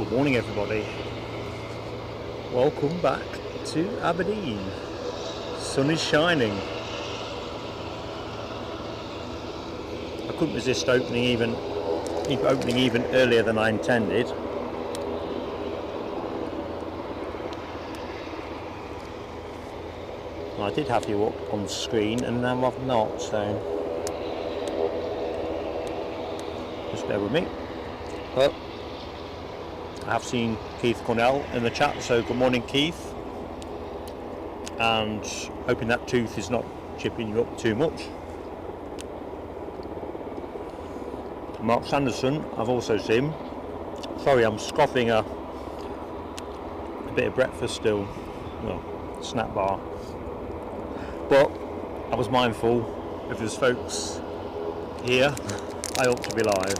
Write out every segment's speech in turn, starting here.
Good morning, everybody. Welcome back to Aberdeen. Sun is shining. I couldn't resist opening even earlier than I intended. I did have you up on screen and now I've not, so just bear with me. But I have seen Keith Cornell in the chat, so good morning, Keith, and hoping that tooth is not chipping you up too much. Mark Sanderson, I've also seen. Sorry, I'm scoffing a bit of breakfast still, well, snack bar, but I was mindful if there's folks here, I ought to be live.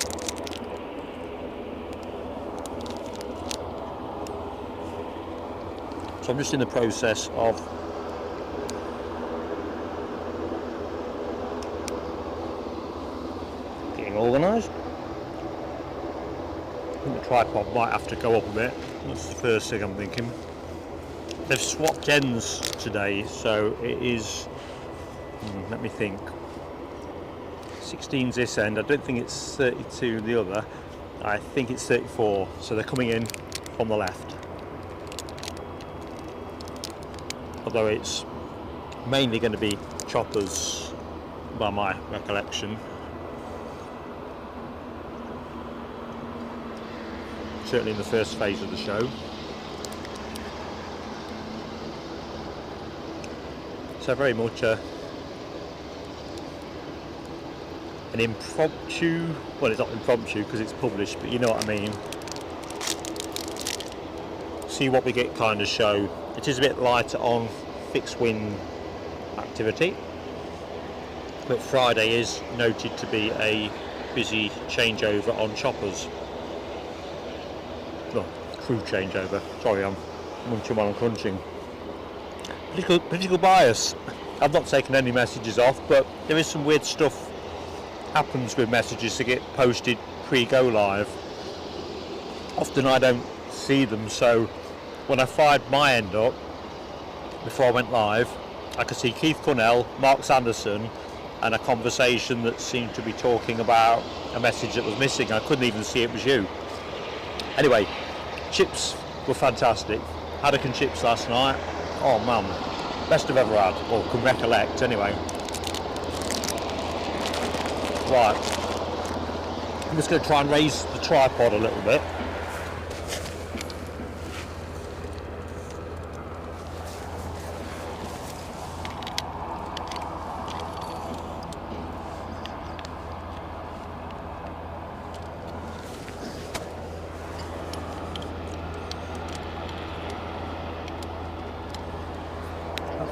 So I'm just in the process of getting organised. I think the tripod might have to go up a bit. That's the first thing I'm thinking. They've swapped ends today, so it is, let me think, 16's this end. I don't think it's 32 the other. I think it's 34, so they're coming in from the left. Although it's mainly going to be choppers by my recollection. Certainly in the first phase of the show. So very much an impromptu, well, it's not impromptu because it's published, but you know what I mean. See what we get kind of show. It is a bit lighter on fixed wing activity, but Friday is noted to be a busy changeover on choppers. No, crew changeover. Sorry, I'm munching while I'm crunching. Political bias. I've not taken any messages off, but there is some weird stuff happens with messages that get posted pre-go live. Often I don't see them, so when I fired my end up before I went live, I could see Keith Cornell, Mark Sanderson, and a conversation that seemed to be talking about a message that was missing. I couldn't even see it was you. Anyway, chips were fantastic. Haddock and chips last night. Oh man, best I've ever had, or can recollect anyway. Right, I'm just going to try and raise the tripod a little bit.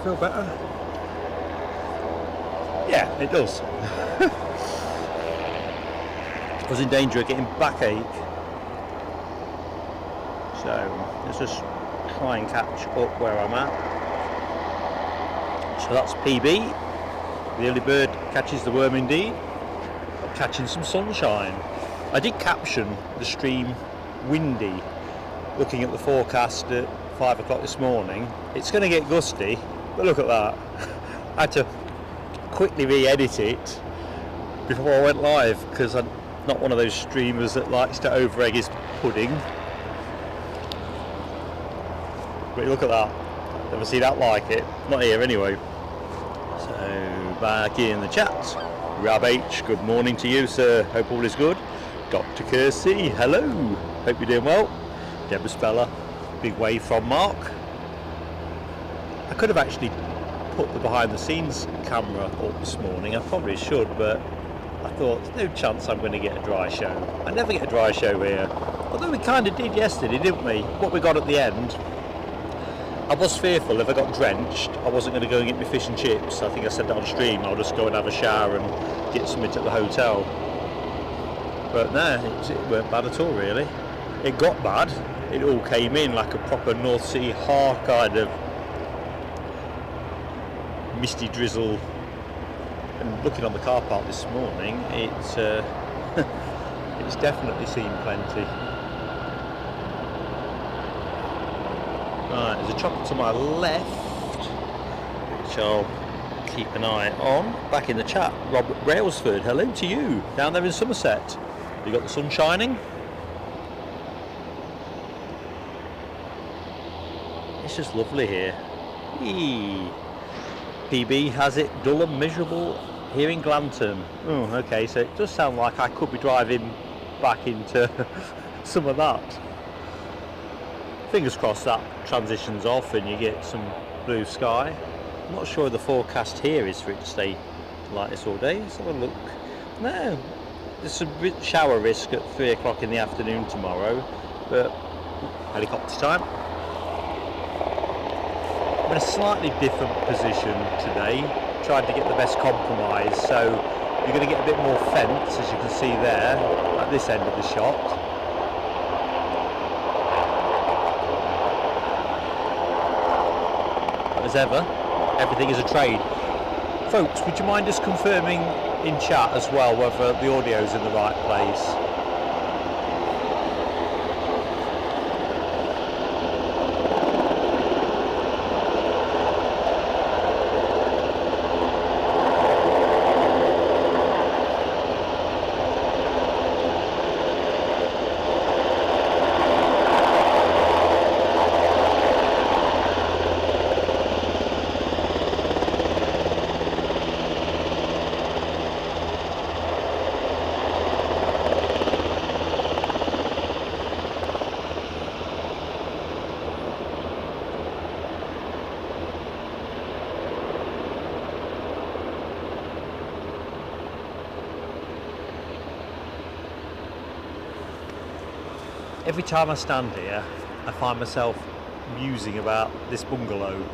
Feel better? Yeah, it does. I was in danger of getting backache, so let's just try and catch up where I'm at. So that's PB, the early bird catches the worm indeed, catching some sunshine. I did caption the stream windy, looking at the forecast at 5 o'clock this morning. It's going to get gusty. But look at that. I had to quickly re-edit it before I went live because I'm not one of those streamers that likes to over-egg his pudding. But look at that. Never see that like it. Not here anyway. So back in the chat. Rab H, good morning to you, sir. Hope all is good. Dr. Kersey, hello. Hope you're doing well. Deborah Speller, big wave from Mark. I could have actually put the behind the scenes camera up this morning. I probably should, but I thought there's no chance I'm going to get a dry show. I never get a dry show here. Although we kind of did yesterday, didn't we? What we got at the end. I was fearful if I got drenched, I wasn't going to go and get my fish and chips. I think I said that on stream. I'll just go and have a shower and get something at the hotel. But no, it weren't bad at all, really. It got bad. It all came in like a proper North Sea har kind of misty drizzle. And looking on the car park this morning, it's definitely seen plenty. Right, there's a chopper to my left, which I'll keep an eye on. Back in the chat, Robert Brailsford, hello to you, down there in Somerset. You got the sun shining? It's just lovely here. Eee. PB has it dull and miserable here in Glanton. Oh, okay, so it does sound like I could be driving back into some of that. Fingers crossed that transitions off and you get some blue sky. I'm not sure the forecast here is for it to stay like this all day. Let's have a look. No, there's a shower risk at 3 o'clock in the afternoon tomorrow, but helicopter time. I'm in a slightly different position today, trying to get the best compromise, so you're going to get a bit more fence, as you can see there, at this end of the shot. As ever, everything is a trade. Folks, would you mind just confirming in chat as well whether the audio's in the right place? Every time I stand here, I find myself musing about this bungalow.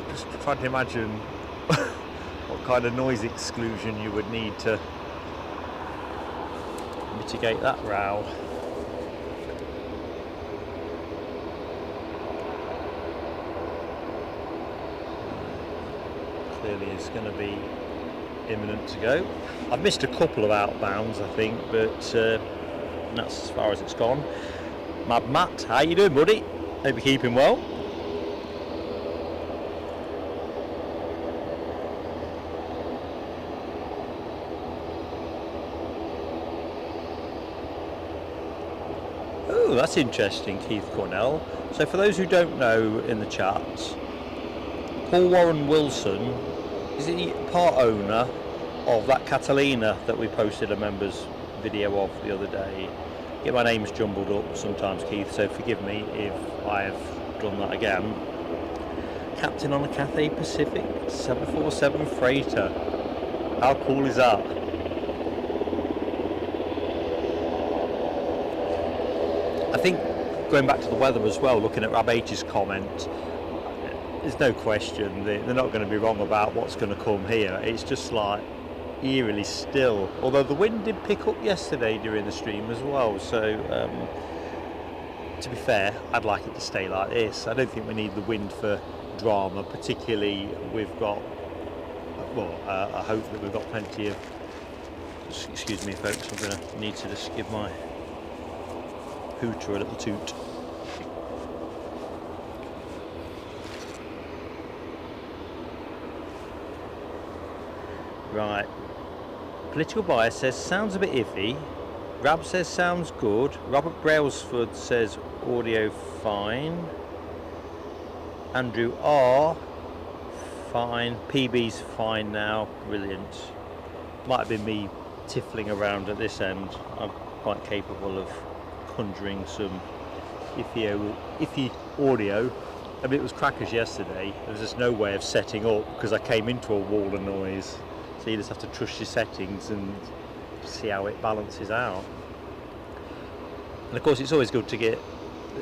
Just trying to imagine what kind of noise exclusion you would need to mitigate that row. Clearly it's going to be imminent to go. I've missed a couple of outbounds, I think, but that's as far as it's gone. Mad Matt, how you doing, buddy? Hope you're keeping well. Oh, that's interesting, Keith Cornell. So for those who don't know in the chat, Paul Warren Wilson, is he part owner of that Catalina that we posted a members video of the other day? Get my names jumbled up sometimes, Keith, so forgive me if I have done that again. Captain on a Cathay Pacific 747 freighter. How cool is that? I think going back to the weather as well, looking at Rab H's comment, there's no question they're not going to be wrong about what's going to come here. It's just like eerily still, although the wind did pick up yesterday during the stream as well, so to be fair, I'd like it to stay like this. I don't think we need the wind for drama, particularly we've got, well, I hope that we've got plenty of, excuse me folks, I'm going to need to just give my hooter a little toot. Right, political bias says sounds a bit iffy. Rab says sounds good. Robert Brailsford says audio fine. Andrew R, fine. PB's fine now. Brilliant. Might have been me tiffling around at this end. I'm quite capable of conjuring some iffy audio. I mean, it was crackers yesterday. There was just no way of setting up because I came into a wall of noise. So you just have to trust your settings and see how it balances out. And of course it's always good to get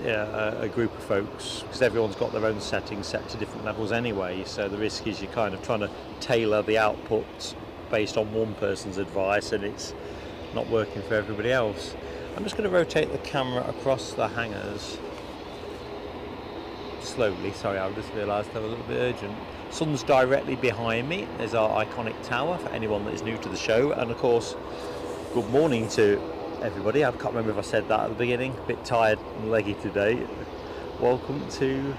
a group of folks, because everyone's got their own settings set to different levels anyway, so the risk is you're kind of trying to tailor the output based on one person's advice and it's not working for everybody else. I'm just going to rotate the camera across the hangars slowly. Sorry, I just realised I was a little bit urgent. Sun's directly behind me. There's our iconic tower for anyone that is new to the show, and of course good morning to everybody. I can't remember if I said that at the beginning. A bit tired and leggy today. Welcome to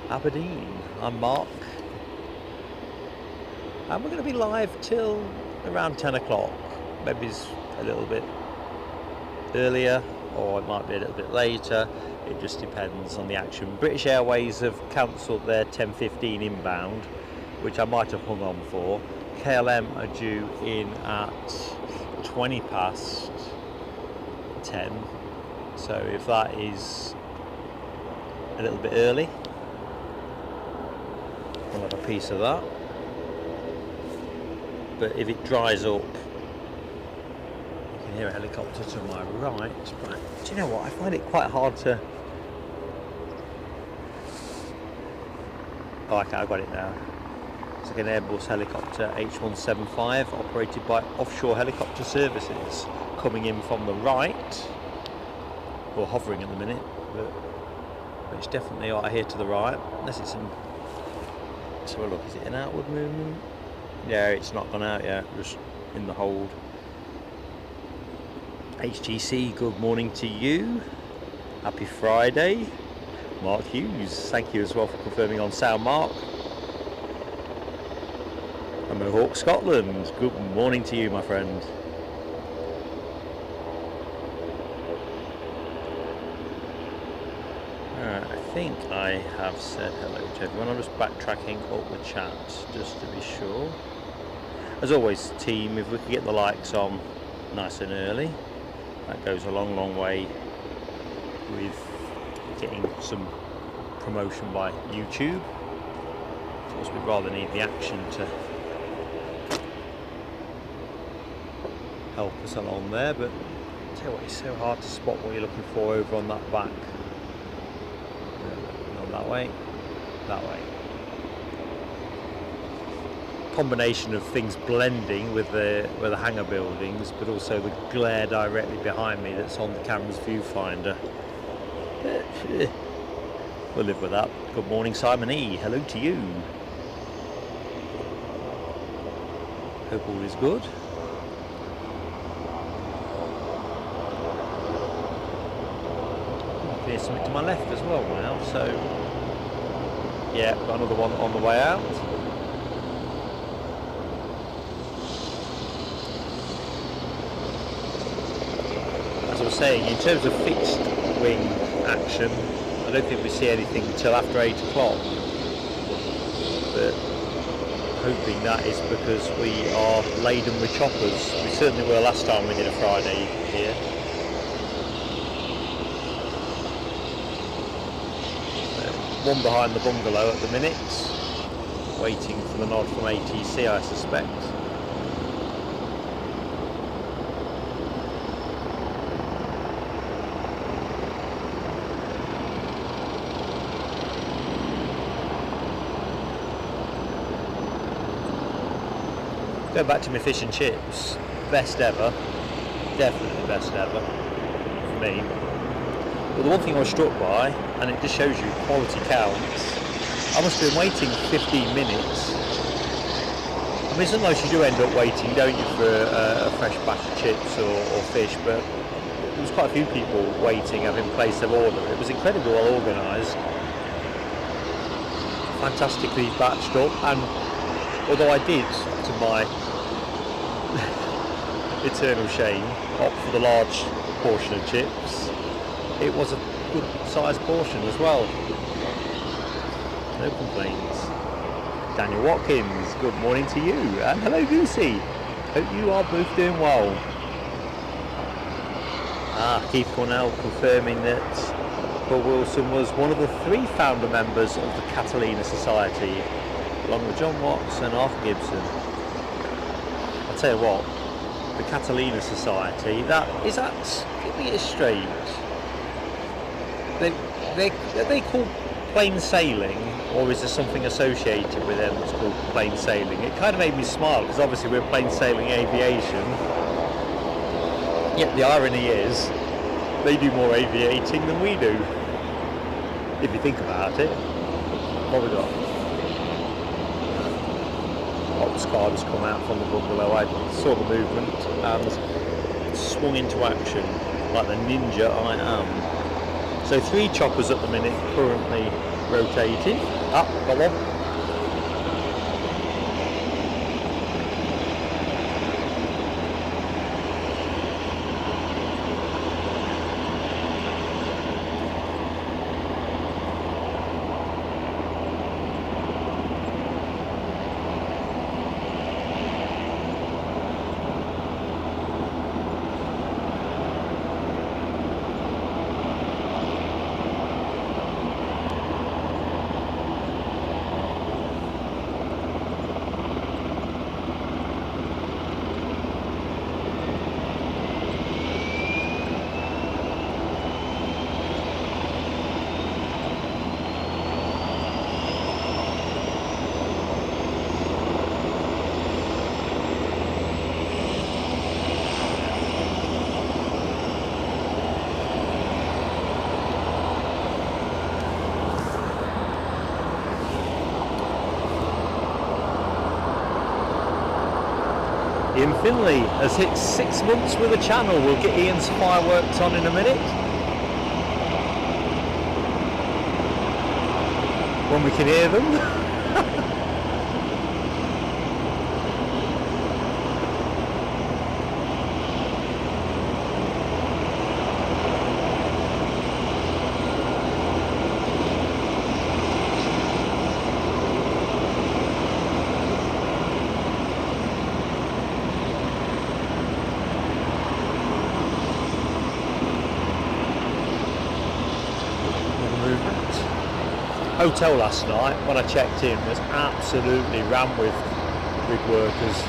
Aberdeen. I'm Mark, and we're going to be live till around 10 o'clock. Maybe it's a little bit earlier, or it might be a little bit later. It just depends on the action. British Airways have cancelled their 10:15 inbound, which I might have hung on for. KLM are due in at 20 past 10, so if that is a little bit early, we'll have a piece of that. But if it dries up, you can hear a helicopter to my right. But do you know what? I find it quite hard to. Oh, okay, I've got it now. It's like an Airbus helicopter H175 operated by Offshore Helicopter Services, coming in from the right, or hovering at the minute, but it's definitely out here to the right, unless it's in. Let's have a look. Is it an outward movement? Yeah, it's not gone out yet, just in the hold. HGC, good morning to you. Happy Friday. Mark Hughes, thank you as well for confirming on sound, Mark. And Mohawk Scotland, good morning to you, my friend. I think I have said hello to everyone. I'm just backtracking up the chat just to be sure. As always, team, if we could get the likes on nice and early, that goes a long, long way with getting some promotion by YouTube. Of course, we'd rather need the action to help us along there, but I tell you what, it's so hard to spot what you're looking for over on that back. Not that way, that way. Combination of things blending with the hangar buildings, but also the glare directly behind me that's on the camera's viewfinder. We'll live with that. Good morning, Simon E. Hello to you. Hope all is good. There's something to my left as well now, so yeah, got another one on the way out. As I was saying, in terms of fixed wing action, I don't think we see anything until after 8 o'clock, but hoping that is because we are laden with choppers. We certainly were last time we did a Friday here. One behind the bungalow at the minute, waiting for the nod from ATC, I suspect. Go back to my fish and chips, best ever, definitely best ever for me. But the one thing I was struck by, and it just shows you quality counts, I must have been waiting 15 minutes. I mean, sometimes you do end up waiting, don't you, for a fresh batch of chips or fish, but there was quite a few people waiting, having placed their order. It was incredibly well organised, fantastically batched up, and although I did, to my eternal shame, opt for the large portion of chips, it was a good sized portion as well. No complaints. Daniel Watkins, good morning to you, and hello Goosey, hope you are both doing well. Keith Cornell confirming that Paul Wilson was one of the 3 founder members of the Catalina Society, along with John Watts and Arthur Gibson. I'll tell you what, the Catalina Society, get me it straight, they called plain sailing, or is there something associated with them that's called plain sailing? It kind of made me smile, because obviously we're plain sailing aviation, yet the irony is they do more aviating than we do, if you think about it. What have we got? Ops car just come out from the bungalow. I saw the movement and swung into action like the ninja I am. So 3 choppers at the minute currently rotating. Ah, got one. Ian Finley has hit 6 months with the channel. We'll get Ian's fireworks on in a minute. When we can hear them. Hotel last night when I checked in was absolutely rammed with rig workers.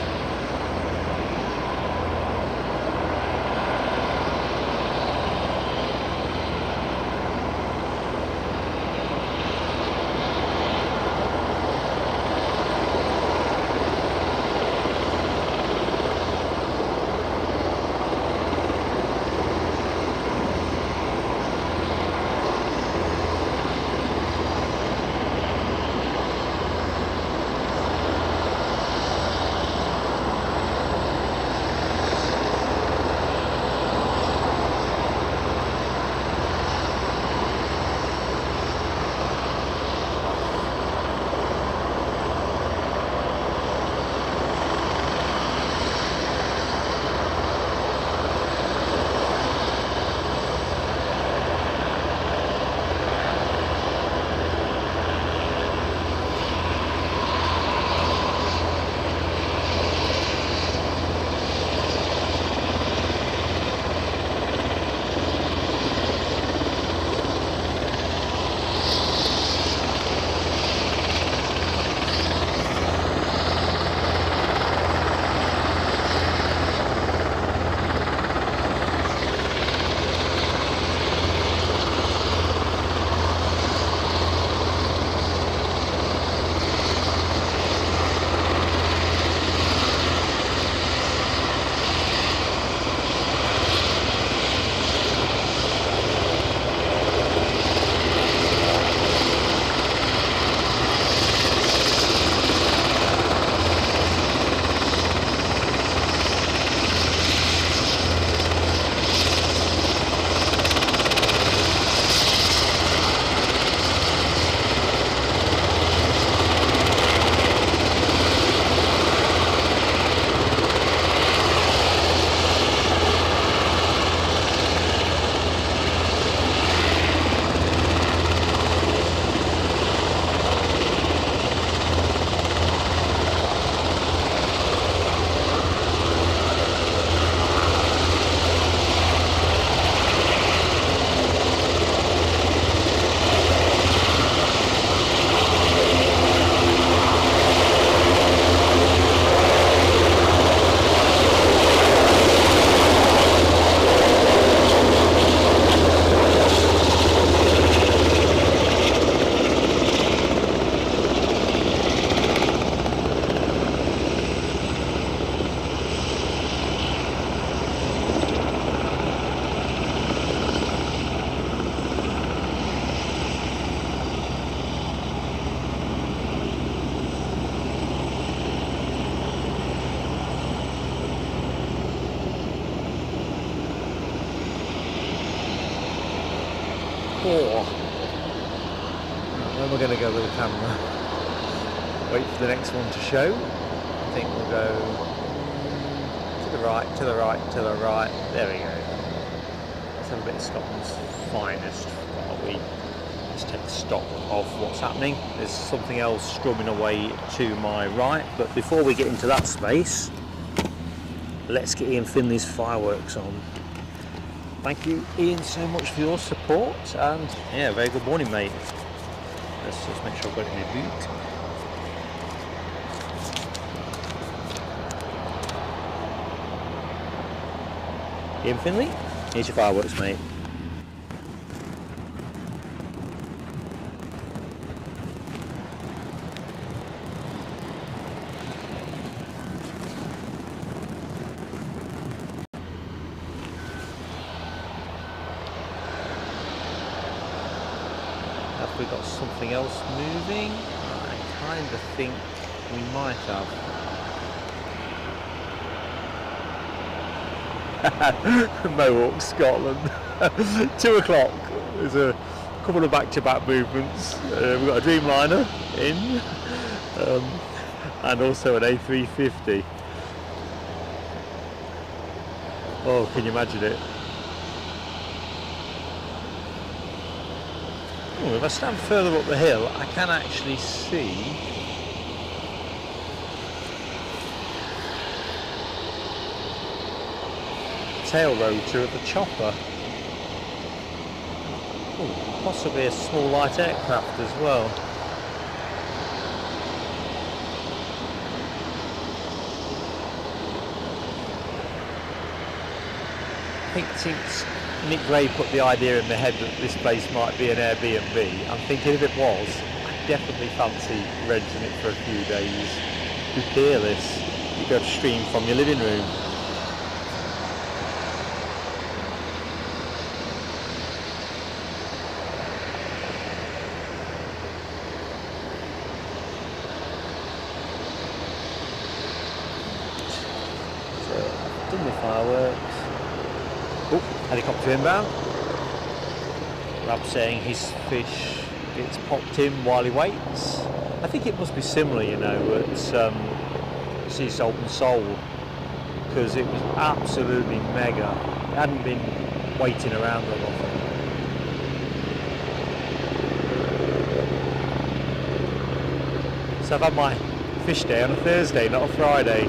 and we're going to go with the camera. Wait for the next one to show. I think we'll go to the right, to the right, to the right. There we go. Let's have a bit of Scotland's finest while we just take stock of what's happening. There's something else strumming away to my right, but before we get into that space, let's get Ian Finley's fireworks on. Thank you, Ian, so much for your support, and yeah, very good morning, mate. Let's just make sure I've got it in my boot. Ian Finley, here's your fireworks, mate. Have we got something else moving? I kind of think we might have. Mohawk, Scotland. 2 o'clock. There's a couple of back-to-back movements. We've got a Dreamliner in, and also an A350. Oh, can you imagine it? Oh, if I stand further up the hill, I can actually see tail rotor of the chopper. Ooh, possibly a small light aircraft as well. I think since Nick Gray put the idea in my head that this place might be an Airbnb, I'm thinking if it was, I definitely fancy renting it for a few days. Be peerless. You go to stream from your living room. Done the fireworks. Oh, helicopter inbound. Rob saying his fish gets popped in while he waits. I think it must be similar, you know, at Sea Salt and Soul, because it was absolutely mega. It hadn't been waiting around a lot. So I've had my fish day on a Thursday, not a Friday.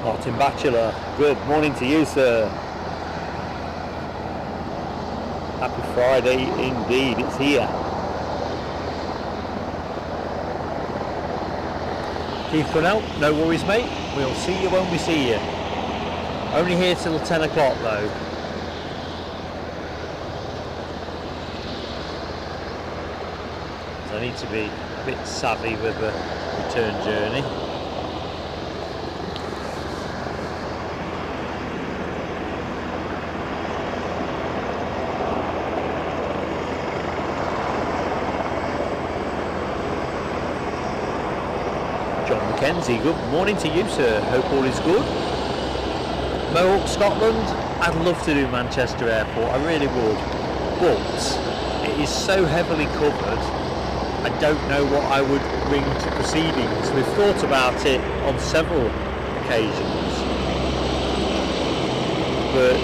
Martin Batchelor, good morning to you, sir. Happy Friday indeed, it's here. Keith Cornell, no worries mate, we'll see you when we see you. Only here till 10 o'clock though. So I need to be a bit savvy with the return journey. Mackenzie, good morning to you, sir. Hope all is good. Mohawk, Scotland. I'd love to do Manchester Airport, I really would, but it is so heavily covered. I don't know what I would bring to proceedings. We've thought about it on several occasions, but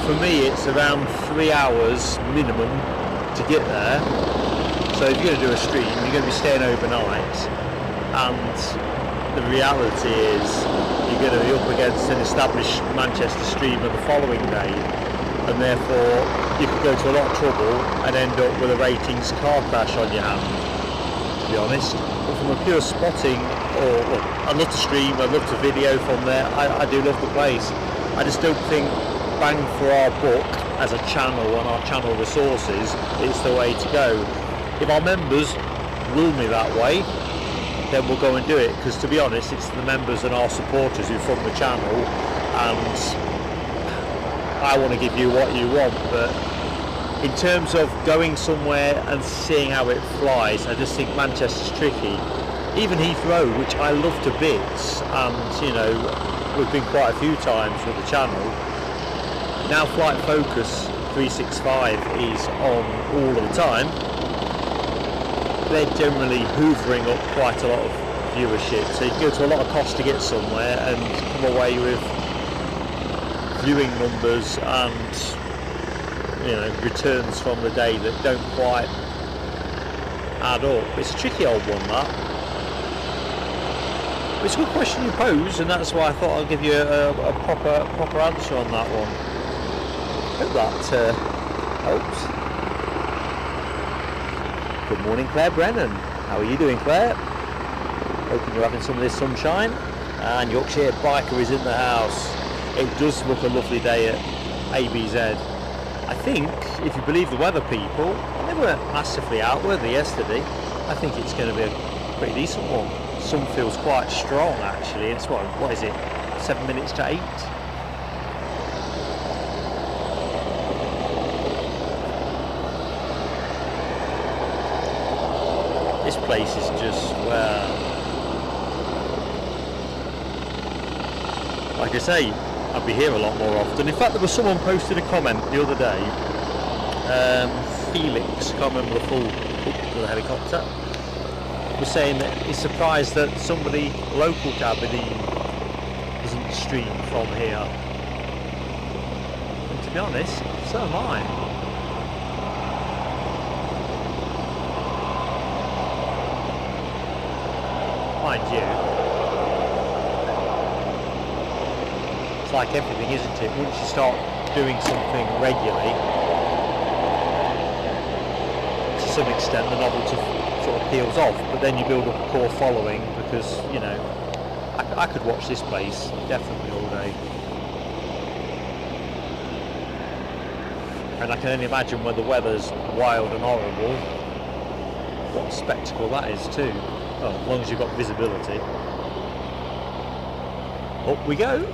for me it's around 3 hours minimum to get there. So if you're going to do a stream, you're going to be staying overnight, and the reality is you're going to be up against an established Manchester streamer the following day, and therefore you could go to a lot of trouble and end up with a ratings car crash on your hand, to be honest. But from a pure spotting, or well, I'd love to stream, I'd love to video from there, I do love the place. I just don't think bang for our buck as a channel and our channel resources is the way to go. If our members will me that way, then we'll go and do it, because to be honest, it's the members and our supporters who fund the channel, and I want to give you what you want. But in terms of going somewhere and seeing how it flies, I just think Manchester's tricky. Even Heathrow, which I love to bits, and you know, we've been quite a few times with the channel. Now Flight Focus 365 is on all of the time. They're generally hoovering up quite a lot of viewership, so you go to a lot of cost to get somewhere and come away with viewing numbers and, you know, returns from the day that don't quite add up. It's a tricky old one, that. But it's a good question you pose, and that's why I thought I'd give you a proper answer on that one. Hope that helps. Good morning, Claire Brennan. How are you doing, Claire? Hoping you're having some of this sunshine. And Yorkshire Biker is in the house. It does look a lovely day at ABZ. I think, if you believe the weather people, they weren't massively out, were they, yesterday? I think it's going to be a pretty decent one. Sun feels quite strong, actually. It's what is it? 7 minutes to 8? This place is just, well, like I say, I'd be here a lot more often. In fact, there was someone posted a comment the other day, Felix, can't remember the full of the helicopter, was saying that he's surprised that somebody local to Aberdeen doesn't stream from here. And to be honest, so am I. Mind you, it's like everything, isn't it? Once you start doing something regularly, to some extent the novelty sort of peels off, but then you build up a core following, because, you know, I could watch this place definitely all day. And I can only imagine when the weather's wild and horrible, what a spectacle that is too. Oh, as long as you've got visibility. Up we go.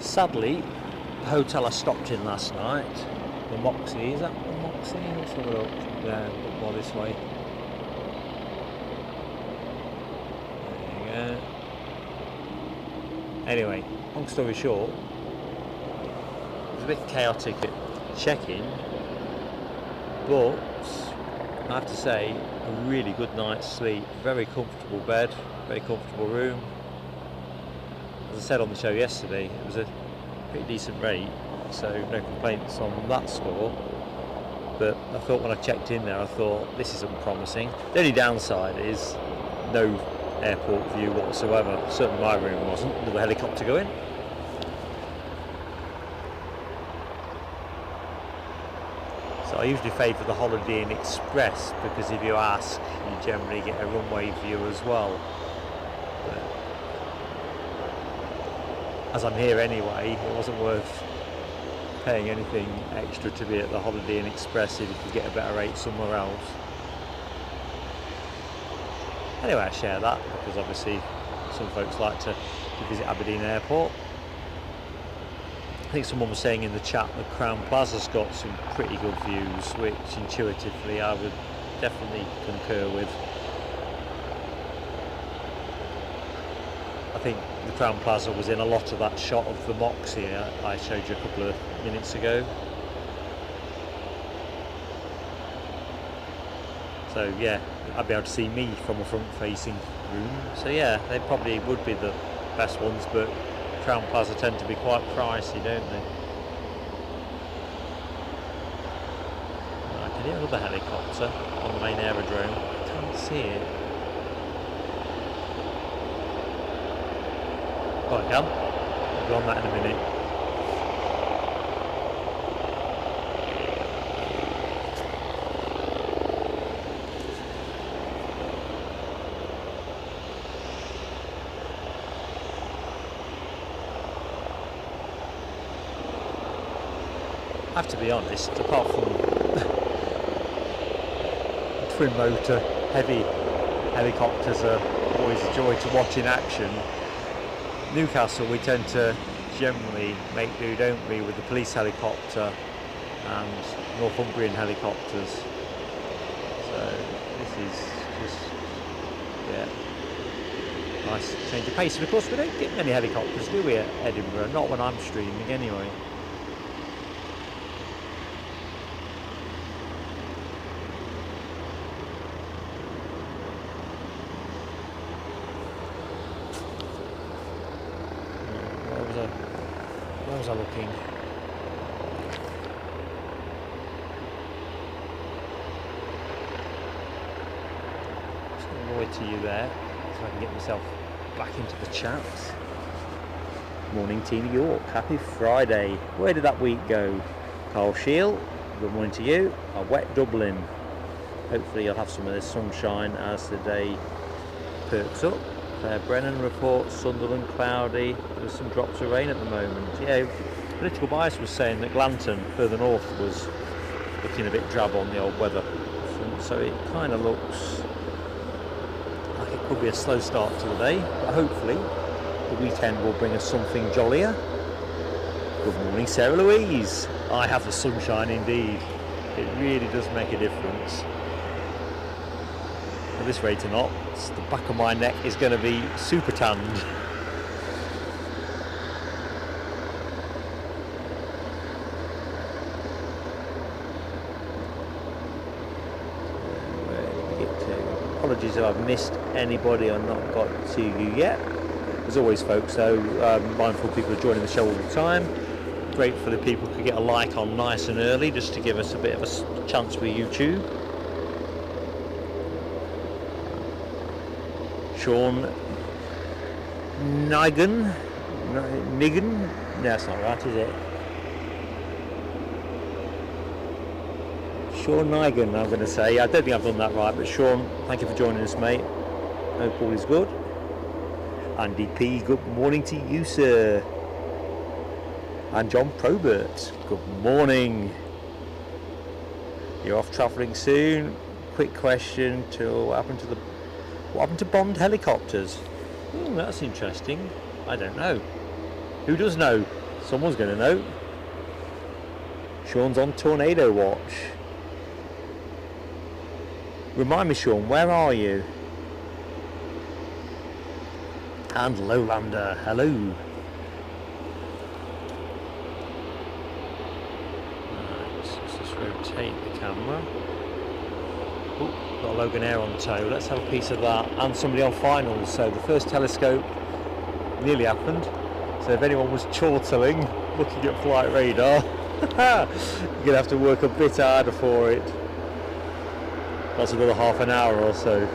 Sadly, the hotel I stopped in last night, the Moxie, is that the Moxie? Let's have a look. Yeah, more this way. There you go. Anyway, long story short, it was a bit chaotic at check-in, but I have to say, a really good night's sleep. Very comfortable bed, very comfortable room. As I said on the show yesterday, it was a pretty decent rate, so no complaints on that score. But I thought when I checked in there, I thought this isn't promising. The only downside is no airport view whatsoever. Certainly my room wasn't. Another helicopter going. So I usually favour the Holiday Inn Express, because if you ask, you generally get a runway view as well. But as I'm here anyway, it wasn't worth paying anything extra to be at the Holiday Inn Express if you could get a better rate somewhere else. Anyway, I share that because obviously some folks like to visit Aberdeen Airport. I think someone was saying in the chat that Crown Plaza's got some pretty good views, which intuitively I would definitely concur with. I think the Crown Plaza was in a lot of that shot of the Moxie I showed you a couple of minutes ago. So yeah, I'd be able to see me from a front-facing room. So yeah, they probably would be the best ones, but Crown Plaza tend to be quite pricey, don't they? I can hear another helicopter on the main aerodrome. I can't see it. Oh, I can. I'll go on that in a minute. I have to be honest, apart from twin motor heavy helicopters are always a joy to watch in action, Newcastle we tend to generally make do, don't we, with the police helicopter and Northumbrian helicopters. So this is just, yeah, nice change of pace. And of course we don't get many helicopters, do we, at Edinburgh? Not when I'm streaming anyway. Where was I looking? Just going to avoid to you there so I can get myself back into the chat. Morning Team York, happy Friday. Where did that week go? Carl Shield, good morning to you. A wet Dublin. Hopefully you'll have some of this sunshine as the day perks up. Brennan reports Sunderland cloudy. There's some drops of rain at the moment. Yeah, Political Bias was saying that Glanton further north was looking a bit drab on the old weather front, so it kind of looks like it could be a slow start to the day, but hopefully the weekend will bring us something jollier. Good morning, Sarah Louise. I have the sunshine indeed. It really does make a difference. At this rate or not, the back of my neck is going to be super tanned. Where did we get to? Apologies if I've missed anybody or not got to you yet. As always, folks, though, mindful people are joining the show all the time. Great for the people who could get a like on nice and early, just to give us a bit of a chance with YouTube. Sean Nigan? No, that's not right, is it? Sean Nigan, I'm going to say. I don't think I've done that right, but Sean, thank you for joining us, mate. Hope all is good. Andy P, good morning to you, sir. And John Probert, good morning. You're off travelling soon. Quick question to what happened to bombed helicopters? That's interesting. I don't know. Who does know? Someone's going to know. Sean's on tornado watch. Remind me, Sean, where are you? And Lowlander, hello. Right, let's just rotate the camera. Ooh, got a Loganair on tow. Let's have a piece of that. And somebody on finals. So the first telescope nearly happened. So if anyone was chortling, looking at flight radar, you're going to have to work a bit harder for it. That's another half an hour or so.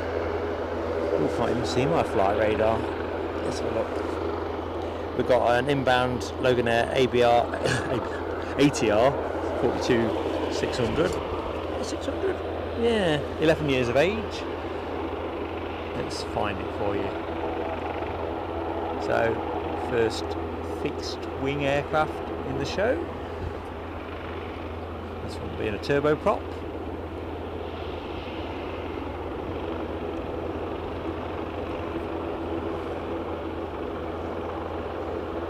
Oh, can't even see my flight radar. Let's have a look. We've got an inbound Loganair ATR 42600. 600? Yeah, 11 years of age. Let's find it for you. So, first fixed wing aircraft in the show. This one being a turboprop.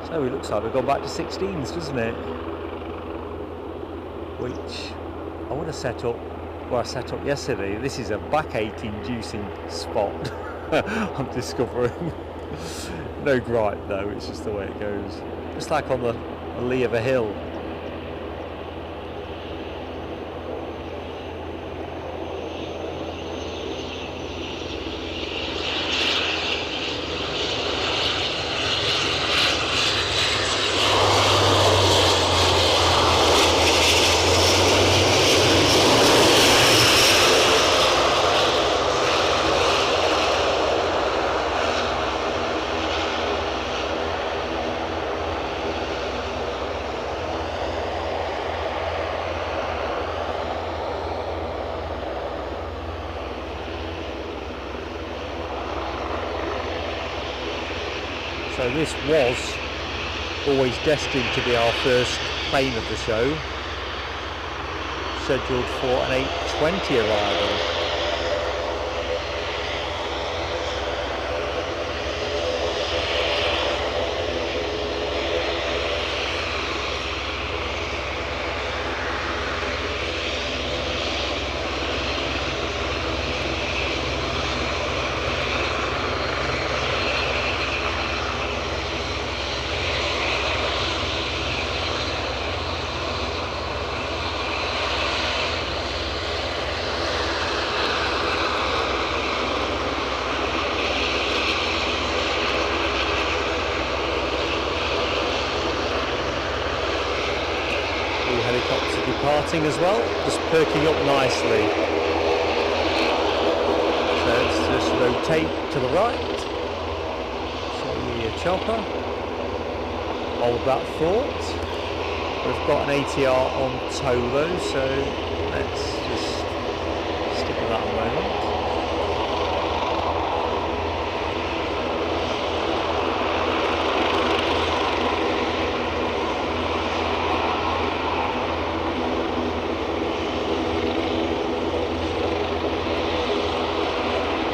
So it looks like we've gone back to 16s, doesn't it? Which I want to set up where I set up yesterday. This is a backache inducing spot. I'm discovering. No gripe though, it's just the way it goes. Just like on the lee of a hill. So this was always destined to be our first plane of the show, scheduled for an 8:20 arrival. Helicopter departing as well, just perking up nicely. So let's just rotate to the right. Show you your chopper. Hold that thought. We've got an ATR on tow though, so let's just stick with that a moment.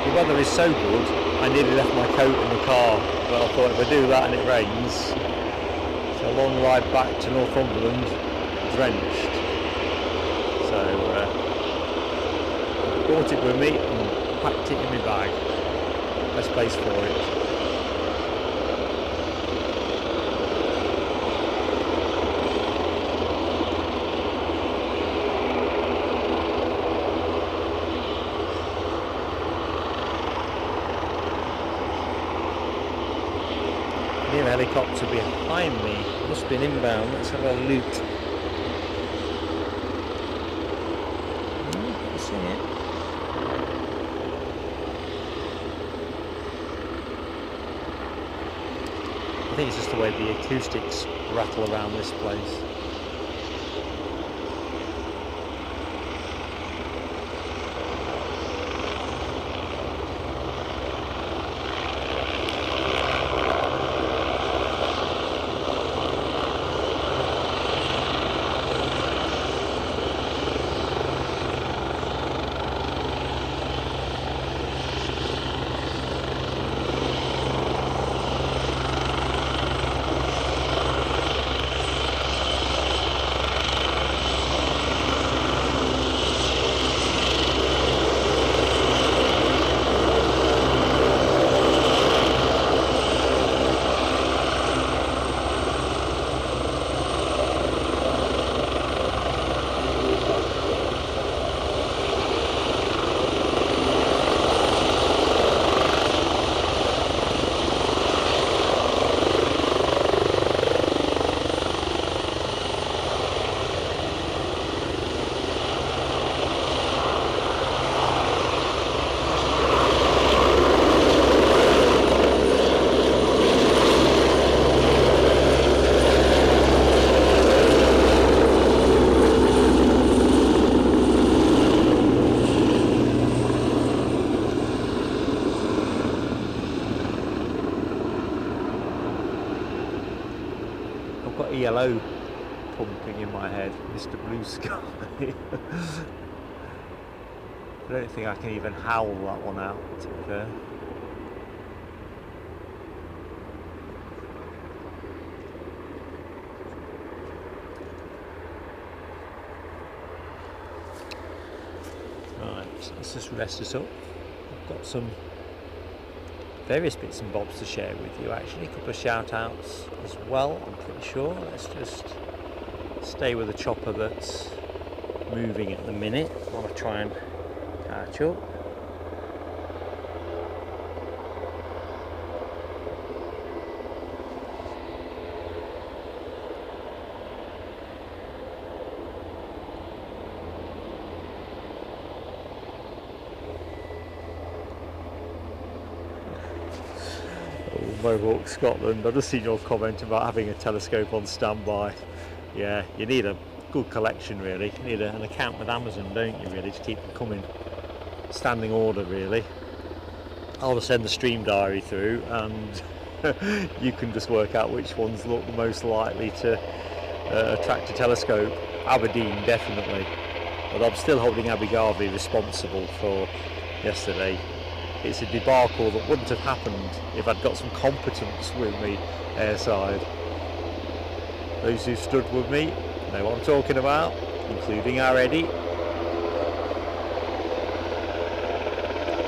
The weather is so good, I nearly left my coat in the car, but I thought if I do that and it rains, it's a long ride back to Northumberland drenched. So I brought it with me and packed it in my bag. Best place for it. Near helicopter behind me, must be an inbound. Let's have a look. Can't see it. I think it's just the way the acoustics rattle around this place. ELO pumping in my head, Mr. Blue Sky. I don't think I can even howl that one out, to be fair. Right, so let's just rest us up. I've got some various bits and bobs to share with you, actually. A couple of shout outs as well, I'm pretty sure. Let's just stay with the chopper that's moving at the minute while I try and catch up. Mohawk Scotland, I've just seen your comment about having a telescope on standby. Yeah, you need a good collection really. You need an account with Amazon, don't you, really, to keep them coming. Standing order, really. I'll just send the stream diary through and you can just work out which ones look the most likely to attract a telescope. Aberdeen, definitely. But I'm still holding Abu Dhabi responsible for yesterday. It's a debacle that wouldn't have happened if I'd got some competence with me airside. Those who stood with me know what I'm talking about, including our Eddie.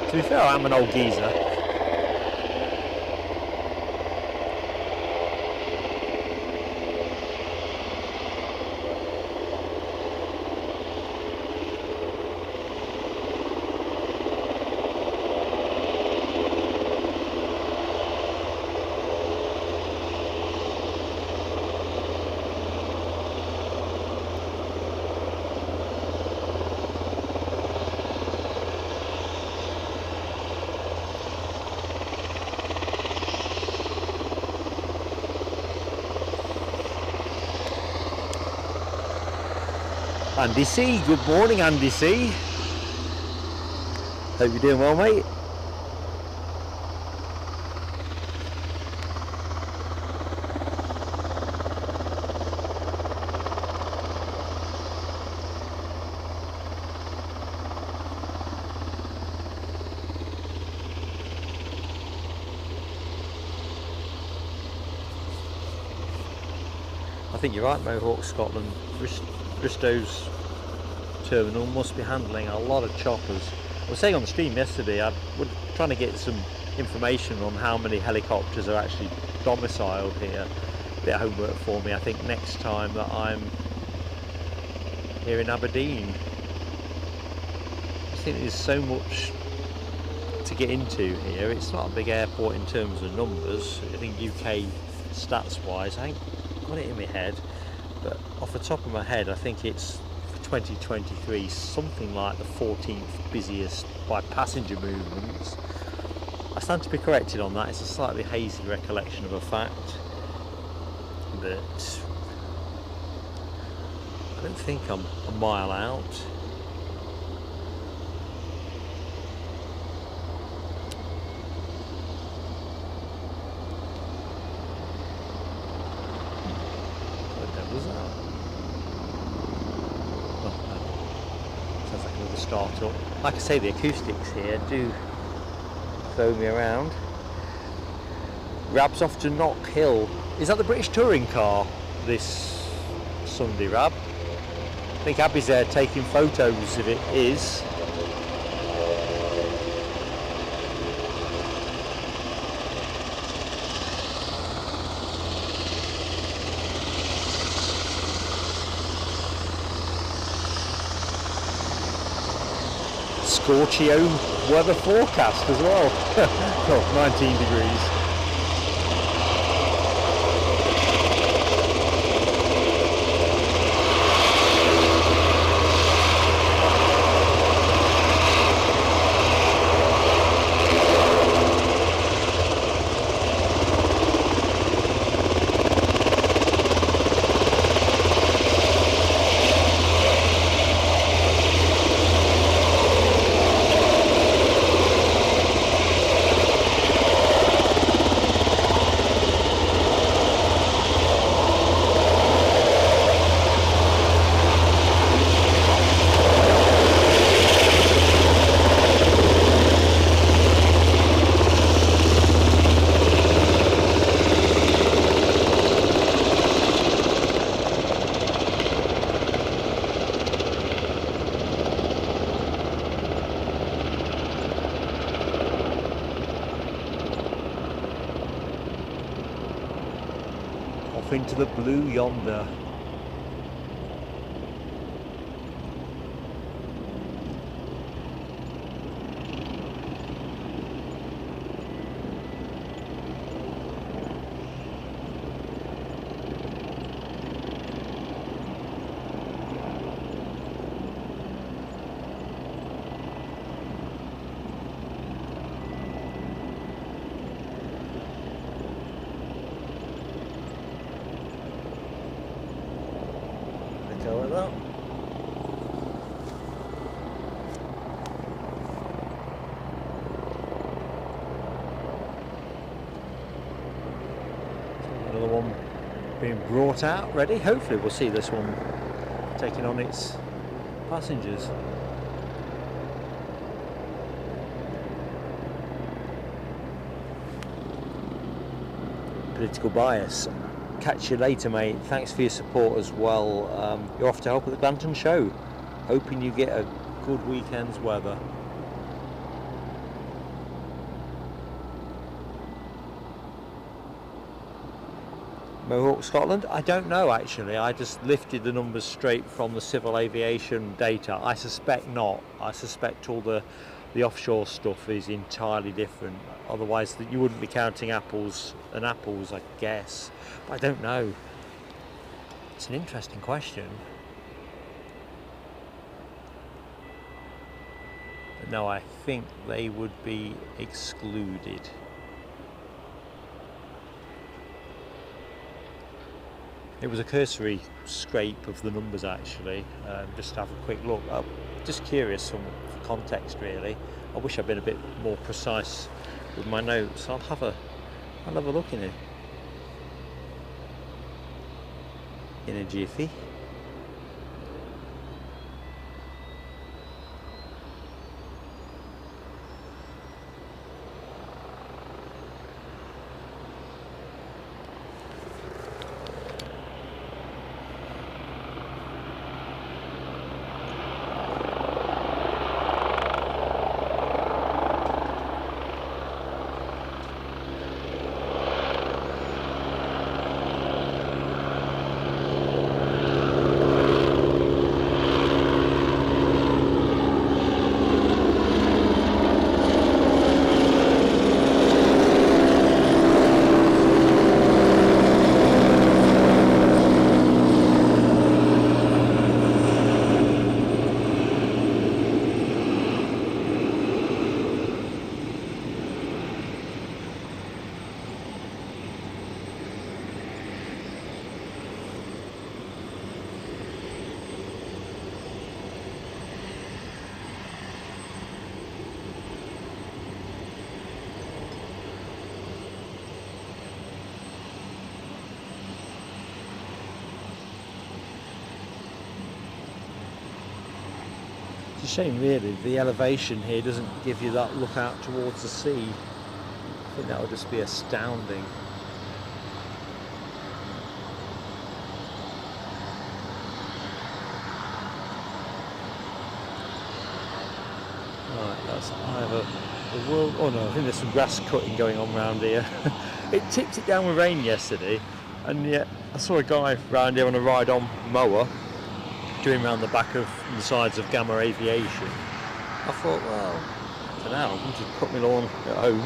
To be fair, I'm an old geezer. Andy C, good morning Andy C. Hope you're doing well, mate. I think you're right, Mohawk Scotland. Bristow's terminal must be handling a lot of choppers. I was saying on the stream yesterday, I was trying to get some information on how many helicopters are actually domiciled here. A bit of homework for me, I think, next time that I'm here in Aberdeen. I think there's so much to get into here. It's not a big airport in terms of numbers. I think UK stats wise, I ain't got it in my head, but off the top of my head, I think it's 2023 something like the 14th busiest by passenger movements. I stand to be corrected on that. It's a slightly hazy recollection of a fact, but I don't think I'm a mile out. What the hell was that? Sounds like another start-up. Like I say, the acoustics here do throw me around. Rab's off to Knock Hill. Is that the British touring car this Sunday, Rab? I think Abby's there taking photos if it is. Scorchio weather forecast as well. Oh, 19 degrees. off into the blue yonder. Go with that. Another one being brought out, ready. Hopefully we'll see this one taking on its passengers. Political bias. Catch you later, mate. Thanks for your support as well. You're off to help at the Glanton show. Hoping you get a good weekend's weather. Mohawk, Scotland? I don't know actually. I just lifted the numbers straight from the civil aviation data. I suspect not. I suspect all the offshore stuff is entirely different. Otherwise you wouldn't be counting apples and apples, I guess. But I don't know. It's an interesting question. But no, I think they would be excluded. It was a cursory scrape of the numbers actually, just to have a quick look. I'm just curious for context really. I wish I'd been a bit more precise with my notes. I'll have a look in it. In a jiffy. It's a shame really, the elevation here doesn't give you that look out towards the sea. I think that would just be astounding. Right, that's either the world, oh no, I think there's some grass cutting going on around here. It tipped it down with rain yesterday, and yet I saw a guy round here on a ride-on mower doing around the back of the sides of Gamma Aviation. I thought, well, I don't know, I'm just cut my lawn at home.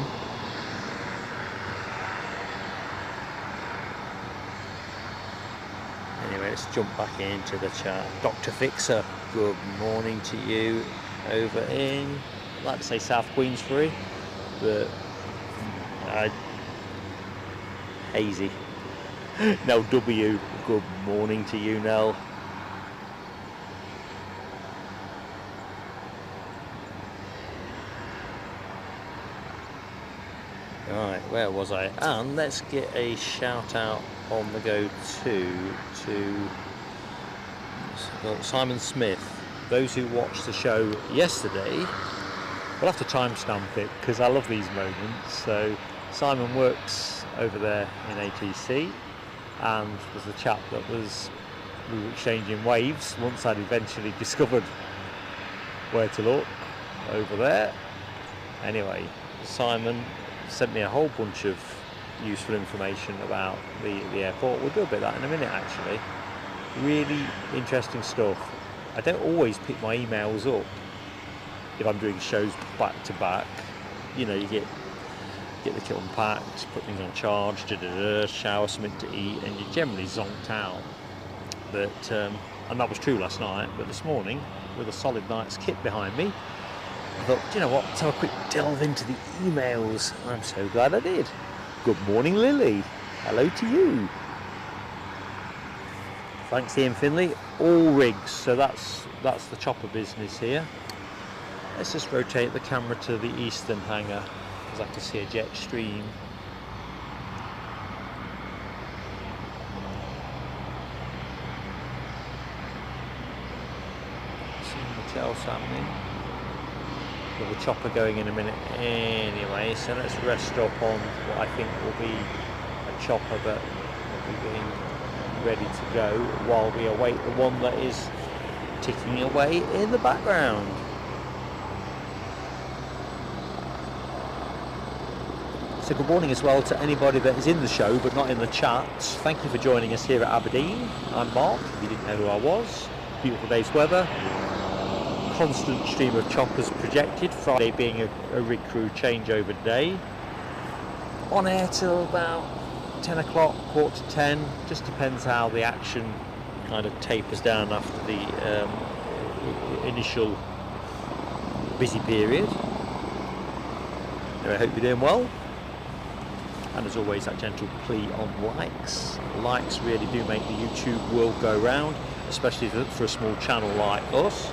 Anyway, let's jump back into the chat. Dr. Fixer, good morning to you over in, I'd like to say South Queensbury, but hazy. Nell W, good morning to you, Nell. Right, where was I? And let's get a shout out on the go to Simon Smith. Those who watched the show yesterday, we'll have to timestamp it because I love these moments. So Simon works over there in ATC, and was the chap that we were exchanging waves once I'd eventually discovered where to look over there. Anyway, Simon sent me a whole bunch of useful information about the airport. We'll do a bit of that in a minute actually. Really interesting stuff. I don't always pick my emails up if I'm doing shows back to back. You know, you get the kit unpacked, put things on charge, shower, something to eat, and you're generally zonked out. But and that was true last night, but this morning, with a solid night's kit behind me, I thought, do you know what, let's have a quick delve into the emails. I'm so glad I did. Good morning, Lily. Hello to you. Thanks, Ian Finley. All rigs, so that's the chopper business here. Let's just rotate the camera to the eastern hangar, as I can see a jet stream. What else happening? With the chopper going in a minute anyway, so let's rest up on what I think will be a chopper that will be being ready to go while we await the one that is ticking away in the background. So good morning as well to anybody that is in the show but not in the chats. Thank you for joining us here at Aberdeen. I'm Mark, if you didn't know who I was. Beautiful day's weather. Constant stream of choppers projected, Friday being a rig crew changeover day. On air till about 10 o'clock, quarter to 10, just depends how the action kind of tapers down after the initial busy period. Anyway, I hope you're doing well. And as always, that gentle plea on likes. Likes really do make the YouTube world go round, especially for a small channel like us.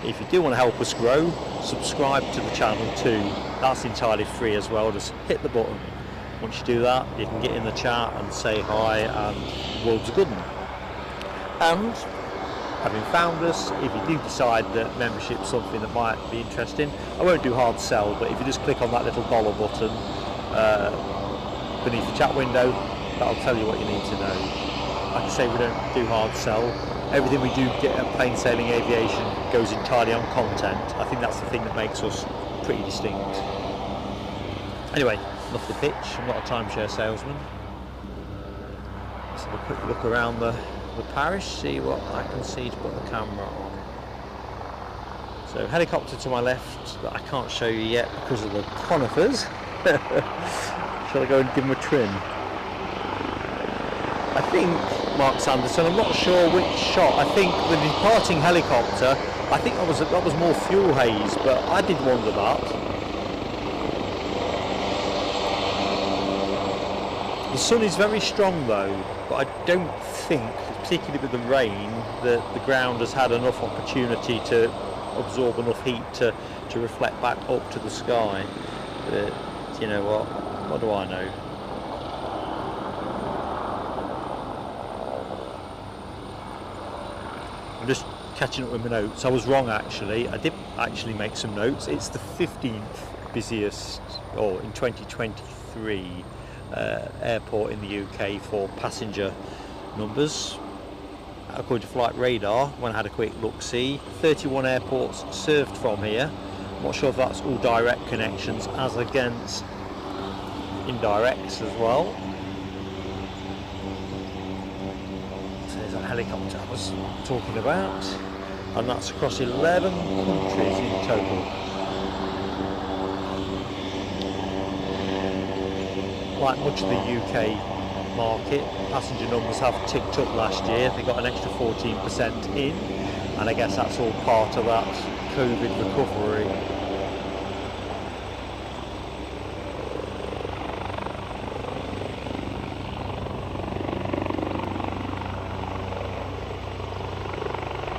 If you do want to help us grow, subscribe to the channel too. That's entirely free as well. Just hit the button. Once you do that, you can get in the chat and say hi, and world's a good one. And having found us, if you do decide that membership's something that might be interesting, I won't do hard sell, but if you just click on that little dollar button beneath the chat window, that'll tell you what you need to know. Like I say, we don't do hard sell. Everything we do get at Plain Sailing Aviation goes entirely on content. I think that's the thing that makes us pretty distinct. Anyway, enough the pitch. I'm not a timeshare salesman. Let's have a quick look around the parish, see what I can see to put the camera on. So helicopter to my left that I can't show you yet because of the conifers. Shall I go and give them a trim? I think Mark Sanderson, I'm not sure which shot. I think the departing helicopter, I think that was more fuel haze, but I did wonder that. The sun is very strong though, but I don't think, particularly with the rain, that the ground has had enough opportunity to absorb enough heat to reflect back up to the sky. But you know what do I know? I'm just catching up with my notes. I was wrong actually. I did actually make some notes. It's the 15th busiest, or in 2023, airport in the UK for passenger numbers. According to Flight Radar, when I had a quick look-see, 31 airports served from here. I'm not sure if that's all direct connections as against indirects as well. There's that helicopter I was talking about, and that's across 11 countries in total. Like much of the UK market, passenger numbers have ticked up last year. They got an extra 14% in, and I guess that's all part of that COVID recovery.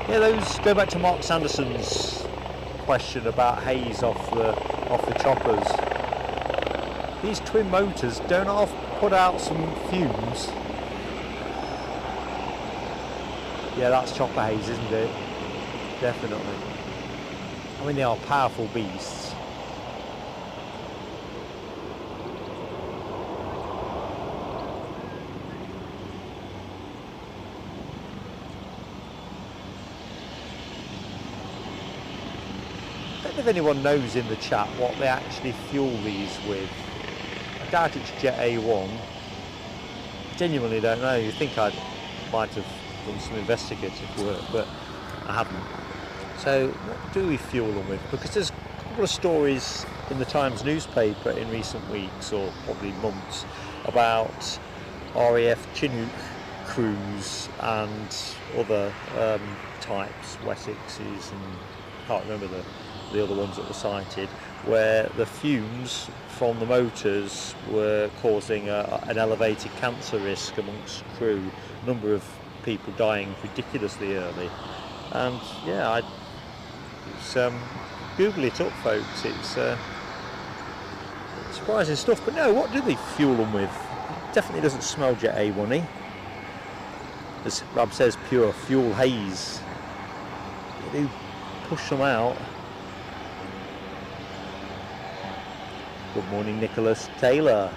Yeah, those go back to Mark Sanderson's question about haze off the choppers. These twin motors don't half put out some fumes. Yeah, that's chopper haze, isn't it? Definitely. I mean, they are powerful beasts. I don't know if anyone knows in the chat what they actually fuel these with. I doubt it's Jet A1. Genuinely don't know. You think I might have done some investigative work, but I haven't. So what do we fuel them with? Because there's a couple of stories in the Times newspaper in recent weeks, or probably months, about RAF Chinook crews and other types, Wessexes, and I can't remember the other ones that were cited, where the fumes from the motors were causing an elevated cancer risk amongst crew. A number of people dying ridiculously early. And yeah, it's Google it up, folks. It's surprising stuff. But no, what do they fuel them with? It definitely doesn't smell Jet A1-y. As Rob says, pure fuel haze. They do push them out. Good morning, Nicholas Taylor.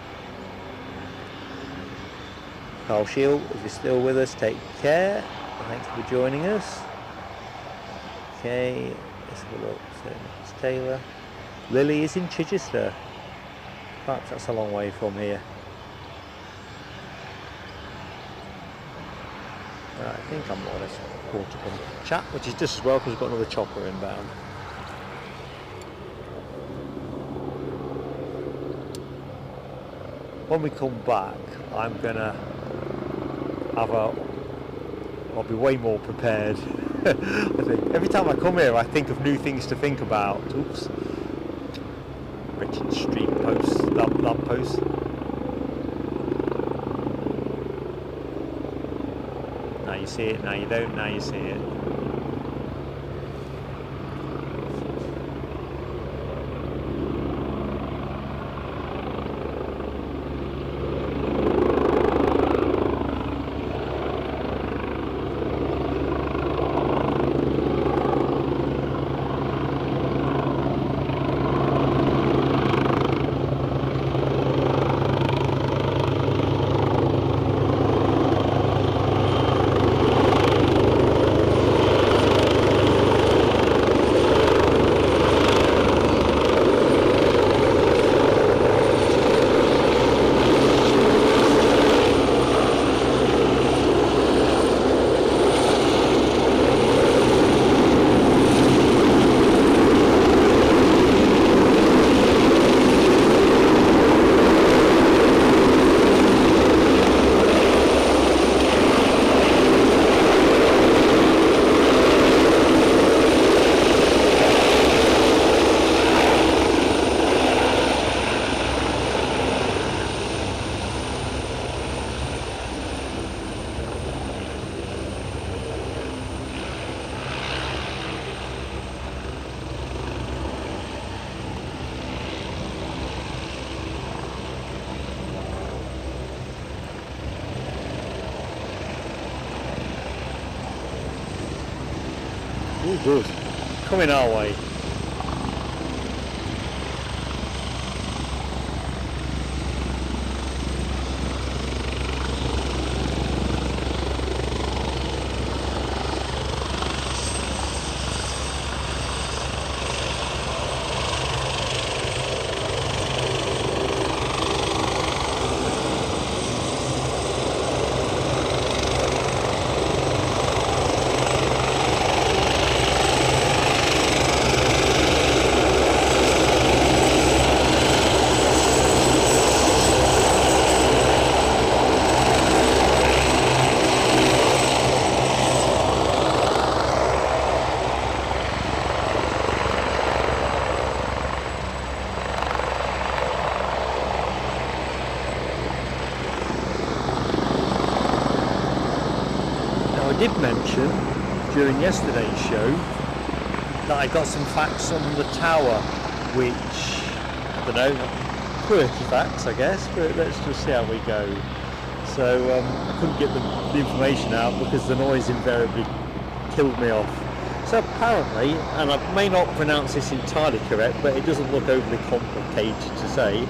Carl Shield, if you're still with us, take care. Thanks for joining us. Okay, let's have a look. So it's Taylor. Lily is in Chichester. Perhaps that's a long way from here. Right, I think I'm more or less caught up on chat, which is just as well because we've got another chopper inbound. When we come back, I'm gonna have I'll be way more prepared. I think every time I come here I think of new things to think about. Oops. Richard Street post, lamp post. Now you see it, now you don't, now you see it. Oh, good. Coming our way. I did mention during yesterday's show that I got some facts on the tower, which, I don't know, quirky facts I guess, but let's just see how we go. So I couldn't get the information out because the noise invariably killed me off. So apparently, and I may not pronounce this entirely correct, but it doesn't look overly complicated to say,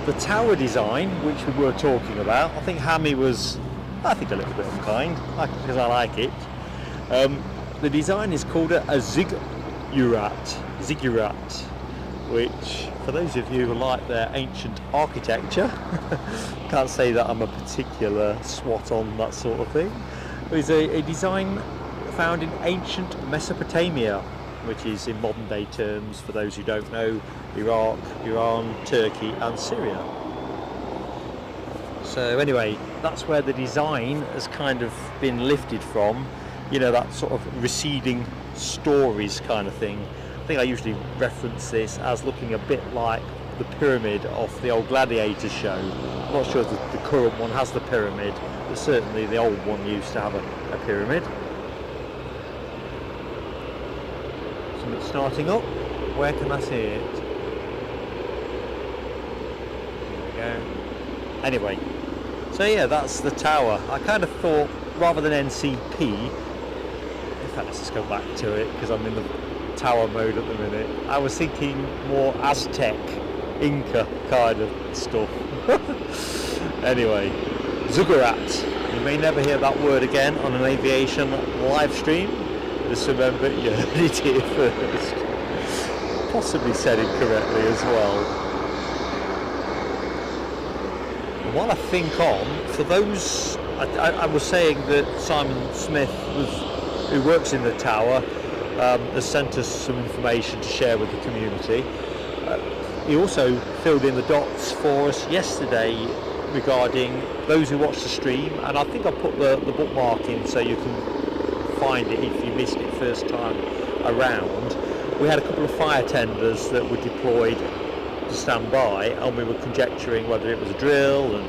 the tower design, which we were talking about, I think Hammy was, I think, a little bit unkind, because I like it. The design is called a ziggurat, which for those of you who like their ancient architecture, can't say that I'm a particular swot on that sort of thing. It's a design found in ancient Mesopotamia, which is in modern day terms, for those who don't know, Iraq, Iran, Turkey and Syria. So anyway, that's where the design has kind of been lifted from, you know, that sort of receding stories kind of thing. I think I usually reference this as looking a bit like the pyramid of the old Gladiator show. I'm not sure if the current one has the pyramid, but certainly the old one used to have a pyramid. So it's starting up. Where can I see it? There we go. Anyway, so yeah, that's the tower. I kind of thought, rather than NCP, in fact, let's just go back to it because I'm in the tower mode at the minute. I was thinking more Aztec, Inca kind of stuff. Anyway, ziggurat. You may never hear that word again on an aviation live stream. Just remember you heard it here first. Possibly said it correctly as well. And while I think on, for those, I was saying that Simon Smith, who works in the tower, has sent us some information to share with the community. He also filled in the dots for us yesterday regarding those who watch the stream, and I think I put the bookmark in so you can find it if you missed it first time around. We had a couple of fire tenders that were deployed to stand by, and we were conjecturing whether it was a drill, and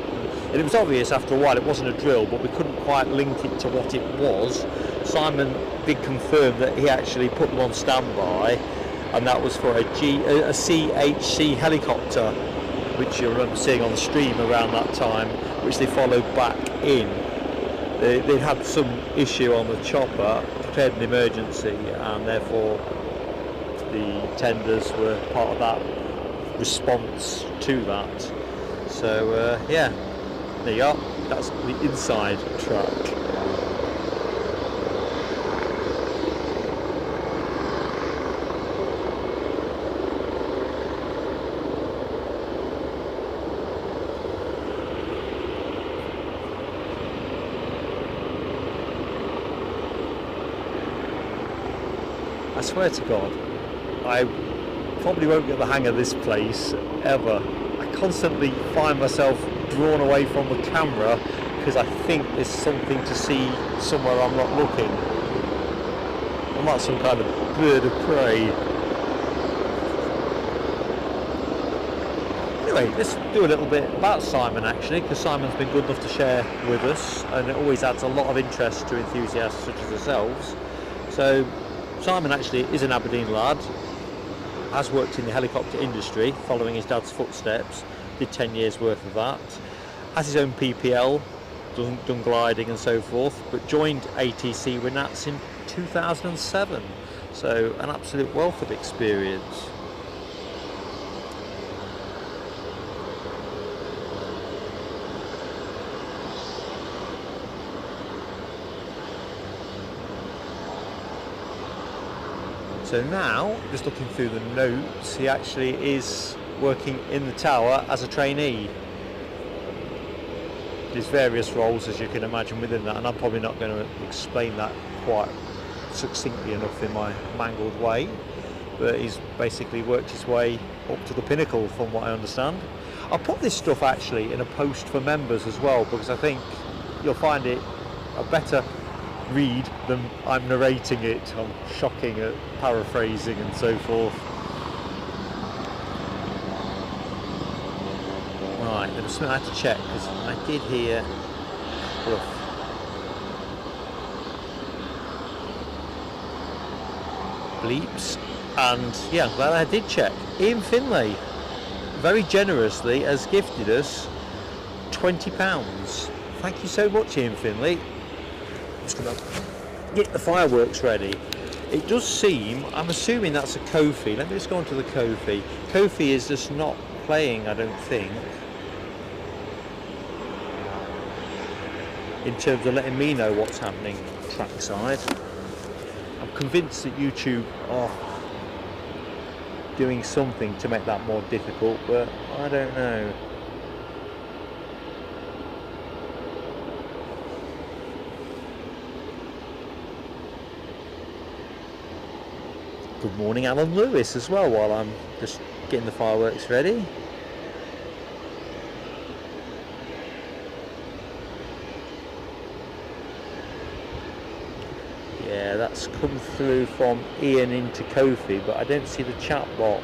it was obvious after a while it wasn't a drill, but we couldn't quite link it to what it was. Simon did confirm that he actually put them on standby, and that was for a CHC helicopter, which you remember seeing on the stream around that time, which they followed back in. They'd had some issue on the chopper, declared an emergency, and therefore the tenders were part of that response to that. So yeah, there you are. That's the inside track. I swear to God, I probably won't get the hang of this place ever. I constantly find myself drawn away from the camera because I think there's something to see somewhere I'm not looking. I'm like some kind of bird of prey. Anyway, let's do a little bit about Simon actually, because Simon's been good enough to share with us, and it always adds a lot of interest to enthusiasts such as ourselves. So Simon actually is an Aberdeen lad, has worked in the helicopter industry following his dad's footsteps, did 10 years worth of that, has his own PPL, done gliding and so forth, but joined ATC with Nats in 2007, so an absolute wealth of experience. So now, just looking through the notes, he actually is working in the tower as a trainee. There's various roles, as you can imagine, within that, and I'm probably not going to explain that quite succinctly enough in my mangled way, but he's basically worked his way up to the pinnacle from what I understand. I'll put this stuff actually in a post for members as well, because I think you'll find it a better read than I'm narrating it. I'm shocking at paraphrasing and so forth. Right, there was something I had to check, because I did hear a couple of bleeps, and yeah, I'm glad I did check. Ian Finlay very generously has gifted us £20. Thank you so much, Ian Finlay. Just going to get the fireworks ready. It does seem, I'm assuming that's a Kofi. Let me just go on to the Kofi. Kofi is just not playing, I don't think, in terms of letting me know what's happening trackside. I'm convinced that YouTube are doing something to make that more difficult, but I don't know. Good morning, Alan Lewis, as well, while I'm just getting the fireworks ready. Yeah, that's come through from Ian into Kofi, but I don't see the chat bot.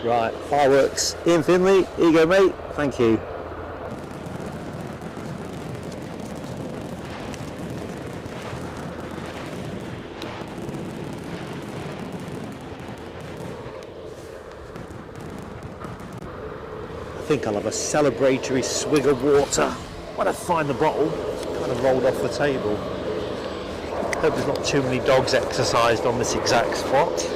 Right, fireworks. Ian Finley, here you go, mate. Thank you. I think I'll have a celebratory swig of water when I find the bottle. It's kind of rolled off the table. Hope there's not too many dogs exercised on this exact spot.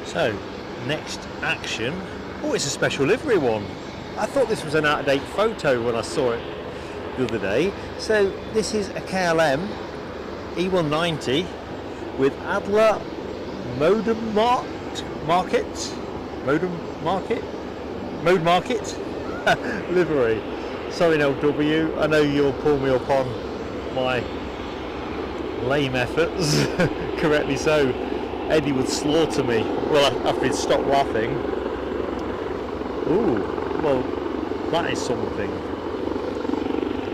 So, next action. Oh, it's a special livery one. I thought this was an out-of-date photo when I saw it the other day. So, this is a KLM E190 with Adler Mode Market livery. Sorry, LW. I know you'll pull me up on my lame efforts. Correctly so. Eddie would slaughter me. Well, after he'd stopped laughing. Ooh, well, that is something.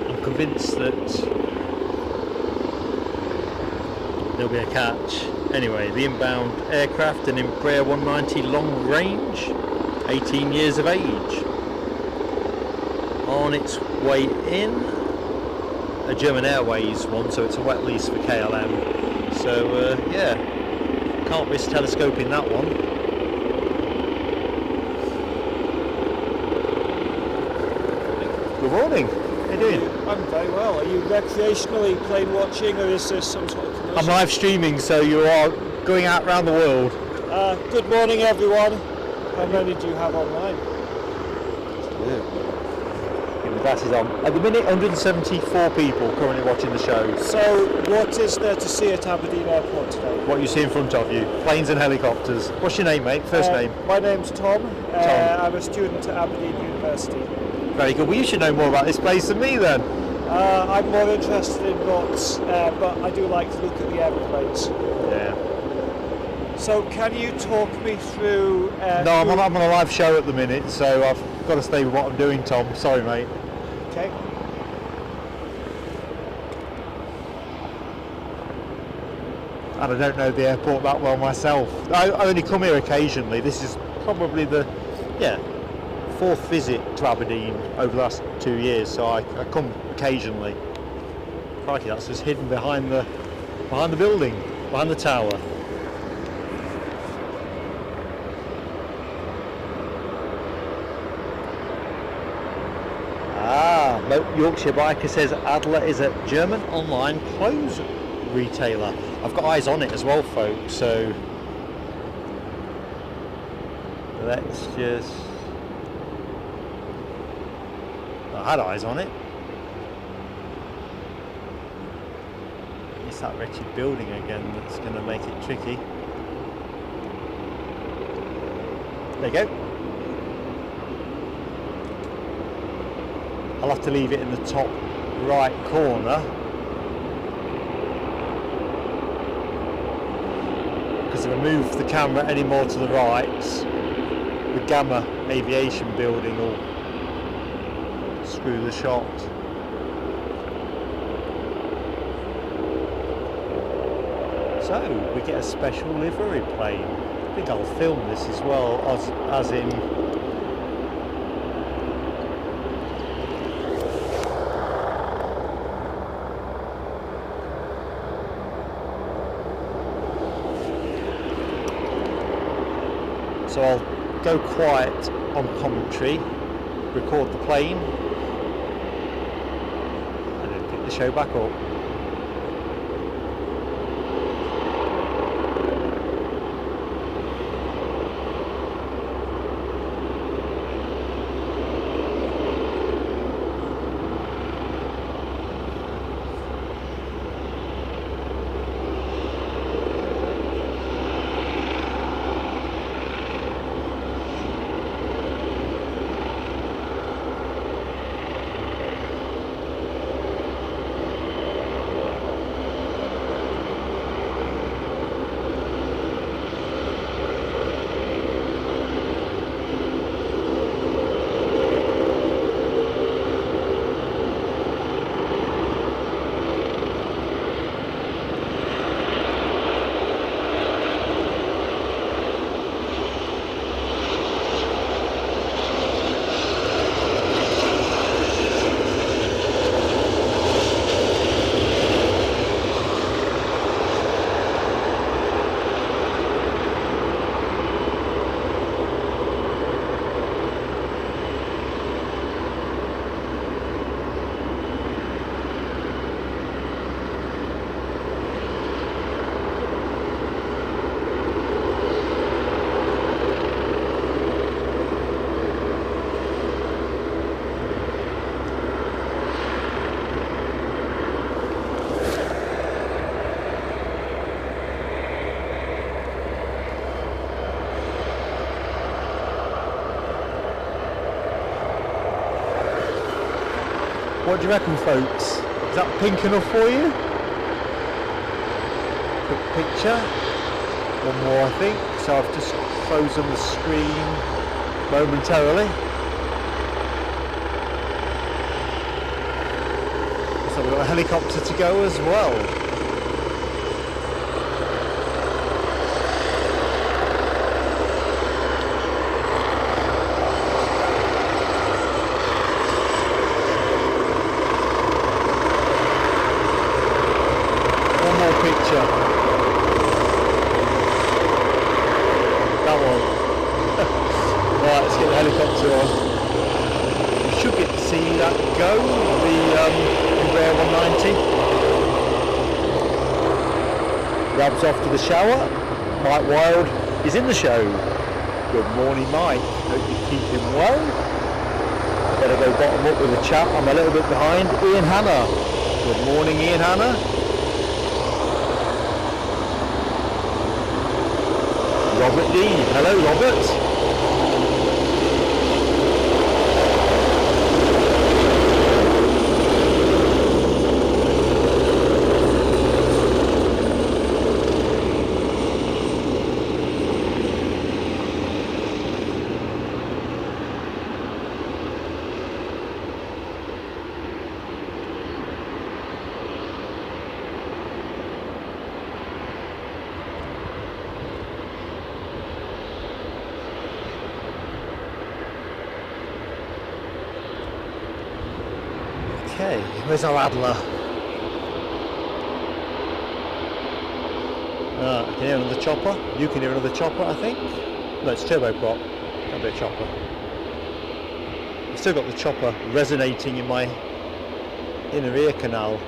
I'm convinced that there'll be a catch. Anyway, the inbound aircraft, an Embraer 190 long range, 18 years of age. On its way in, a German Airways one, so it's a wet lease for KLM. So, yeah. Can't miss telescoping that one. Good morning. How you doing? I'm very well. Are you recreationally plane watching, or is this some sort of commercial? I'm live streaming, so you are going out around the world. Good morning, everyone. How many do you have online? Get the glasses on. At the minute, 174 people currently watching the show. So, what is there to see at Aberdeen Airport today? What you see in front of you, planes and helicopters. What's your name, mate? First name? My name's Tom. Tom. I'm a student at Aberdeen University. Very good. Well, you should know more about this place than me then. I'm more interested in boats, but I do like to look at the aeroplanes. Yeah. So, can you talk me through... No, I'm on a live show at the minute, so I've got to stay with what I'm doing, Tom. Sorry, mate. Okay. And I don't know the airport that well myself. I only come here occasionally. This is probably the fourth visit to Aberdeen over the last 2 years, so I come occasionally. Crikey, that's just hidden behind the building, behind the tower. Yorkshire Biker says Adler is a German online clothes retailer. I've got eyes on it as well, folks, so let's just... I had eyes on it. It's that wretched building again that's going to make it tricky. There you go. I'll have to leave it in the top right corner because if I move the camera any more to the right, the Gamma Aviation building will screw the shot. So we get a special livery plane. I think I'll film this as well, as in so I'll go quiet on commentary, record the plane, and then pick the show back up. What do you reckon, folks? Is that pink enough for you? Quick picture. One more, I think. So I've just frozen the screen momentarily. So we've got a helicopter to go as well. Off to the shower. Mike Wild is in the show. Good morning, Mike. Hope you're keeping well. Better go bottom up with the chat. I'm a little bit behind. Ian Hanna. Good morning, Ian Hanna. Robert D. Hello, Robert. Okay, where's our Adler? I can hear another chopper. You can hear another chopper, I think. No, it's turboprop. Can't be a chopper. I've still got the chopper resonating in my inner ear canal.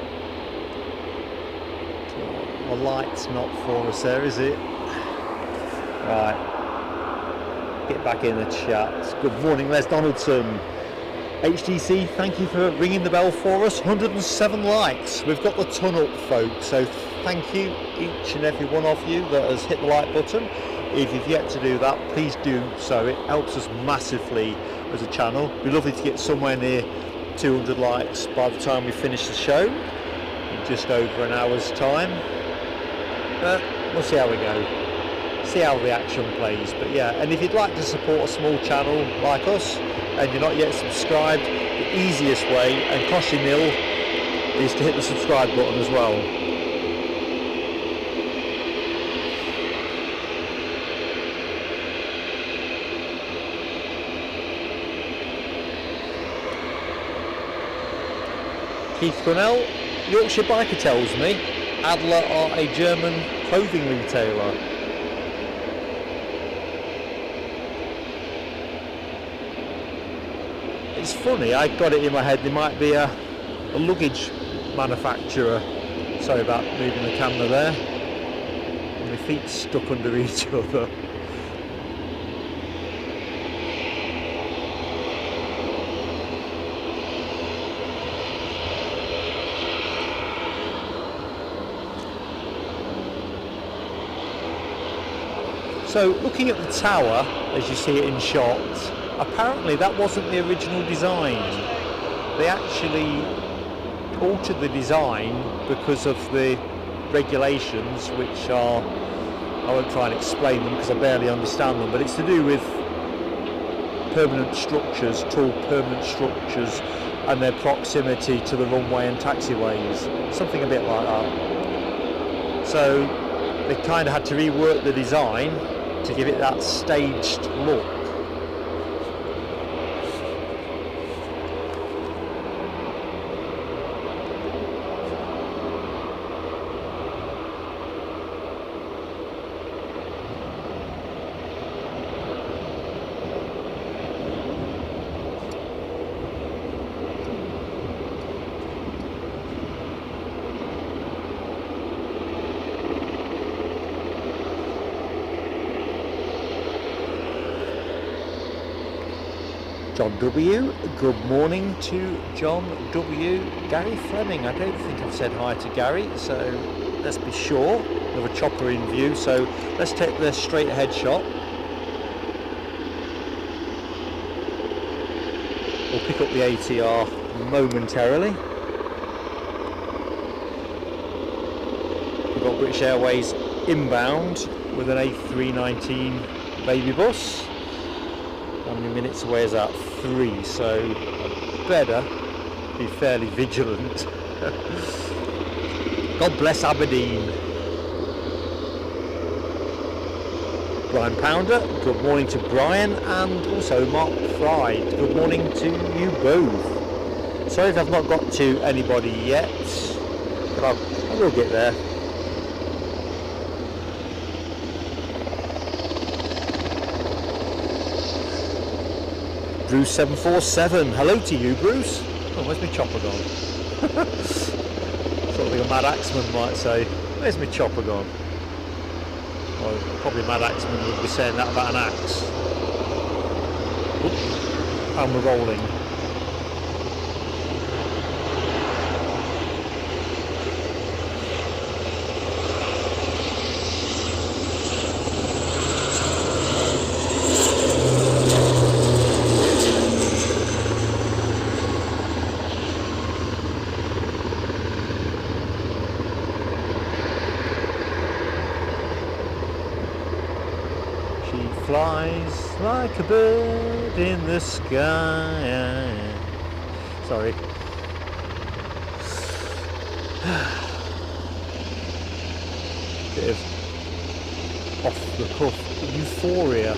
The light's not for us there, is it? Right. Get back in the chat. Good morning, Les Donaldson. HDC, thank you for ringing the bell for us. 107 likes. We've got the ton up, folks. So thank you, each and every one of you that has hit the like button. If you've yet to do that, please do so. It helps us massively as a channel. It'd be lovely to get somewhere near 200 likes by the time we finish the show, in just over an hour's time. But we'll see how we go. See how the action plays. But yeah, and if you'd like to support a small channel like us, and you're not yet subscribed, the easiest way, and cost you nil, is to hit the subscribe button as well. Keith Cornell, Yorkshire Biker tells me Adler are a German clothing retailer. It's funny, I got it in my head they might be a luggage manufacturer. Sorry about moving the camera there. My feet stuck under each other. So looking at the tower, as you see it in shot, apparently that wasn't the original design. They actually altered the design because of the regulations, which are, I won't try and explain them because I barely understand them, but it's to do with permanent structures, tall permanent structures, and their proximity to the runway and taxiways, something a bit like that. So they kind of had to rework the design to give it that staged look. John W, good morning to John W. Gary Fleming, I don't think I've said hi to Gary, so let's be sure. Another chopper in view, so let's take the straight ahead shot. We'll pick up the ATR momentarily. We've got British Airways inbound with an A319 baby bus. How many minutes away is that? 3, so I better be fairly vigilant. God bless Aberdeen. Brian Pounder, good morning to Brian, and also Mark Pride, good morning to you both. Sorry if I've not got to anybody yet, but I will get there. Bruce 747, hello to you, Bruce. Oh, where's my chopper gone? Sort of like a Mad Axeman might say, where's my chopper gone? Well, probably Mad Axeman would be saying that about an axe. Oop, and we're rolling. Flies like a bird in the sky. Sorry. Bit of off the cuff euphoria.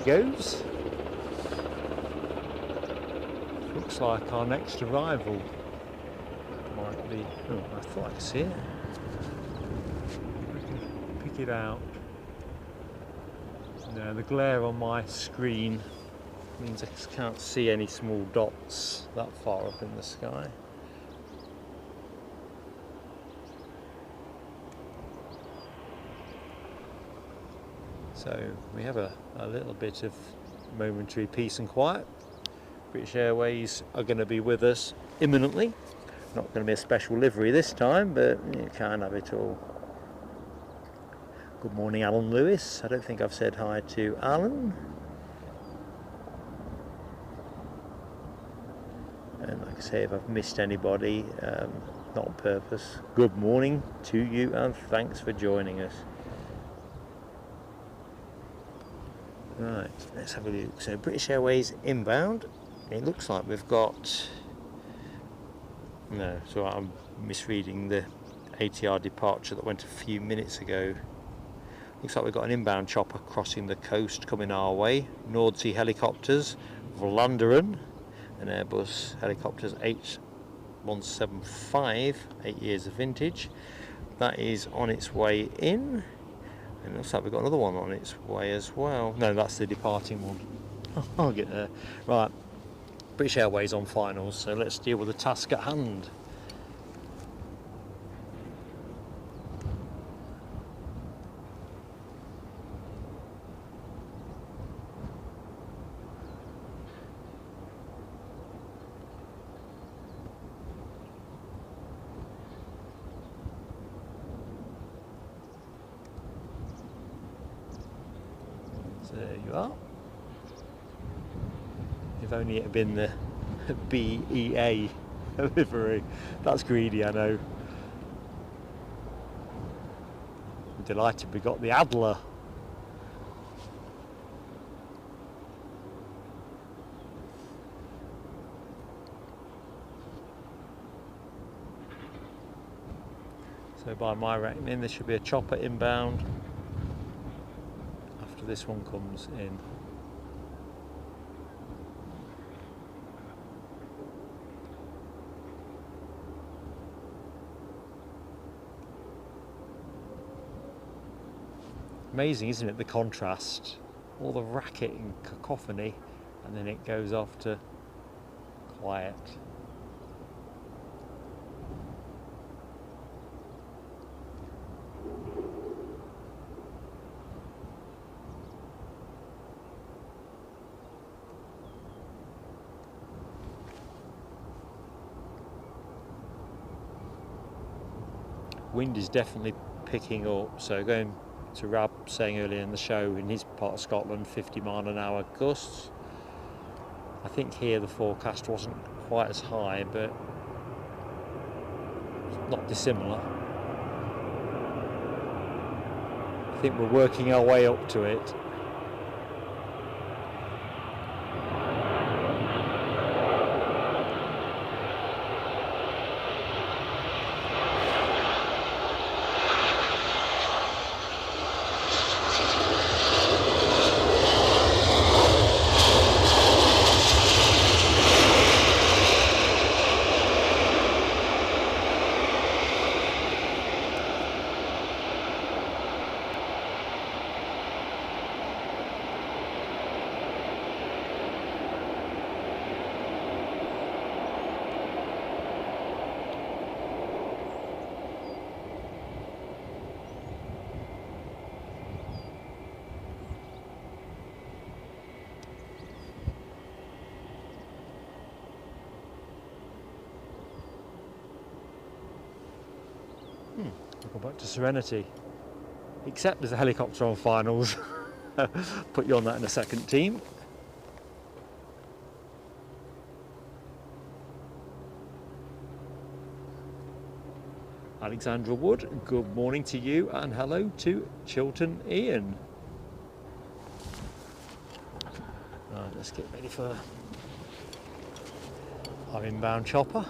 goes. Looks like our next arrival might be. Oh, I thought I could see it. I can pick it out. No, the glare on my screen means I can't see any small dots that far up in the sky. So we have a little bit of momentary peace and quiet. British Airways are going to be with us imminently. Not going to be a special livery this time, but you can't have it all. Good morning, Alan Lewis. I don't think I've said hi to Alan. And like I say, if I've missed anybody, not on purpose, good morning to you and thanks for joining us. Right, let's have a look. So British Airways inbound. It looks like we've got... No, so I'm misreading the ATR departure that went a few minutes ago. Looks like we've got an inbound chopper crossing the coast coming our way. Nordsee Helicopters, Vlaanderen, an Airbus Helicopters 8175, 8 years of vintage. That is on its way in. And it looks like we've got another one on its way as well. No, that's the departing one. I'll get there. Right, British Airways on finals, so let's deal with the task at hand. There you are. If only it had been the BEA livery. That's greedy, I know. I'm delighted we got the Adler. So by my reckoning, there should be a chopper inbound after this one comes in. Amazing, isn't it, the contrast, all the racket and cacophony, and then it goes off to quiet. Wind is definitely picking up, so going to Rab saying earlier in the show, in his part of Scotland, 50-mile-an-hour gusts. I think here the forecast wasn't quite as high, but not dissimilar. I think we're working our way up to it. We'll go back to Serenity. Except there's a helicopter on finals. Put you on that in a second, team. Alexandra Wood, good morning to you, and hello to Chilton Ian. Right, let's get ready for our inbound chopper.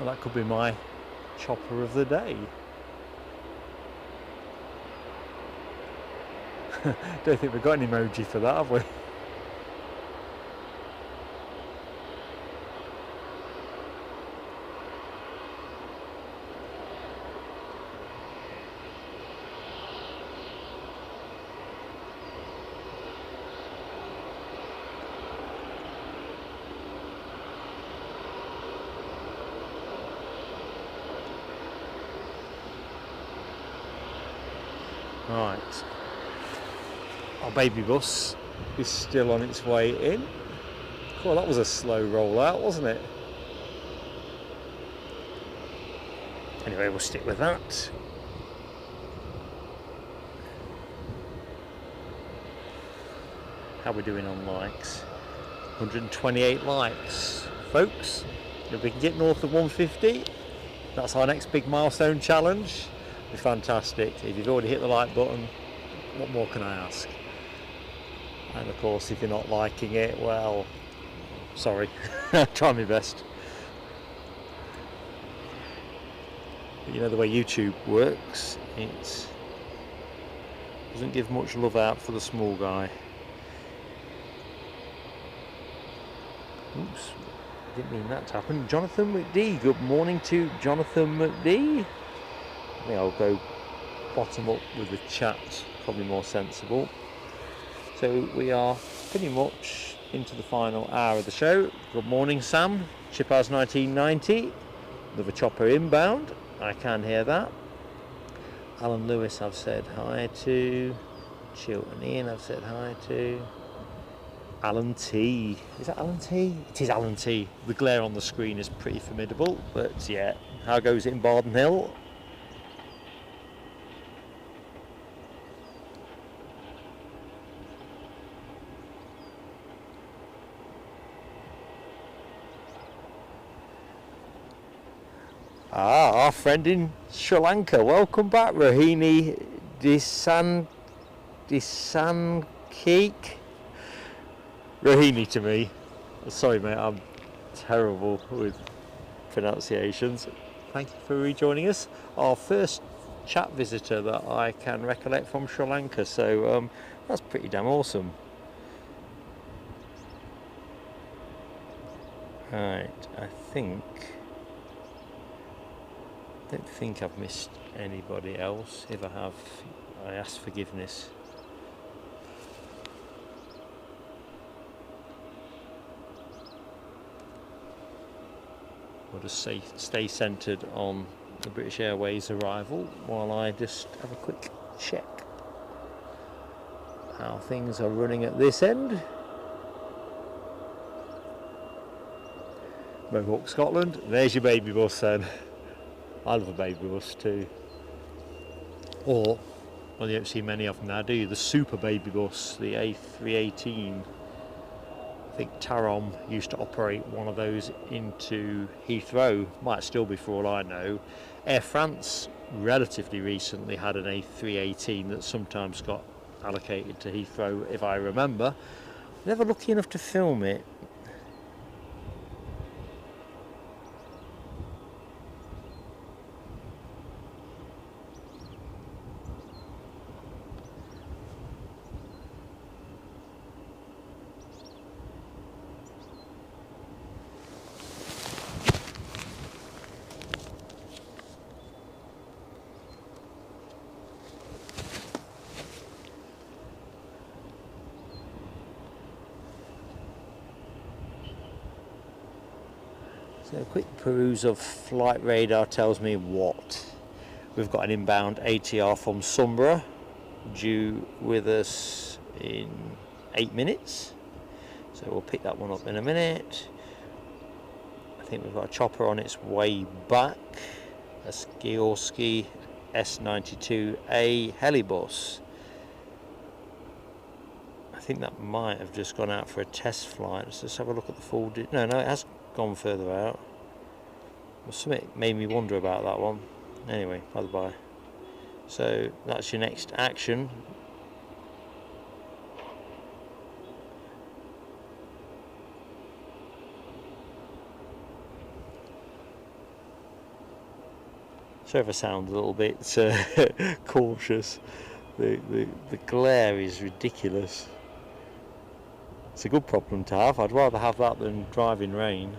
Well, that could be my chopper of the day. Don't think we've got an emoji for that, have we? Right, our baby bus is still on its way in. Cool, that was a slow rollout, wasn't it? Anyway, we'll stick with that. How are we doing on likes? 128 likes, folks. If we can get north of 150, that's our next big milestone challenge. Be fantastic. If you've already hit the like button, what more can I ask? And of course, if you're not liking it, well, sorry. Try my best. But you know the way YouTube works, it doesn't give much love out for the small guy. Oops, didn't mean that to happen. Jonathan McD, good morning to Jonathan McD. I think I'll go bottom up with the chat, probably more sensible. So we are pretty much into the final hour of the show. Good morning, Sam. Chip House 1990. Another chopper inbound. I can hear that. Alan Lewis I've said hi to. Chilton Ian I've said hi to. Alan T. Is that Alan T? It is Alan T. The glare on the screen is pretty formidable, but yeah. How goes it in Barden Hill? Ah, our friend in Sri Lanka. Welcome back, Rohini Disankeek. Rohini to me. Sorry, mate, I'm terrible with pronunciations. Thank you for rejoining us. Our first chat visitor that I can recollect from Sri Lanka, so that's pretty damn awesome. Right, I don't think I've missed anybody else. If I have, I ask forgiveness. We'll just stay centred on the British Airways arrival while I just have a quick check how things are running at this end. Mohawk, Scotland, there's your baby bus then. I love a baby bus too. Or, well, you don't see many of them now, do you? The super baby bus, the A318. I think Tarom used to operate one of those into Heathrow. Might still be for all I know. Air France relatively recently had an A318 that sometimes got allocated to Heathrow, if I remember. Never lucky enough to film it. So a quick peruse of flight radar tells me what? We've got an inbound ATR from Sombra due with us in 8 minutes. So we'll pick that one up in a minute. I think we've got a chopper on its way back. A Skiorski S92A Helibus. I think that might have just gone out for a test flight. Let's just have a look at the full... No, it has gone further out. Well, something made me wonder about that one. Anyway, by the by. So that's your next action. Sorry if I sound a little bit cautious. The glare is ridiculous. It's a good problem to have. I'd rather have that than drive in rain.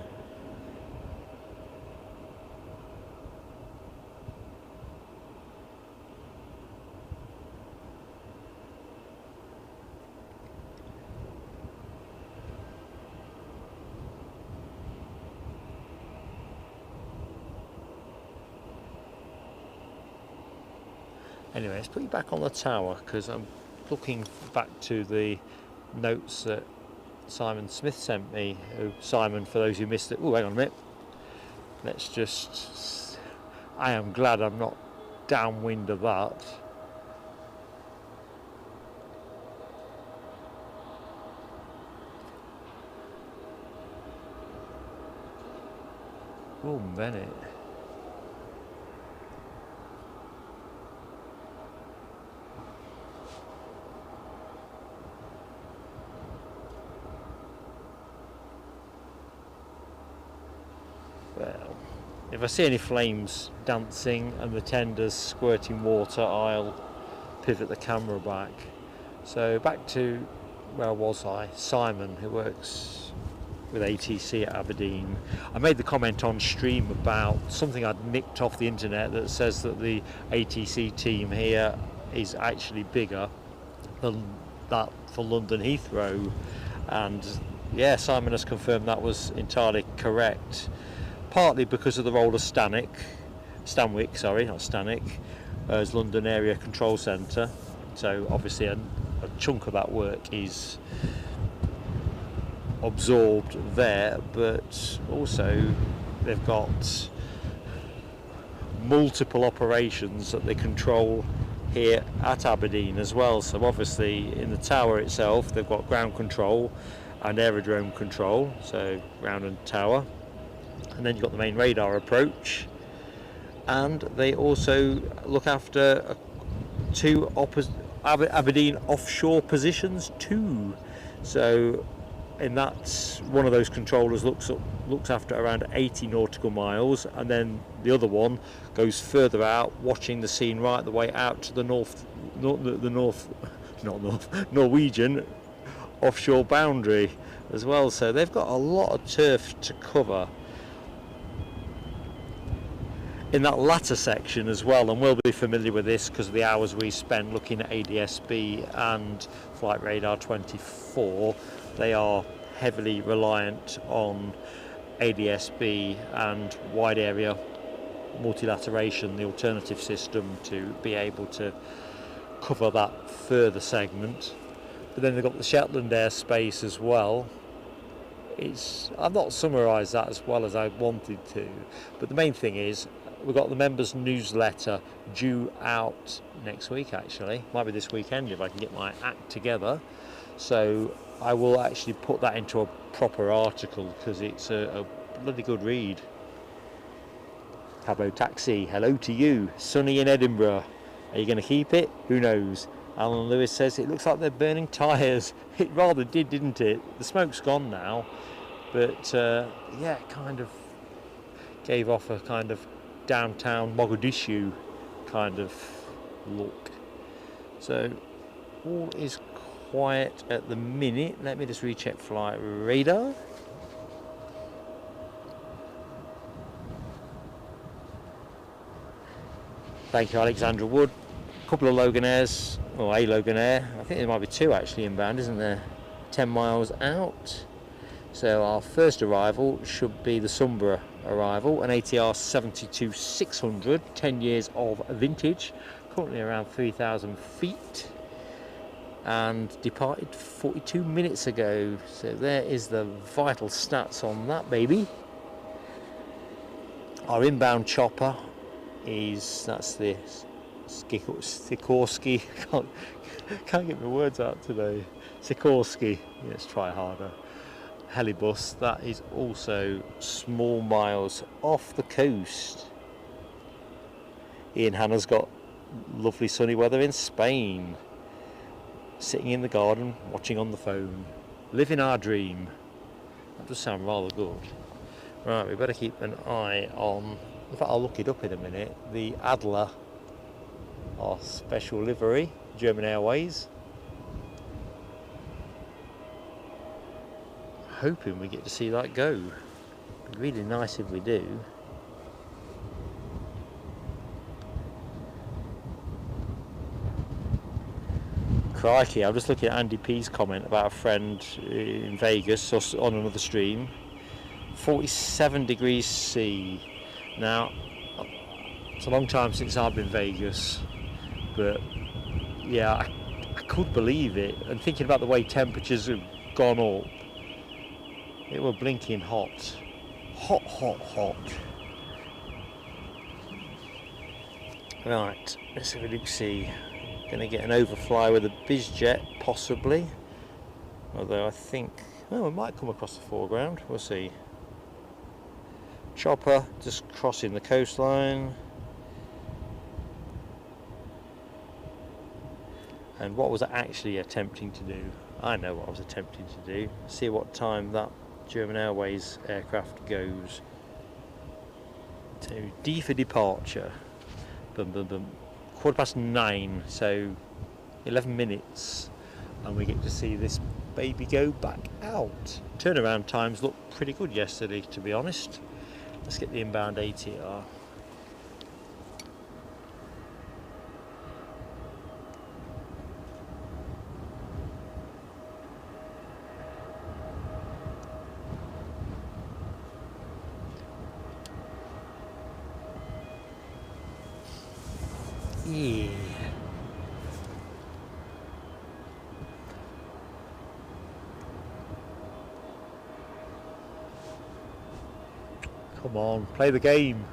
Anyway, let's put you back on the tower because I'm looking back to the notes that Simon Smith sent me. Simon, for those who missed it, oh, hang on a minute. Let's just. I am glad I'm not downwind of that. Oh, Bennett. Well, if I see any flames dancing and the tenders squirting water, I'll pivot the camera back. So back to where was I? Simon, who works with ATC at Aberdeen. I made the comment on stream about something I'd nicked off the internet that says that the ATC team here is actually bigger than that for London Heathrow, and yeah, Simon has confirmed that was entirely correct. Partly because of the role of Stanwick, as London Area Control Centre. So obviously a chunk of that work is absorbed there, but also they've got multiple operations that they control here at Aberdeen as well. So obviously in the tower itself they've got ground control and aerodrome control, so ground and tower. And then you've got the main radar approach, and they also look after two Aberdeen offshore positions too. So in that, one of those controllers looks after around 80 nautical miles, and then the other one goes further out, watching the scene right the way out to the Norwegian offshore boundary as well. So they've got a lot of turf to cover in that latter section as well, and we'll be familiar with this because of the hours we spend looking at ADS-B and Flight Radar 24. They are heavily reliant on ADS-B and wide area multilateration, the alternative system, to be able to cover that further segment. But then they've got the Shetland airspace as well. I've not summarised that as well as I wanted to, but the main thing is we've got the members newsletter due out next week, actually. Might be this weekend if I can get my act together. So I will actually put that into a proper article because it's a bloody good read. Cabo Taxi, hello to you. Sunny in Edinburgh. Are you going to keep it? Who knows? Alan Lewis says it looks like they're burning tyres. It rather did, didn't it? The smoke's gone now. But yeah, it kind of gave off a kind of downtown Mogadishu kind of look. So all is quiet at the minute. Let me just recheck Flight Radar. Thank you, Alexandra Wood. A couple of Loganairs, or a Loganair. I think there might be two actually inbound, isn't there? 10 miles out. So our first arrival should be the Sombra arrival, an ATR 72-600, 10 years of vintage, currently around 3,000 feet, and departed 42 minutes ago. So there is the vital stats on that baby. Our inbound chopper that's the Sikorsky. Can't get my words out today. Sikorsky. Let's try harder. Helibus, that is also small miles off the coast. Ian Hanna's got lovely sunny weather in Spain, sitting in the garden watching on the phone, living our dream. That does sound rather good. Right, we better keep an eye on in fact I'll look it up in a minute, the Adler, our special livery, German Airways. Hoping we get to see that go. It'd be really nice if we do. Crikey, I'm just looking at Andy P's comment about a friend in Vegas, or on another stream. 47 degrees C. Now, it's a long time since I've been Vegas, but yeah, I could believe it. And thinking about the way temperatures have gone up, it were blinking hot. Hot, hot, hot. Right, let's have a look, see. Going to get an overfly with a BizJet, possibly. Although I think, oh, it might come across the foreground. We'll see. Chopper just crossing the coastline. And what was I actually attempting to do? I know what I was attempting to do. See what time that German Airways aircraft goes. So D for departure. Boom, boom, boom. 9:15, so 11 minutes, and we get to see this baby go back out. Turnaround times looked pretty good yesterday, to be honest. Let's get the inbound ATR. Yeah. Come on, play the game.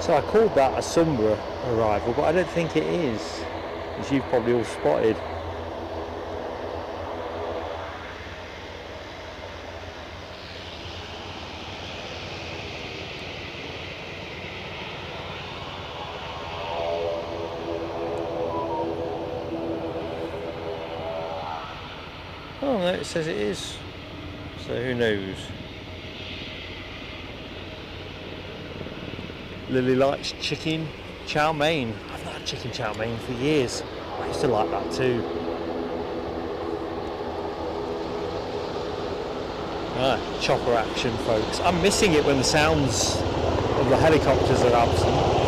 So I called that a Sombra arrival, but I don't think it is, as you've probably all spotted. Oh no, it says it is, so who knows. Lily likes chicken chow mein. I've not had chicken chow mein for years. I used to like that too. Right, chopper action, folks. I'm missing it when the sounds of the helicopters are absent.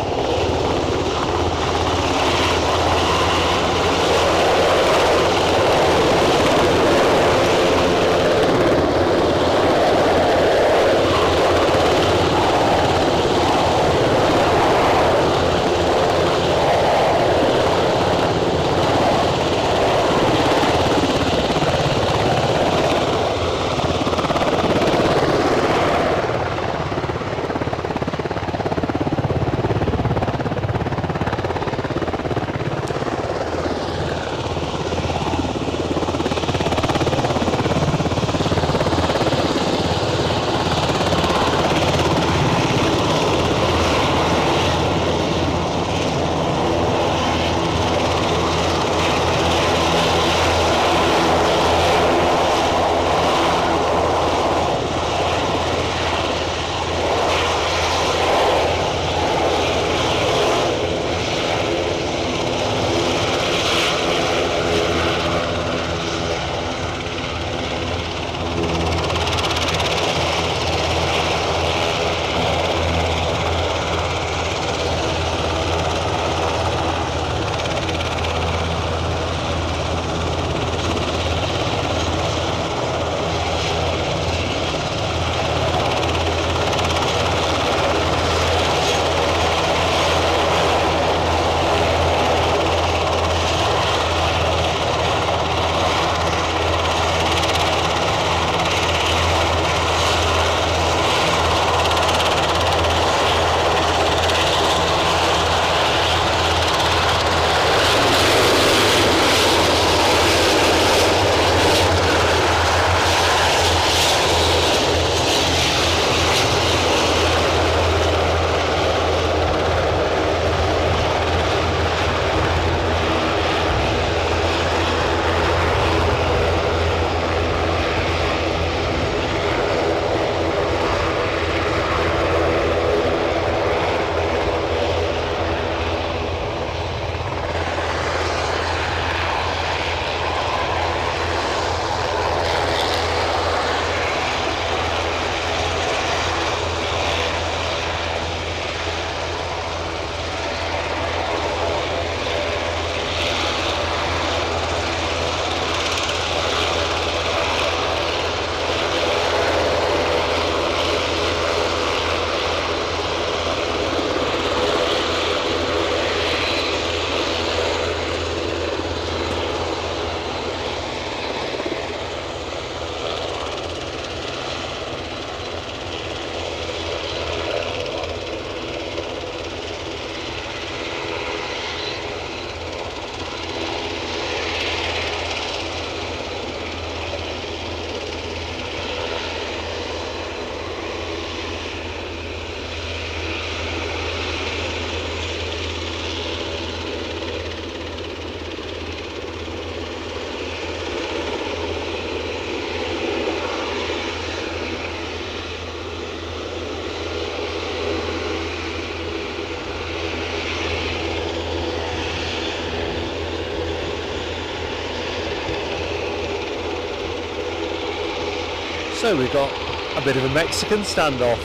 So we've got a bit of a Mexican standoff.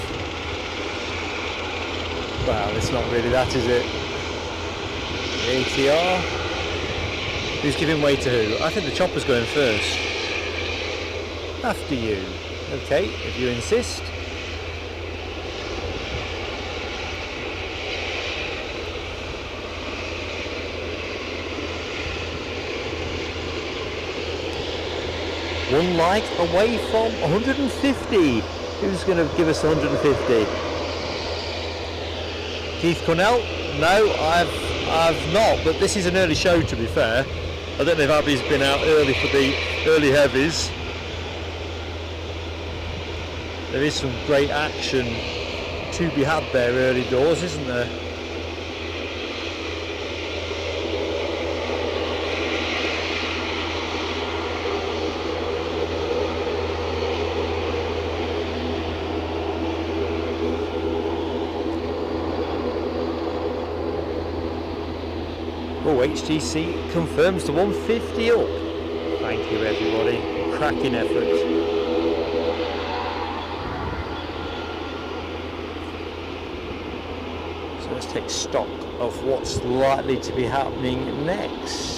Well, it's not really that, is it? ATR. Who's giving way to who? I think the chopper's going first. After you. Okay, if you insist. One light away from 150. Who's going to give us 150? Keith Cornell? No, I've not, but this is an early show, to be fair. I don't know if Abby's been out early for the early heavies. There is some great action to be had there early doors, isn't there? Oh, HTC confirms the 150 up. Thank you, everybody. Cracking effort. So let's take stock of what's likely to be happening next.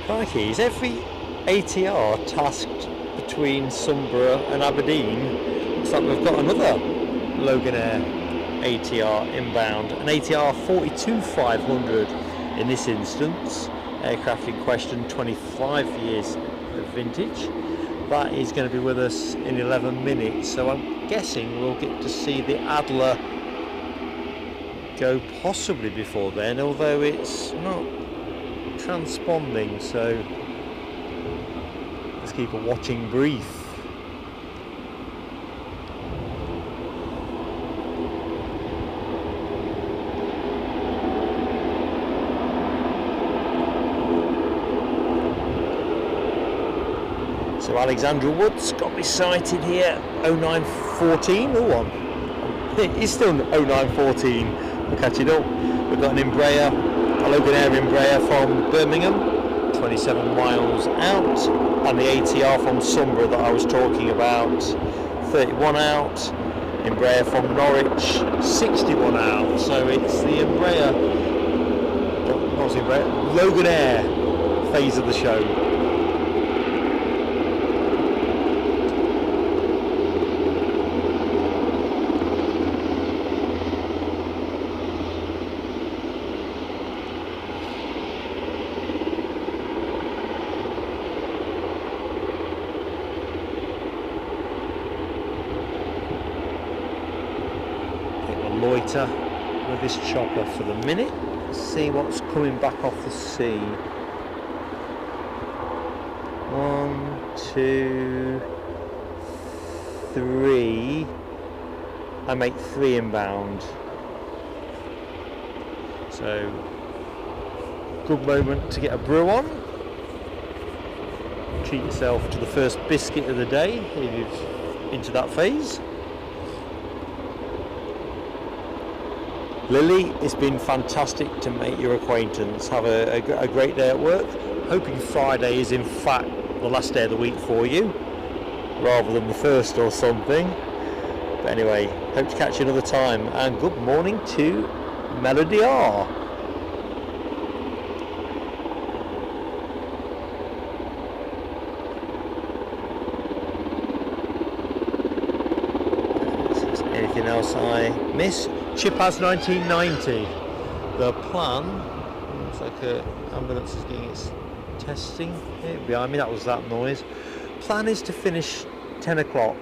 Crikey, is every ATR tasked between Sunborough and Aberdeen? Looks like we've got another Loganair ATR inbound, an ATR 42500 in this instance, aircraft in question, 25 years of vintage. That is going to be with us in 11 minutes, so I'm guessing we'll get to see the Adler go possibly before then, although it's not transponding, so let's keep a watching brief. So Alexandra Woods got me sighted here 0914. Oh, it's still 0914. We'll catch it up. We've got an Embraer, a Loganair Embraer from Birmingham, 27 miles out, and the ATR from Sunborough that I was talking about, 31 out. Embraer from Norwich, 61 out. So it's the Embraer, what's the Embraer? Loganair phase of the show. Loiter with this chopper for the minute. See what's coming back off the sea. 1, 2, 3. I make 3 inbound. So good moment to get a brew on. Treat yourself to the first biscuit of the day if you're into that phase. Lily, it's been fantastic to make your acquaintance. Have a great day at work. Hoping Friday is in fact the last day of the week for you, rather than the first or something. But anyway, hope to catch you another time. And good morning to Melody R. Anything else I miss? Chipaz 1990. The plan, looks like an ambulance is getting its testing here behind me. That was that noise. Plan is to finish 10 o'clock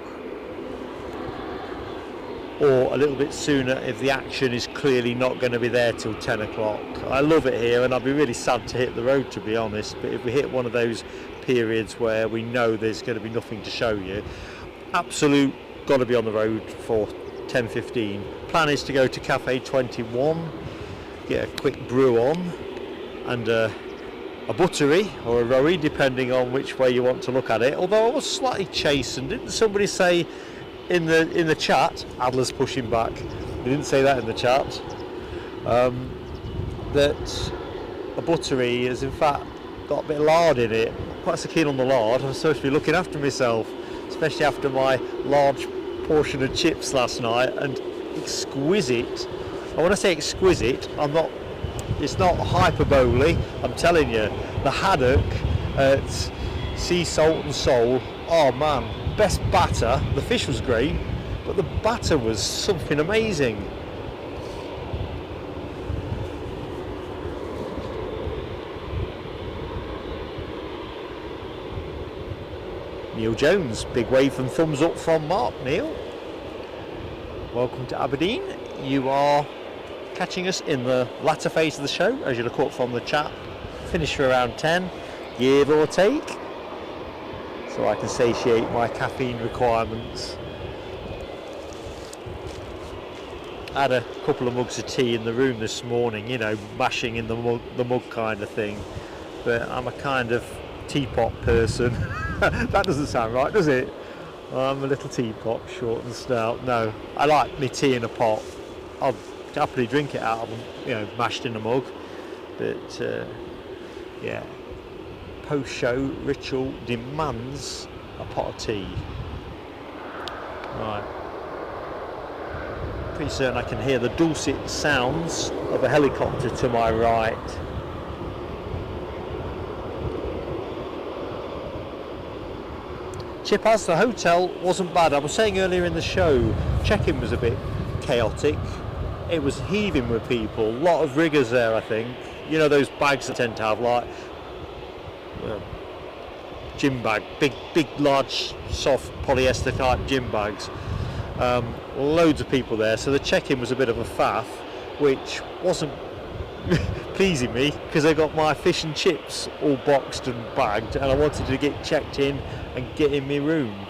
or a little bit sooner if the action is clearly not going to be there till 10 o'clock. I love it here and I'd be really sad to hit the road, to be honest, but if we hit one of those periods where we know there's going to be nothing to show you, absolute got to be on the road for 10:15. Plan is to go to Cafe 21, get a quick brew on, and a buttery or a rowie, depending on which way you want to look at it. Although I was slightly chastened, didn't somebody say in the chat? Adler's pushing back. They didn't say that in the chat. That a buttery has in fact got a bit of lard in it. I'm quite so keen on the lard. I'm supposed to be looking after myself, especially after my large portion of chips last night, and exquisite. And when I say exquisite, it's not hyperbole, I'm telling you. The haddock at Sea Salt and Soul, oh man, best batter. The fish was great, but the batter was something amazing. Neil Jones, big wave and thumbs up from Mark. Neil, welcome to Aberdeen. You are catching us in the latter phase of the show, as you look up from the chat. Finish for around 10, give or take, so I can satiate my caffeine requirements. I had a couple of mugs of tea in the room this morning, you know, mashing in the mug kind of thing, but I'm a kind of teapot person. That doesn't sound right, does it? I'm a little teapot, short and stout. No, I like my tea in a pot. I'll happily drink it out of them, you know, mashed in a mug. But yeah, post-show ritual demands a pot of tea. Right. Pretty certain I can hear the dulcet sounds of a helicopter to my right. Chip, as the hotel wasn't bad. I was saying earlier in the show, check-in was a bit chaotic. It was heaving with people. A lot of riggers there, I think. You know those bags that tend to have like gym bag, big, large, soft polyester type gym bags. Loads of people there. So the check-in was a bit of a faff, which wasn't pleasing me because I got my fish and chips all boxed and bagged, and I wanted to get checked in and get in my room.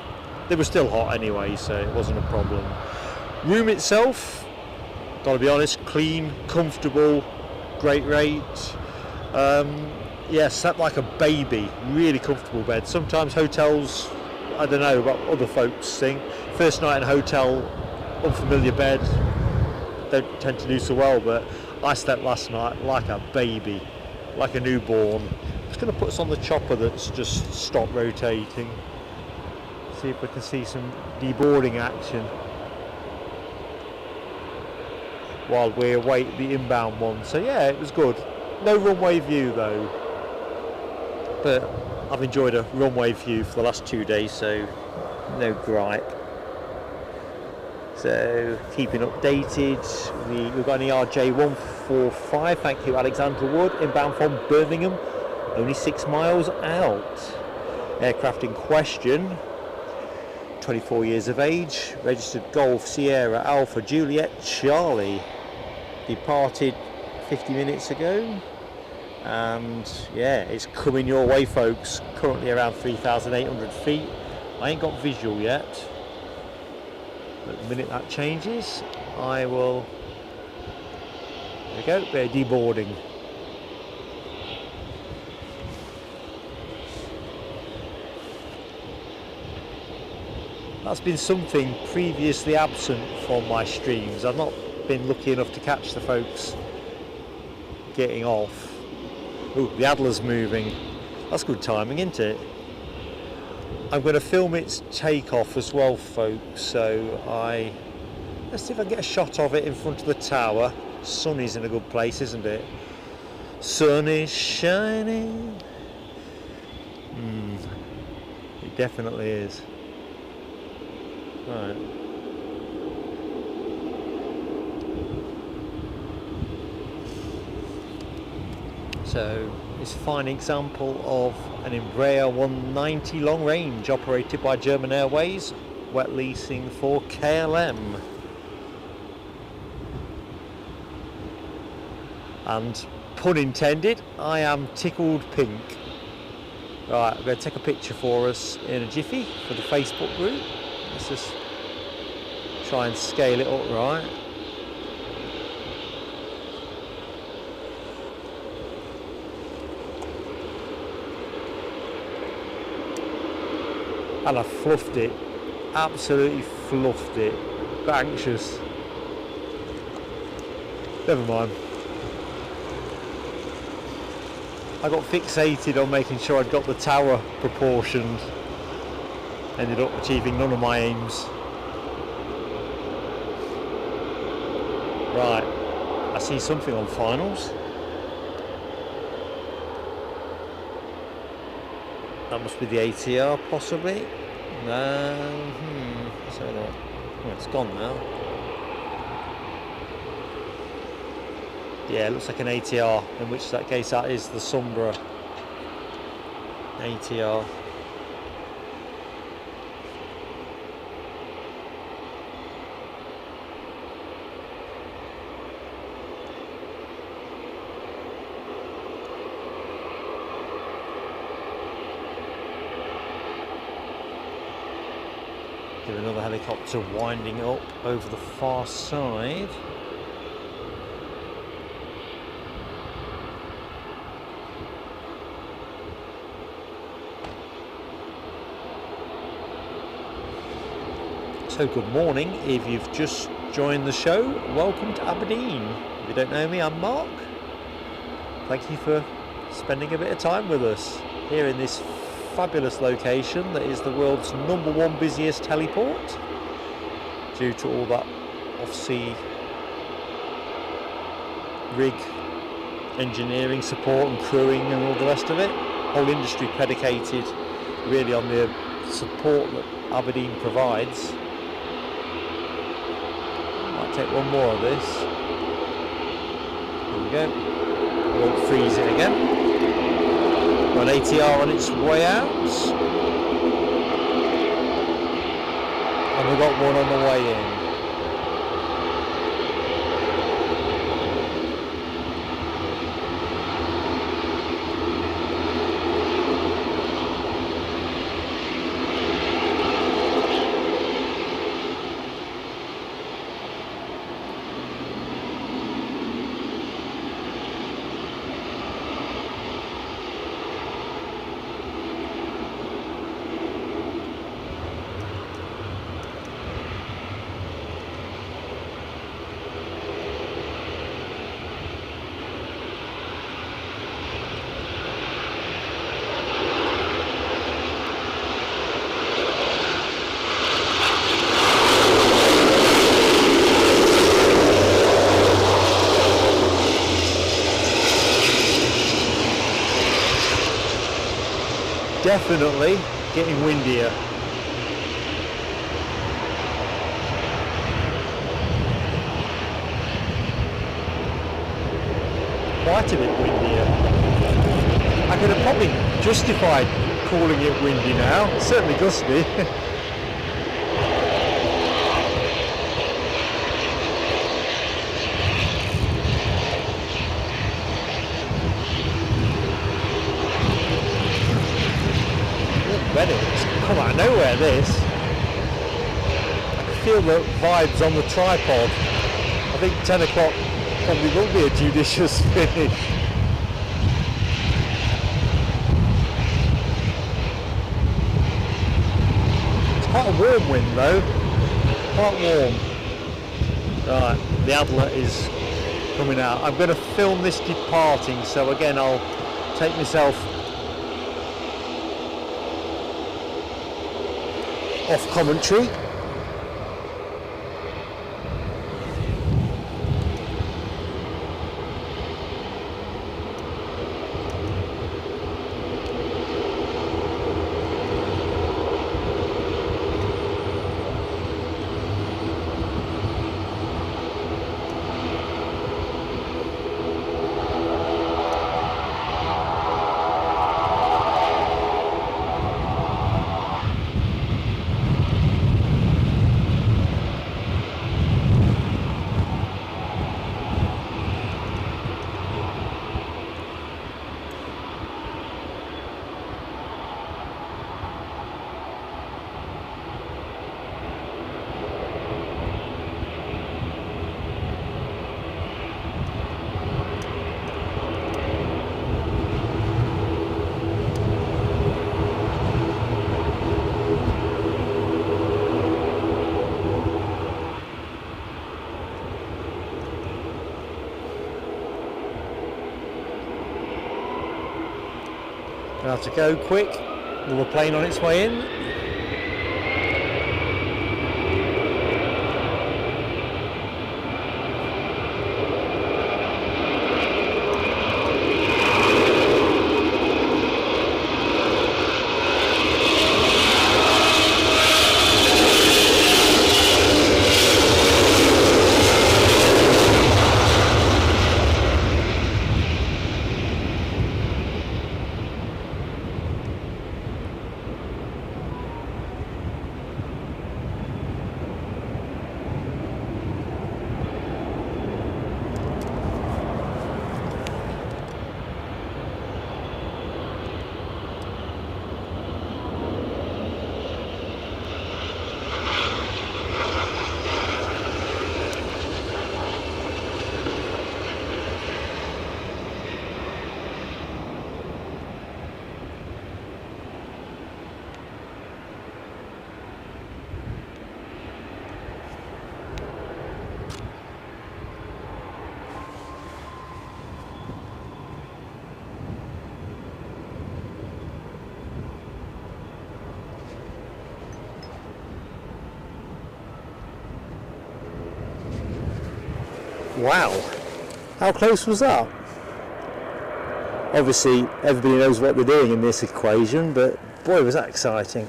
They were still hot anyway, so it wasn't a problem. Room itself, gotta be honest, clean, comfortable, great rate. Yeah, slept like a baby, really comfortable bed. Sometimes hotels, I don't know what other folks think, first night in a hotel, unfamiliar bed, don't tend to do so well, but I slept last night like a baby, like a newborn. I'm just going to put us on the chopper that's just stopped rotating. See if we can see some deboarding action while we await the inbound one. So yeah, it was good. No runway view though, but I've enjoyed a runway view for the last 2 days, so no gripe. So keeping updated, we've got an ERJ145, thank you Alexander Wood, inbound from Birmingham, only 6 miles out. Aircraft in question, 24 years of age, registered Golf Sierra Alpha Juliet Charlie, departed 50 minutes ago, and yeah, it's coming your way folks, currently around 3,800 feet. I ain't got visual yet. But the minute that changes, I will, there we go, they're deboarding. That's been something previously absent from my streams. I've not been lucky enough to catch the folks getting off. Ooh, the Adler's moving. That's good timing, isn't it? I'm going to film its takeoff as well, folks, so let's see if I can get a shot of it in front of the tower. Sun is in a good place, isn't it? Sun is shining. It definitely is. Right. So it's a fine example of an Embraer 190 long range operated by German Airways, wet leasing for KLM. And pun intended, I am tickled pink. Right, I'm going to take a picture for us in a jiffy for the Facebook group. Let's just try and scale it up right. And I fluffed it, absolutely fluffed it. Got anxious. Never mind. I got fixated on making sure I'd got the tower proportioned. Ended up achieving none of my aims. Right, I see something on finals. That must be the ATR, possibly. So oh, it's gone now. Yeah, it looks like an ATR, in which that case that is the Sombra ATR. Give another helicopter winding up over the far side. So good morning, if you've just joined the show, welcome to Aberdeen. If you don't know me, I'm Mark. Thank you for spending a bit of time with us here in this fabulous location that is the world's #1 busiest heliport, due to all that off-sea rig engineering support and crewing and all the rest of it. Whole industry predicated really on the support that Aberdeen provides. Might take one more of this. There we go. Won't freeze it again. Got an ATR on its way out, and we've got one on the way in. Definitely getting windier. Quite a bit windier. I could have probably justified calling it windy now. It's certainly gusty. It's come out of nowhere, this. I can feel the vibes on the tripod. I think 10 o'clock probably will be a judicious finish. It's quite a warm wind though. Quite warm. Right, the Adler is coming out. I'm going to film this departing, so again I'll take myself off commentary. Gonna have to go quick. Another plane on its way in. Wow, how close was that? Obviously everybody knows what they're doing in this equation, but boy was that exciting.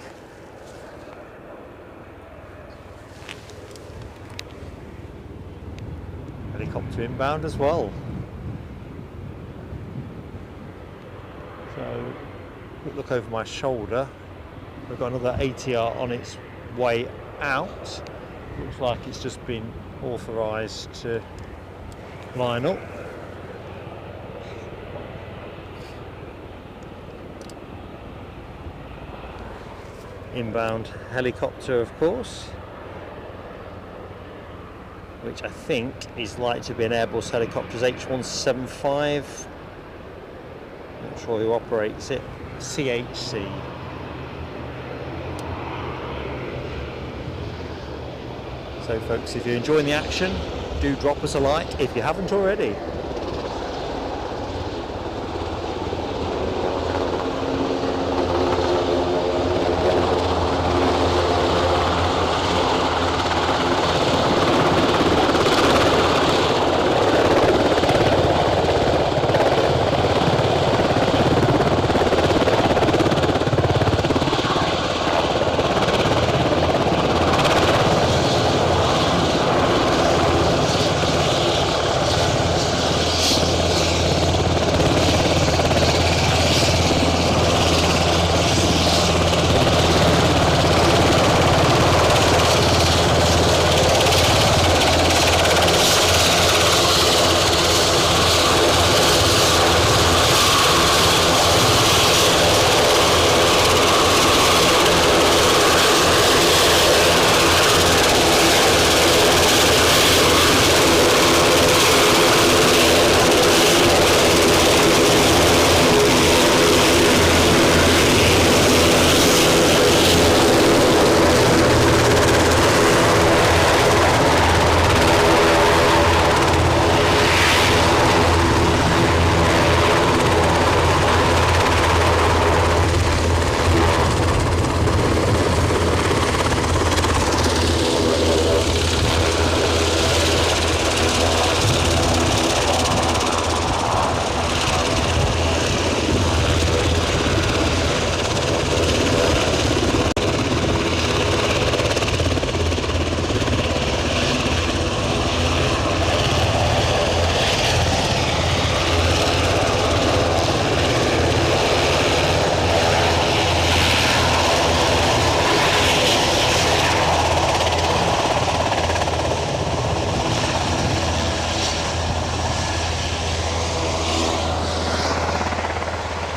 Helicopter inbound as well. So, quick look over my shoulder. We've got another ATR on its way out. Looks like it's just been authorised to line up. Inbound helicopter, of course, which I think is likely to be an Airbus Helicopters H175. Not sure who operates it. CHC. So folks, if you're enjoying the action, do drop us a like if you haven't already.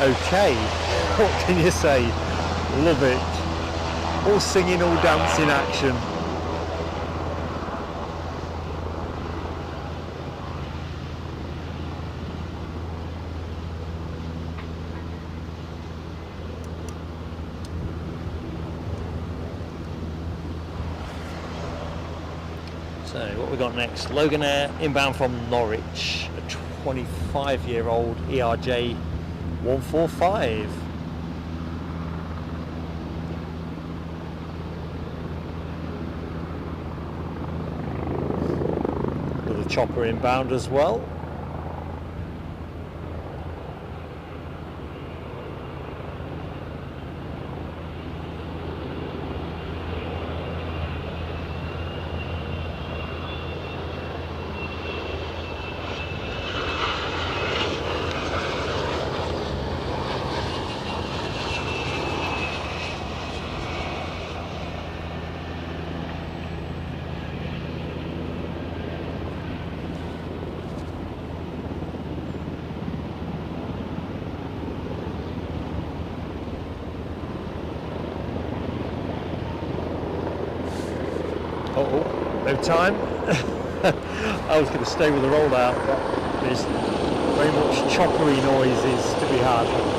Okay, what can you say? Love it. All singing, all dancing action. So what we got next? Loganair inbound from Norwich, a 25-year-old ERJ 145. Another chopper inbound as well. No time. I was going to stay with the rollout, but there's very much choppery noises to be had.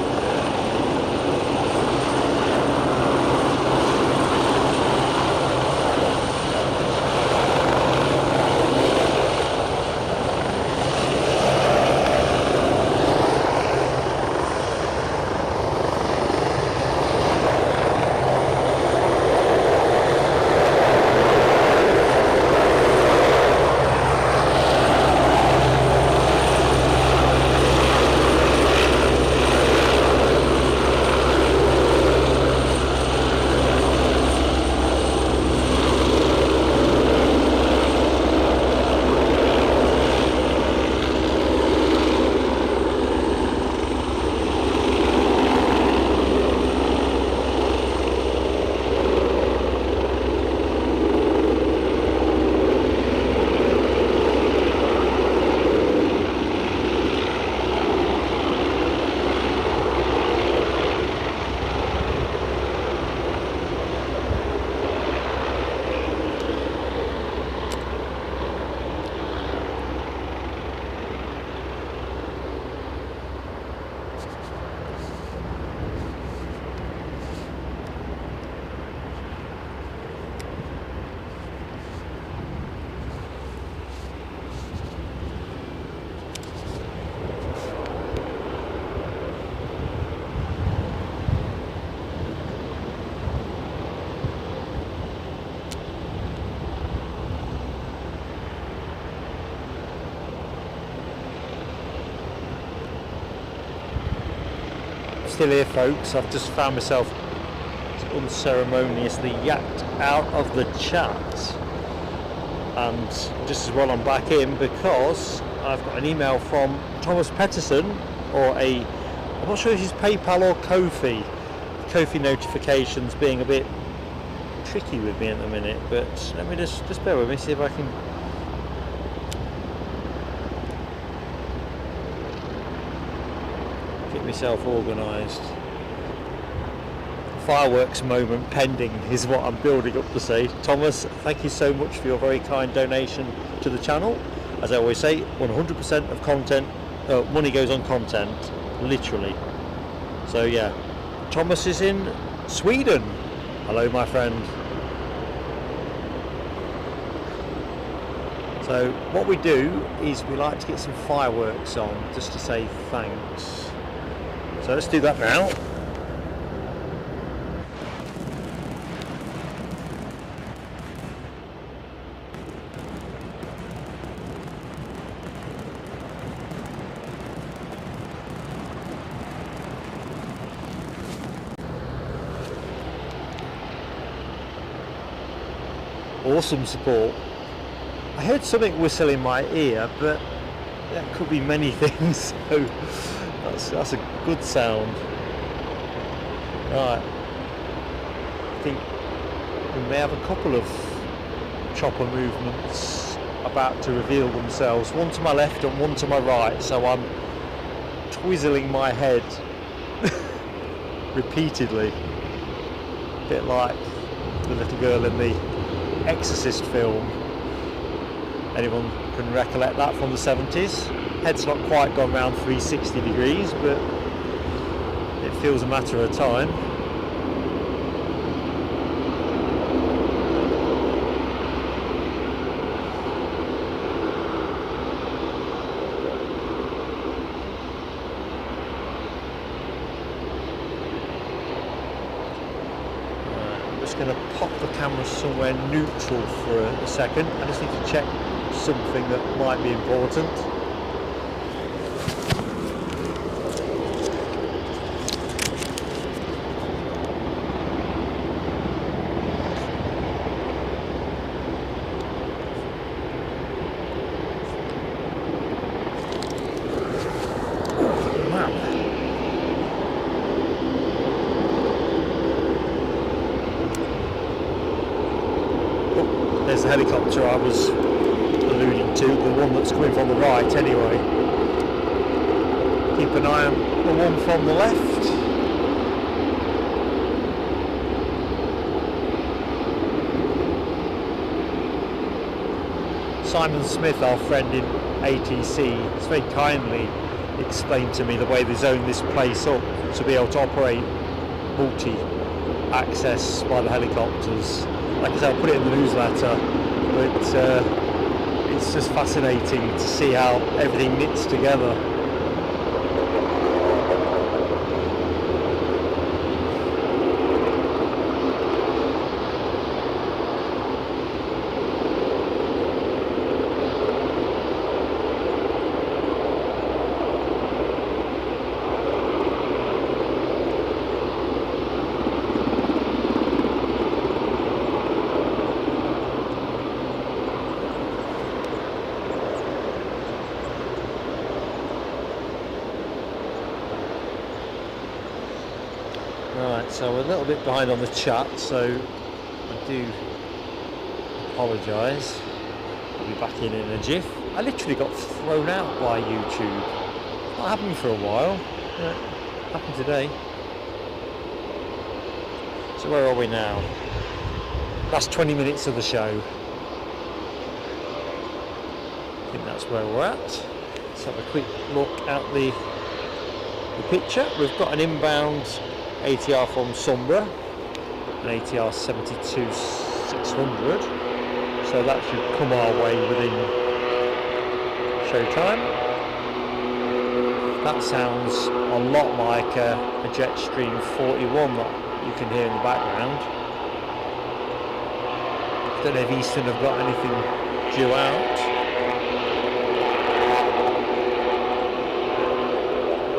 still here, folks. I've just found myself unceremoniously yacked out of the chat, and just as well I'm back in because I've got an email from Thomas Petterson, or I'm not sure if it's PayPal or Ko-fi. Ko-fi notifications being a bit tricky with me at the minute, but let me just bear with me, see if I can get myself organised. Fireworks moment pending is what I'm building up to say. Thomas, thank you so much for your very kind donation to the channel. As I always say, 100% of content, money goes on content, literally. So yeah, Thomas is in Sweden. Hello, my friend. So what we do is we like to get some fireworks on just to say thanks. So let's do that now. Awesome support. I heard something whistle in my ear, but that could be many things, so that's a good sound. Right, I think we may have a couple of chopper movements about to reveal themselves, one to my left and one to my right, so I'm twizzling my head repeatedly, a bit like the little girl in the Exorcist film. Anyone can recollect that from the 70s? Head's not quite gone round 360 degrees, but it feels a matter of time. Going to pop the camera somewhere neutral for a second. I just need to check something that might be important. There's the helicopter I was alluding to, the one that's coming from the right anyway. Keep an eye on the one from the left. Simon Smith, our friend in ATC, has very kindly explained to me the way they zone this place up to be able to operate multi-access by the helicopters. Like I said, I'll put it in the newsletter, but it's just fascinating to see how everything knits together. Right, so we're a little bit behind on the chat, so I do apologise. I'll be back in a jiff. I literally got thrown out by YouTube. Not happened for a while. Yeah, happened today. So where are we now? Last 20 minutes of the show. I think that's where we're at. Let's have a quick look at the picture. We've got an inbound ATR from Sombra, an ATR 72-600, so that should come our way within showtime. That sounds a lot like a Jetstream 41 that you can hear in the background. I don't know if Eastern have got anything due out.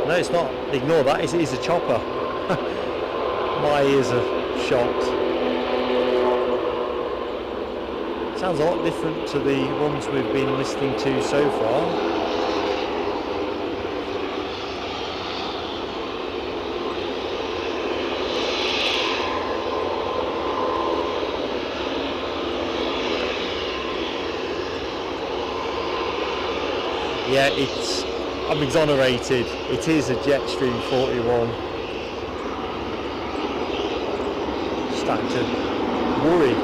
No, it's not. Ignore that. It is a chopper. My ears are shot. Sounds a lot different to the ones we've been listening to so far. Yeah, I'm exonerated. It is a Jetstream 41. Starting to worry.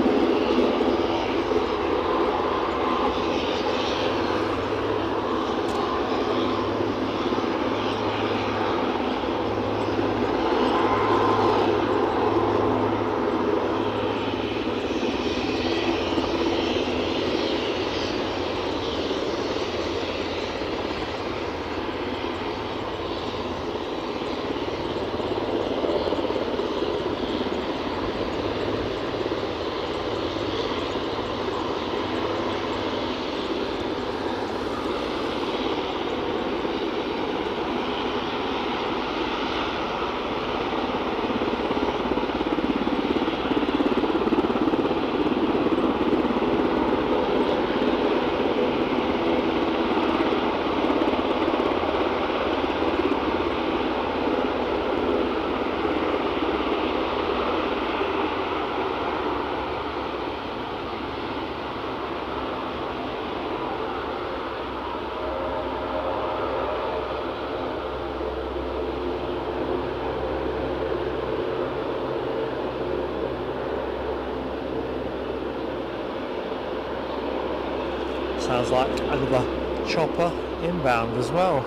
Sounds like another chopper inbound as well,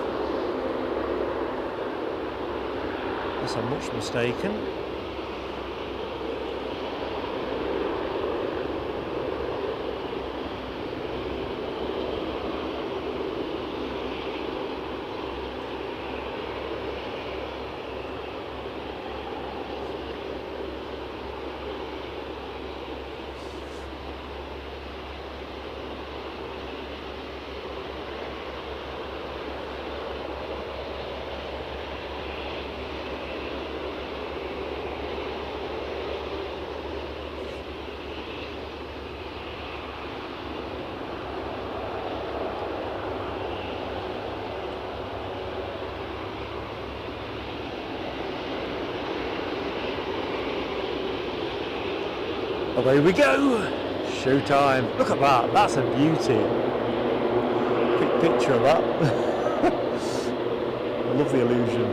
unless I'm much mistaken. Away we go! Showtime! Look at that, that's a beauty. Quick picture of that. I love the illusion.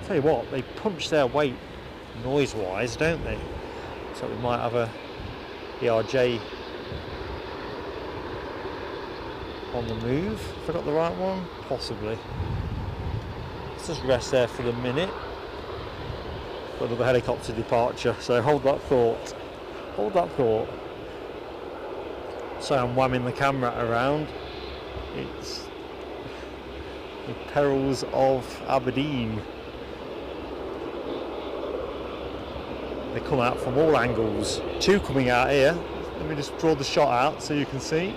Tell you what, they punch their weight noise-wise, don't they? So we might have a ERJ on the move. Have I got the right one? Possibly. Let's just rest there for the minute. Got another helicopter departure, so hold that thought. Hold that thought. So I'm whamming the camera around. It's the perils of Aberdeen. They come out from all angles. Two coming out here. Let me just draw the shot out so you can see.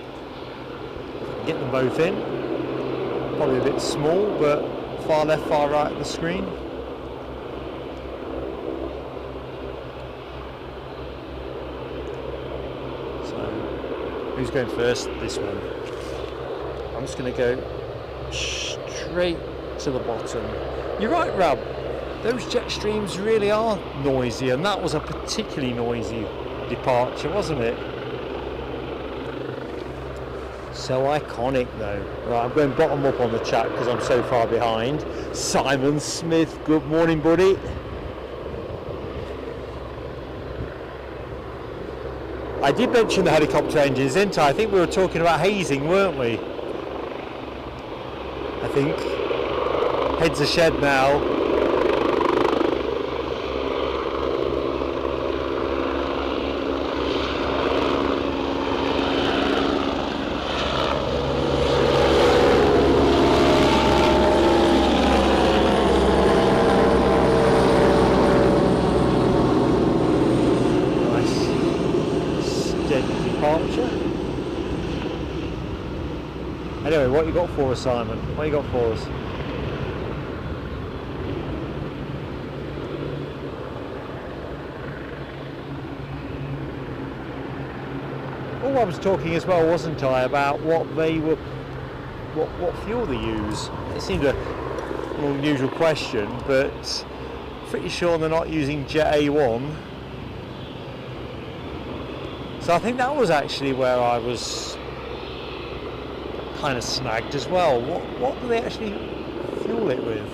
Get them both in. Probably a bit small, but far left, far right of the screen. So, who's going first? This one. I'm just going to go straight to the bottom. You're right, Rab. Those Jetstreams really are noisy, and that was a particularly noisy departure, wasn't it? So iconic though. Right, I'm going bottom up on the chat because I'm so far behind. Simon Smith, good morning, buddy. I did mention the helicopter engines, didn't I? I think we were talking about hazing, weren't we? I think. Heads a shed now. Anyway, what you got for us, Simon? What you got for us? Oh, I was talking as well, wasn't I, about what they were, what fuel they use. It seemed an unusual question, but pretty sure they're not using Jet A1. So I think that was actually where I was kind of snagged as well. What do they actually fuel it with?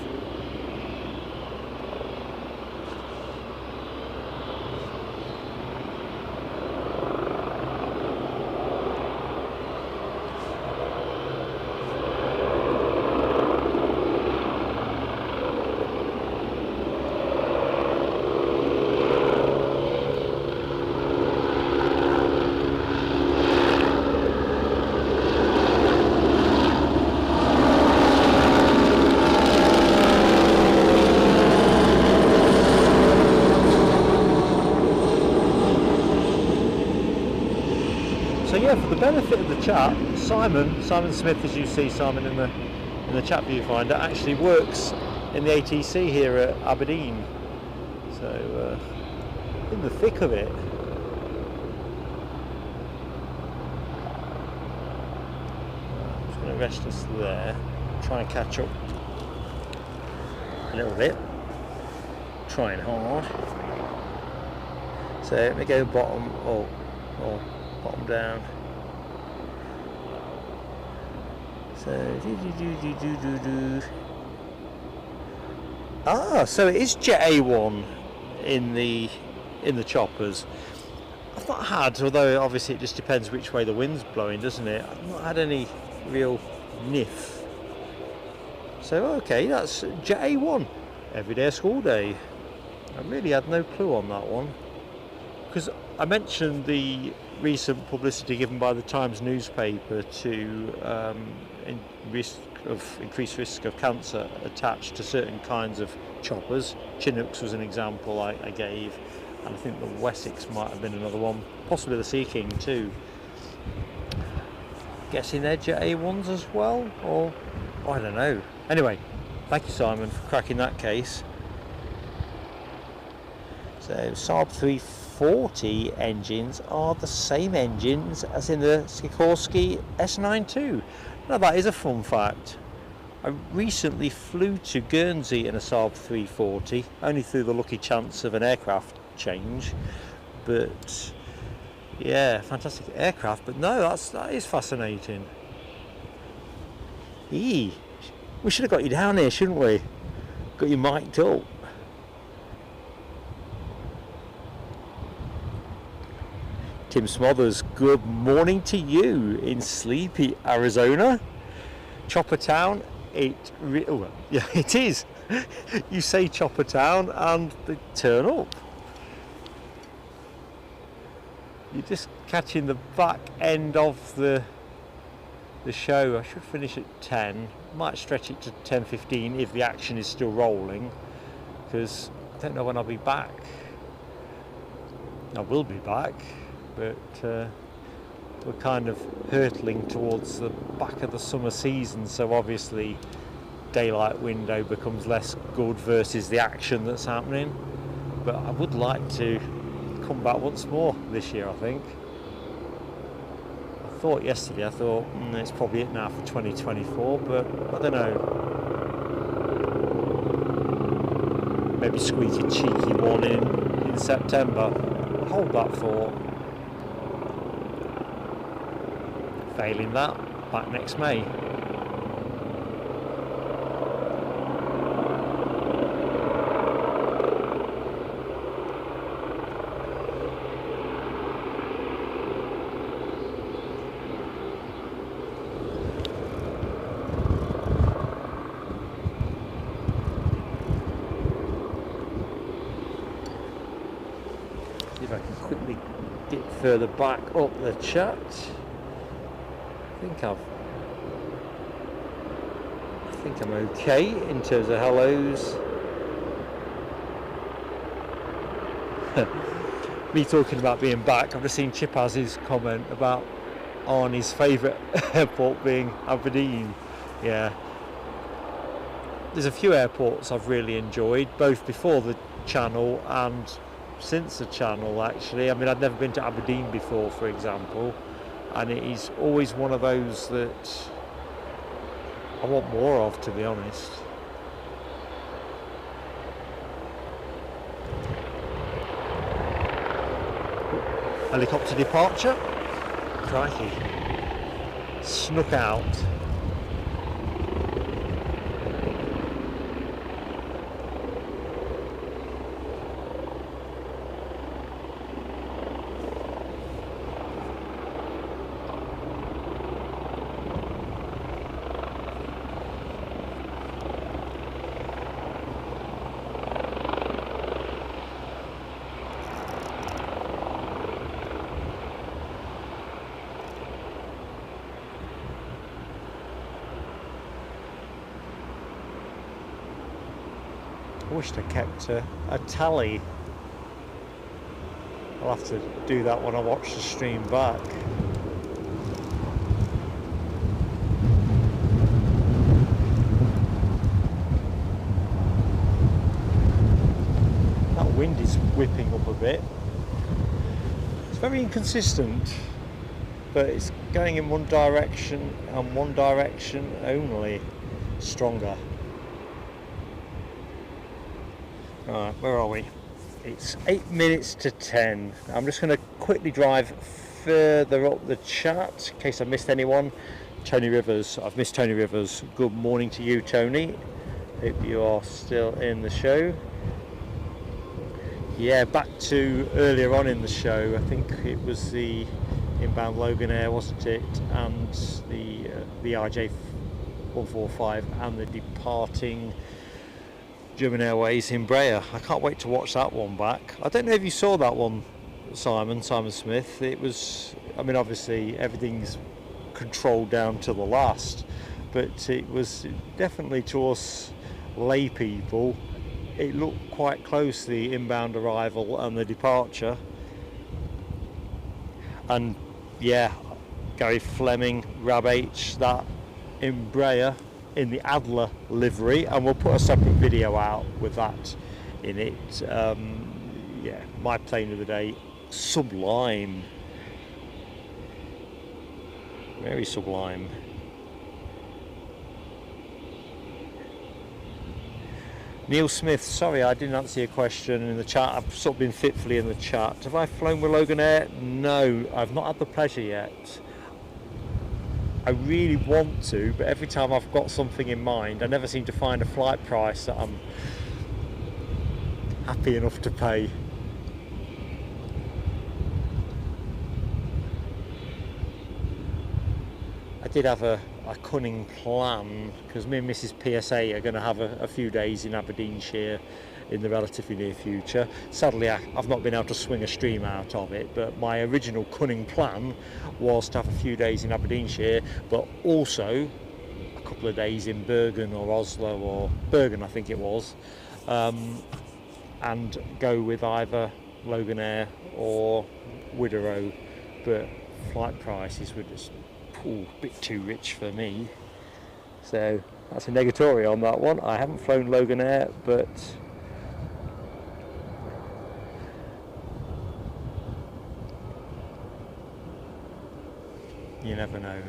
So yeah, for the benefit of the chat, Simon Smith, as you see, Simon in the chat viewfinder, actually works in the ATC here at Aberdeen. So in the thick of it. I'm just going to rest us there, try and catch up a little bit. Trying hard. So let me go bottom. Bottom down. So so it is Jet A1 in the choppers. I've not had, although obviously it just depends which way the wind's blowing, doesn't it? I've not had any real niff. So okay, that's Jet A1 every day of school day. I really had no clue on that one, because I mentioned the recent publicity given by the Times newspaper to increased risk of cancer attached to certain kinds of choppers. Chinooks was an example I gave, and I think the Wessex might have been another one, possibly the Sea King too. Guessing they're Jet A1s as well, or I don't know. Anyway, thank you, Simon, for cracking that case. So Saab 340 engines are the same engines as in the Sikorsky S92. Now that is a fun fact. I recently flew to Guernsey in a Saab 340, only through the lucky chance of an aircraft change. But yeah, fantastic aircraft. But no, that is fascinating. We should have got you down here, shouldn't we? Got you mic'd up. Tim Smothers, good morning to you in sleepy Arizona. Chopper Town, yeah, it is. You say Chopper Town and they turn up. You're just catching the back end of the show. I should finish at 10. Might stretch it to 10:15 if the action is still rolling, because I don't know when I'll be back. I will be back, but we're kind of hurtling towards the back of the summer season, so obviously daylight window becomes less good versus the action that's happening. But I would like to come back once more this year, I think. I thought yesterday, it's probably it now for 2024, but I don't know. Maybe squeak a cheeky one in September. Hold that thought. Failing that, back next May. further back up the chat. I think I'm okay in terms of hellos. Me talking about being back, I've just seen Chipaz's comment about Arnie's favourite airport being Aberdeen. Yeah, there's a few airports I've really enjoyed, both before the channel and since the channel actually. I mean, I'd never been to Aberdeen before, for example, and it is always one of those that I want more of, to be honest. Helicopter departure. Crikey. Snuck out. I wished I kept a tally. I'll have to do that when I watch the stream back. That wind is whipping up a bit. It's very inconsistent, but it's going in one direction and one direction only. Stronger. Alright, where are we? It's 8 minutes to 10. I'm just going to quickly drive further up the chat in case I missed anyone. Tony Rivers, I've missed Tony Rivers. Good morning to you, Tony. Hope you are still in the show. Yeah, back to earlier on in the show. I think it was the inbound Loganair, wasn't it? And the RJ 145 and the departing German Airways Embraer. I can't wait to watch that one back. I don't know if you saw that one, Simon Smith. It was, I mean, obviously everything's controlled down to the last, but it was definitely, to us lay people, it looked quite close, the inbound arrival and the departure. And yeah, Gary Fleming, Rab H, that Embraer in the Adler livery, and we'll put a separate video out with that in it. Yeah, my plane of the day, sublime, very sublime. Neil Smith, sorry I didn't answer your question in the chat. I've sort of been fitfully in the chat. Have I flown with Loganair? No, I've not had the pleasure yet. I really want to, but every time I've got something in mind, I never seem to find a flight price that I'm happy enough to pay. I did have a cunning plan, because me and Mrs. PSA are going to have a few days in Aberdeenshire in the relatively near future. Sadly, I've not been able to swing a stream out of it, but my original cunning plan was to have a few days in Aberdeenshire, but also a couple of days in Bergen or Oslo, or Bergen I think it was, and go with either Loganair or Wideroe, but flight prices were just a bit too rich for me. So that's a negatory on that one. I haven't flown Loganair, but you never know.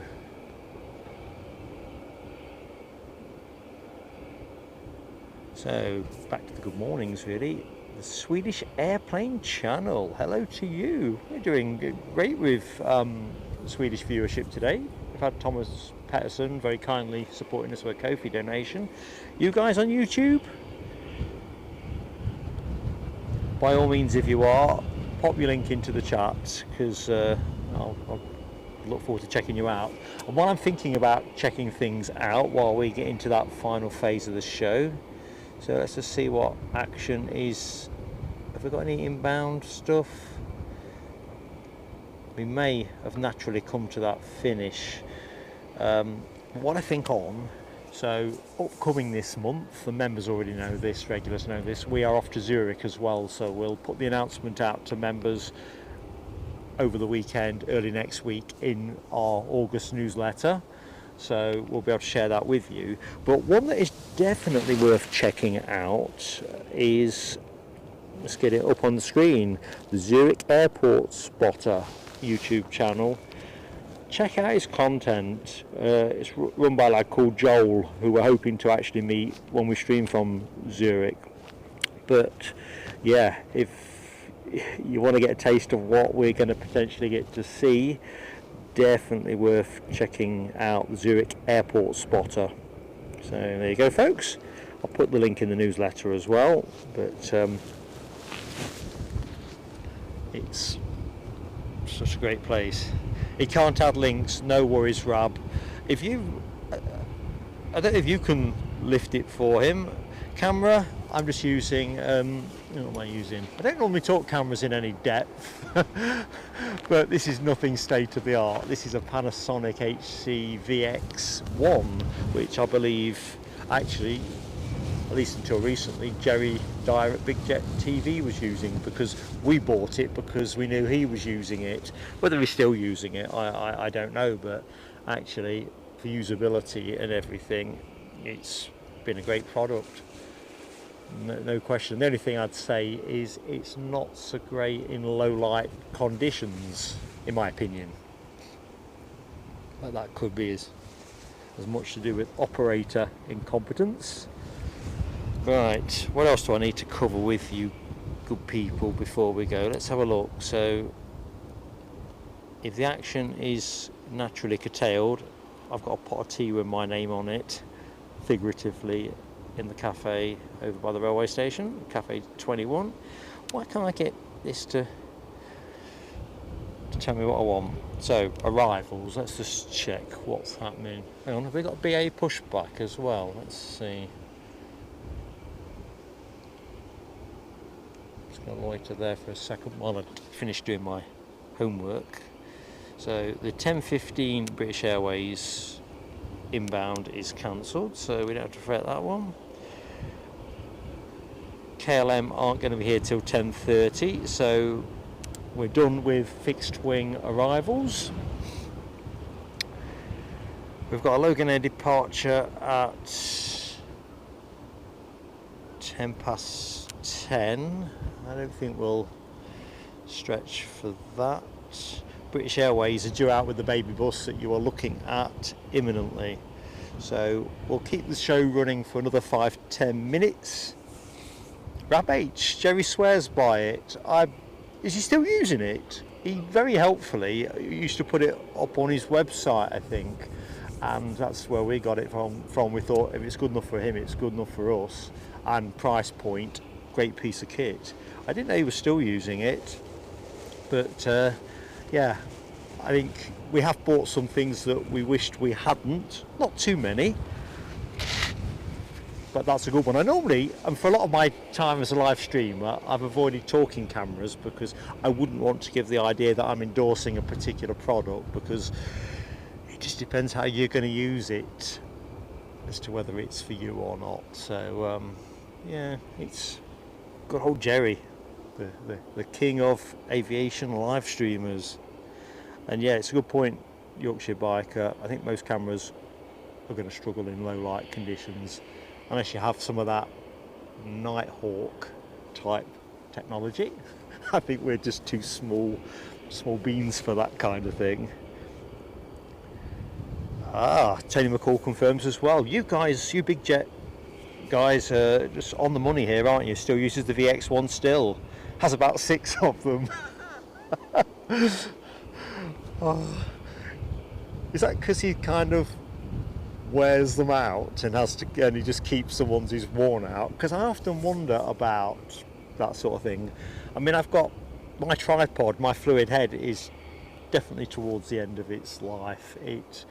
So back to the good mornings, really. The Swedish Airplane Channel. Hello to you. We're doing great with Swedish viewership today. We've had Thomas Pettersson very kindly supporting us with a Ko-fi donation. You guys on YouTube? By all means, if you are, pop your link into the chat, because I'll look forward to checking you out. And while I'm thinking about checking things out while we get into that final phase of the show, so let's just see what action is. Have we got any inbound stuff? we may have naturally come to that finish. What I think on, so upcoming this month, the members already know this, regulars know this, we are off to Zurich as well, so we'll put the announcement out to members over the weekend, early next week, in our August newsletter, so we'll be able to share that with you. But one that is definitely worth checking out is, let's get it up on the screen, the Zurich Airport Spotter YouTube channel. Check out his content. It's run by a lad called Joel, who we're hoping to actually meet when we stream from Zurich. But yeah, if you want to get a taste of what we're going to potentially get to see, definitely worth checking out the Zurich Airport Spotter. So there you go, folks. I'll put the link in the newsletter as well, but it's such a great place. He can't add links, no worries, Rab. If you, I don't know if you can lift it for him. Camera, I'm just using, what am I using? I don't normally talk cameras in any depth, but this is nothing state of the art. This is a Panasonic HC VX1, which I believe, actually, at least until recently, Jerry Dyer at Big Jet TV was using, because we bought it because we knew he was using it. Whether he's still using it, I don't know, but actually, for usability and everything, it's been a great product. No question. The only thing I'd say is it's not so great in low light conditions, in my opinion. But that could be as much to do with operator incompetence. Right, what else do I need to cover with you good people before we go? Let's have a look. So if the action is naturally curtailed, I've got a pot of tea with my name on it, figuratively, in the cafe over by the railway station, Cafe 21. Why can't I get this to tell me what I want? So arrivals, let's just check what's happening. Hang on, have we got BA pushback as well? Let's see. Just going to loiter there for a second while I finish doing my homework. So the 10:15 British Airways inbound is cancelled, so we don't have to fret that one. KLM aren't going to be here till 10:30, so we're done with fixed wing arrivals. We've got a Loganair departure at 10:10. I don't think we'll stretch for that. British Airways are due out with the baby bus that you are looking at imminently. So we'll keep the show running for another 5-10 minutes. Rab H, Jerry swears by it. Is he still using it? He very helpfully used to put it up on his website, I think, and that's where we got it from. We thought if it's good enough for him, it's good enough for us, and price point, great piece of kit. I didn't know he was still using it, but yeah, I think we have bought some things that we wished we hadn't. Not too many, but that's a good one. I normally, and for a lot of my time as a live streamer, I've avoided talking cameras because I wouldn't want to give the idea that I'm endorsing a particular product, because it just depends how you're going to use it as to whether it's for you or not. So yeah, it's good old Jerry, the king of aviation live streamers. And yeah, it's a good point, Yorkshire Biker. I think most cameras are going to struggle in low light conditions unless you have some of that Nighthawk type technology. I think we're just too small beans for that kind of thing. Tony McCall confirms as well. You guys, you Big Jet guys, are just on the money here, aren't you? Still uses the VX1 still. Has about 6 of them. Is that because he kind of wears them out and he just keeps the ones he's worn out? Because I often wonder about that sort of thing. I mean, I've got my tripod, my fluid head is definitely towards the end of its life. It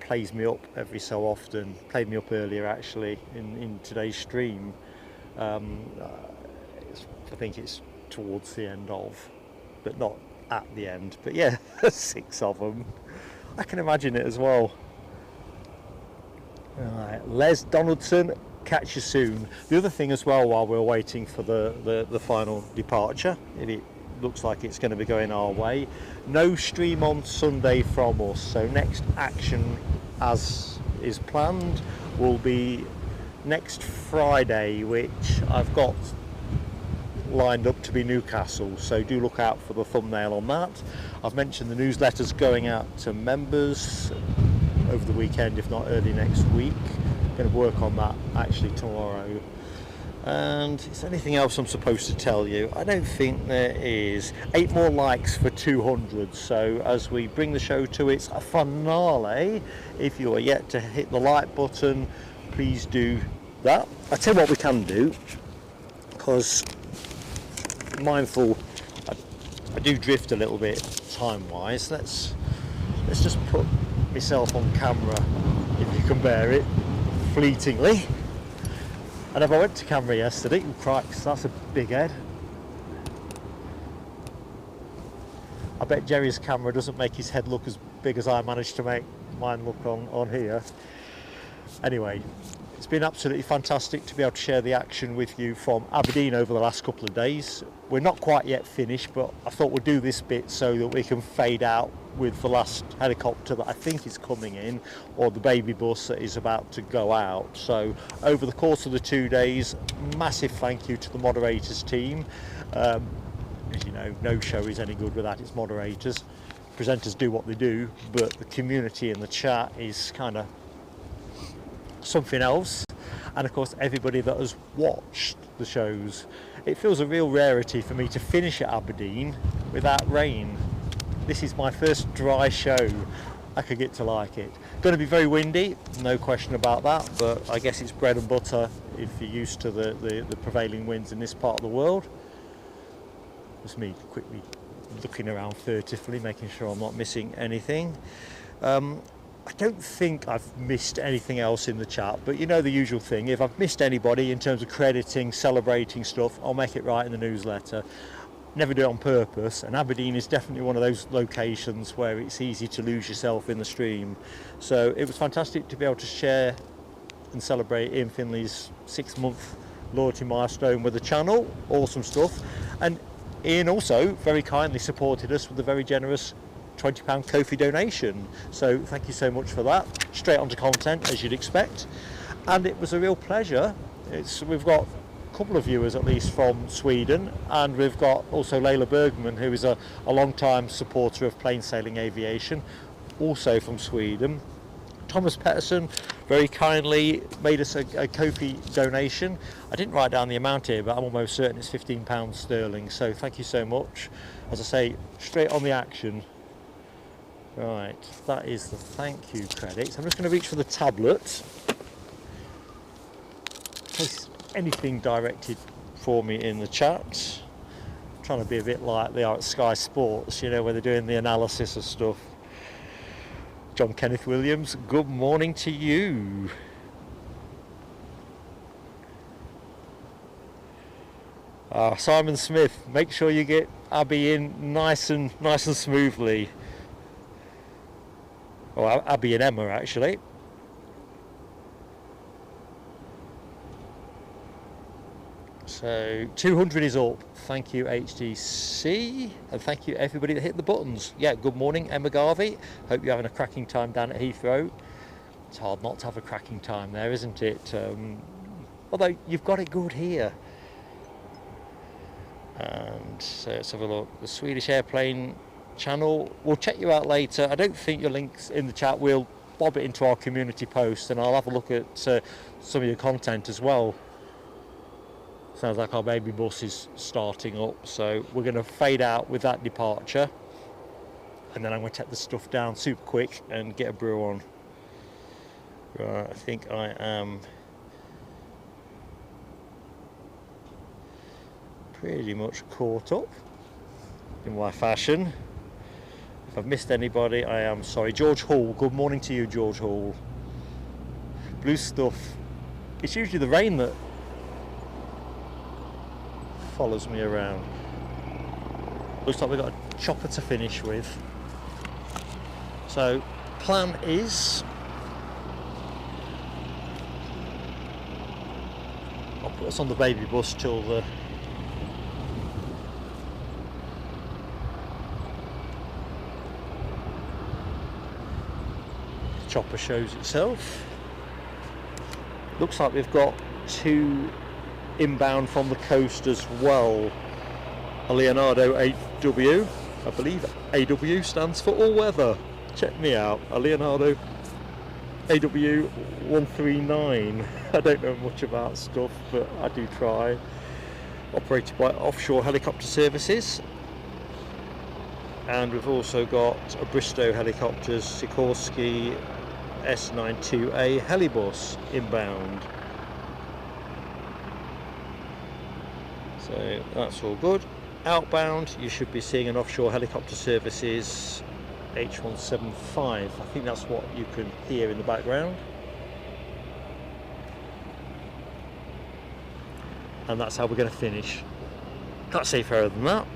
plays me up every so often. Played me up earlier actually in today's stream. I think it's towards the end of, but not at the end. But yeah, 6 of them. I can imagine it as well. Right, Les Donaldson, catch you soon. The other thing as well, while we're waiting for the final departure, if it looks like it's going to be going our way, no stream on Sunday from us. So next action, as is planned, will be next Friday, which I've got lined up to be Newcastle, so do look out for the thumbnail on that. I've mentioned the newsletters going out to members over the weekend, if not early next week. I'm going to work on that actually tomorrow. And is there anything else I'm supposed to tell you? I don't think there is. 8 more likes for 200, so as we bring the show to its finale, if you are yet to hit the like button, please do that. I'll tell you what we can do, because mindful I do drift a little bit time wise. Let's just put myself on camera, if you can bear it, fleetingly. And if I went to camera yesterday, crikes, that's a big head. I bet Jerry's camera doesn't make his head look as big as I managed to make mine look on here. Anyway, it's been absolutely fantastic to be able to share the action with you from Aberdeen over the last couple of days. We're not quite yet finished, but I thought we'd do this bit so that we can fade out with the last helicopter that I think is coming in, or the baby bus that is about to go out. So over the course of the 2 days, massive thank you to the moderators team. As you know, no show is any good without its moderators. Presenters do what they do, but the community in the chat is kind of something else. And of course everybody that has watched the shows. It feels a real rarity for me to finish at Aberdeen without rain. This is my first dry show. I could get to like it. Going to be very windy, no question about that, but I guess it's bread and butter if you're used to the prevailing winds in this part of the world. Just me quickly looking around furtively, making sure I'm not missing anything. I don't think I've missed anything else in the chat, but you know the usual thing. If I've missed anybody in terms of crediting, celebrating stuff, I'll make it right in the newsletter. Never do it on purpose, and Aberdeen is definitely one of those locations where it's easy to lose yourself in the stream. So it was fantastic to be able to share and celebrate Ian Finley's 6-month loyalty milestone with the channel. Awesome stuff. And Ian also very kindly supported us with a very generous £20 Ko-fi donation, so thank you so much for that. Straight onto content, as you'd expect, and it was a real pleasure. We've got a couple of viewers at least from Sweden, and we've got also Layla Bergman, who is a long-time supporter of plain sailing aviation, also from Sweden. Thomas Pettersson very kindly made us a Ko-fi donation. I didn't write down the amount here, but I'm almost certain it's £15 sterling, so thank you so much. As I say, straight on the action. Right, that is the thank you credits. I'm just going to reach for the tablet in case anything directed for me in the chat. I'm trying to be a bit like they are at Sky Sports, you know, where they're doing the analysis of stuff. John Kenneth Williams, good morning to you. Simon Smith, make sure you get Abby in nice and smoothly. Or Abby and Emma, actually. So 200 is up. Thank you, HTC, and thank you everybody that hit the buttons. Yeah, good morning, Emma Garvey. Hope you're having a cracking time down at Heathrow. It's hard not to have a cracking time there, isn't it? Although you've got it good here. And so let's have a look. The Swedish Airplane channel, we'll check you out later. I don't think your link's in the chat. We'll bob it into our community post, and I'll have a look at some of your content as well. Sounds like our baby bus is starting up, so we're going to fade out with that departure, and then I'm going to take the stuff down super quick and get a brew on. Right, I think I am pretty much caught up in my fashion. If I've missed anybody, I am sorry. George Hall, good morning to you, George Hall. Blue stuff. It's usually the rain that follows me around. Looks like we've got a chopper to finish with. So plan is, I'll put us on the baby bus till the chopper shows itself. Looks like we've got 2 inbound from the coast as well. A Leonardo 8W, I believe AW stands for all weather. Check me out, a Leonardo AW 139. I don't know much about stuff, but I do try. Operated by Offshore Helicopter Services. And we've also got a Bristow Helicopters Sikorsky S92A Helibus inbound. So that's all good. Outbound, you should be seeing an Offshore Helicopter Services H175. I think that's what you can hear in the background. And that's how we're going to finish. Can't say fairer than that.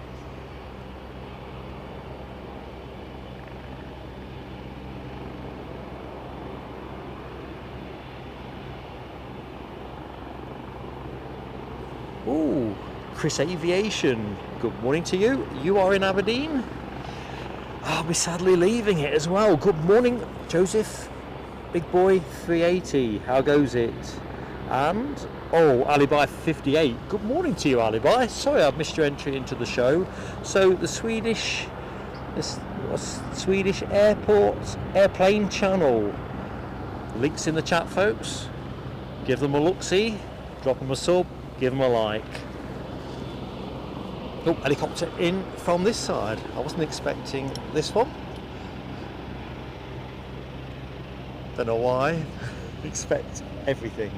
Ooh, Chris Aviation, good morning to you. You are in Aberdeen? I'll be sadly leaving it as well. Good morning, Joseph. Big boy 380, how goes it? And, oh, Alibi 58, good morning to you, Alibi. Sorry I've missed your entry into the show. So the Swedish airplane channel. Links in the chat, folks. Give them a look-see, drop them a sub, give them a like. Oh, helicopter in from this side. I wasn't expecting this one. Don't know why. Expect everything.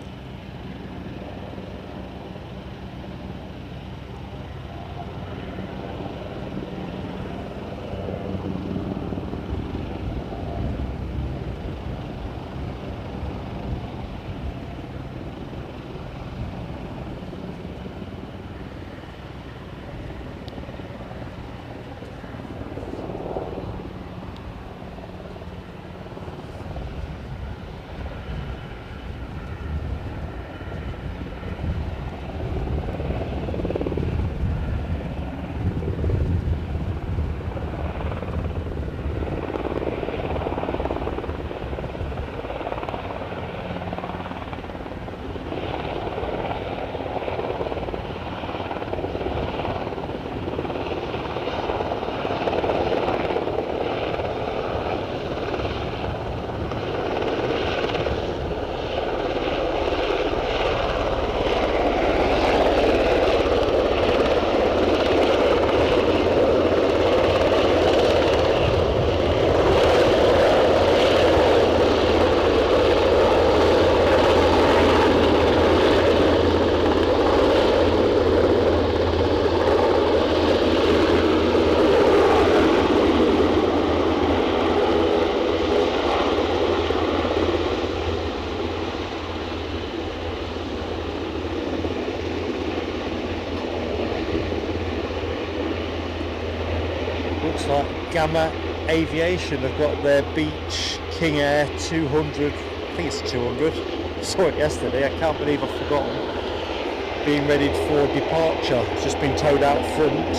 Gamma Aviation have got their Beach King Air 200, I think it's 200, I saw it yesterday, I can't believe I've forgotten, being ready for departure. It's just been towed out front.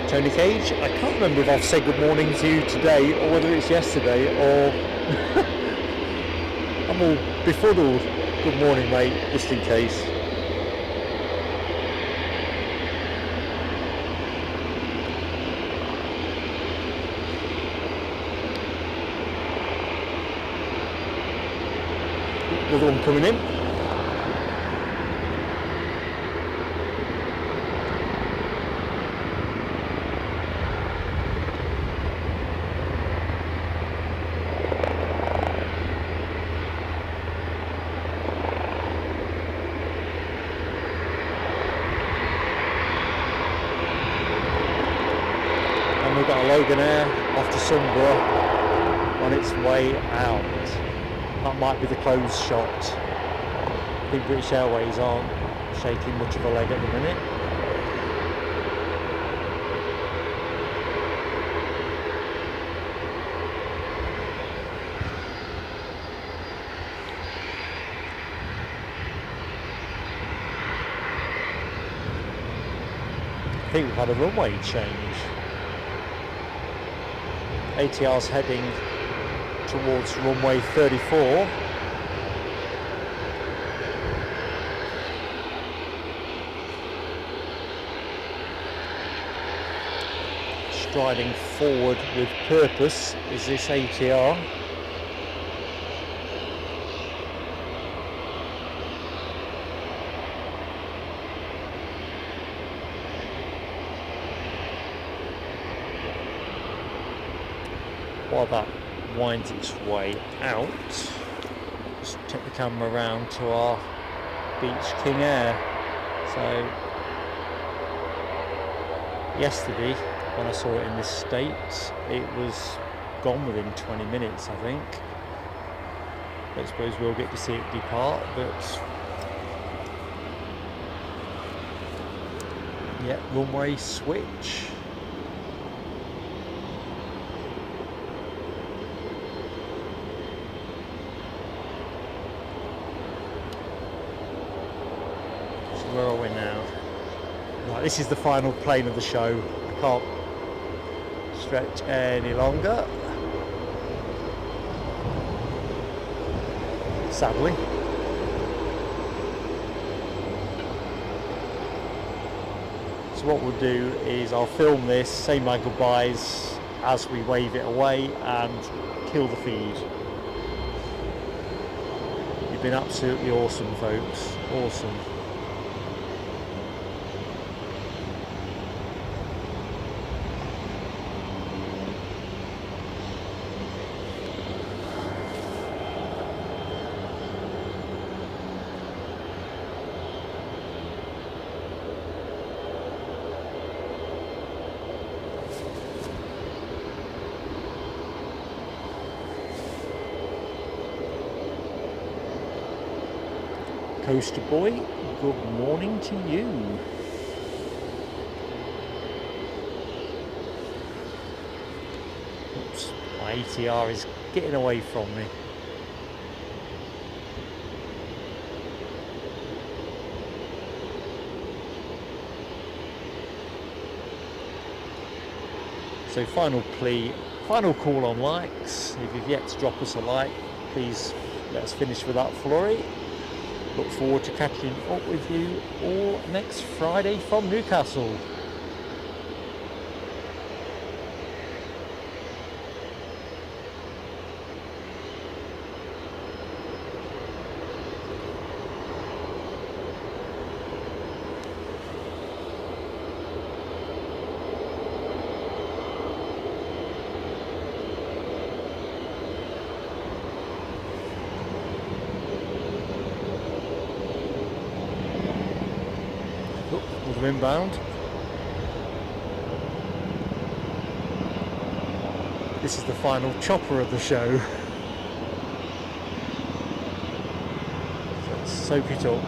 Tony Cage, I can't remember if I've said good morning to you today or whether it's yesterday or I'm all befuddled. Good morning, mate, just in case. Another one coming in. Loganair off to Sunborough on its way out. That might be the close shot. I think British Airways aren't shaking much of a leg at the minute. I think we've had a runway change. ATR's heading towards runway 34. Striding forward with purpose is this ATR. While that winds its way out, just take the camera around to our Beach King Air. So yesterday when I saw it in this state, it was gone within 20 minutes, I think. I suppose we'll get to see it depart, but yeah, runway switch. Where are we now? Right, this is the final plane of the show. I can't stretch any longer, sadly. So what we'll do is I'll film this, say my goodbyes as we wave it away and kill the feed. You've been absolutely awesome, folks. Awesome. Coaster Boy, good morning to you. Oops, my ATR is getting away from me. So final plea, final call on likes. If you've yet to drop us a like, please let us finish with that flurry. Look forward to catching up with you all next Friday from Newcastle. Inbound. This is the final chopper of the show. So let's soak it up.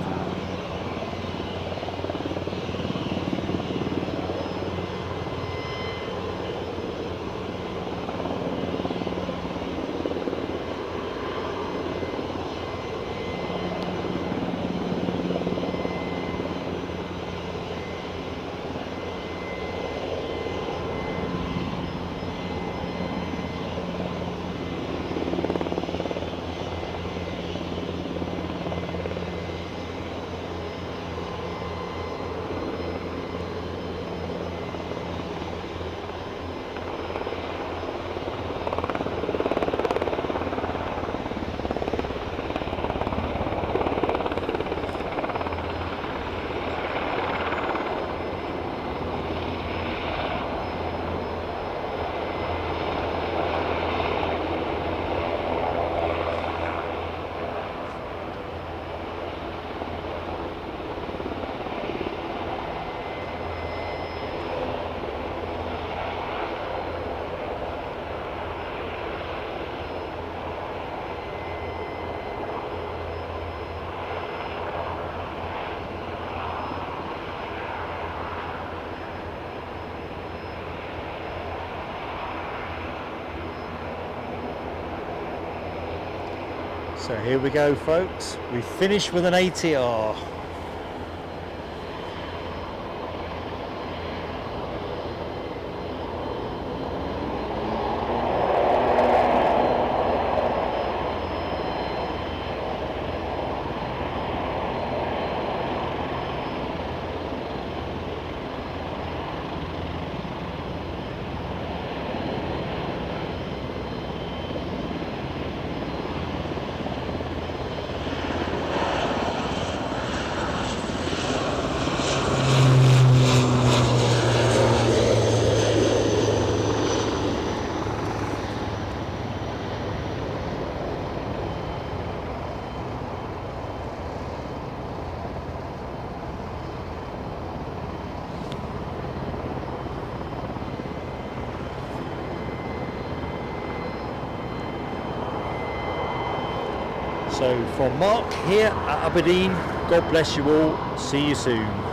So here we go, folks. We finished with an ATR. So from Mark here at Aberdeen, God bless you all. See you soon.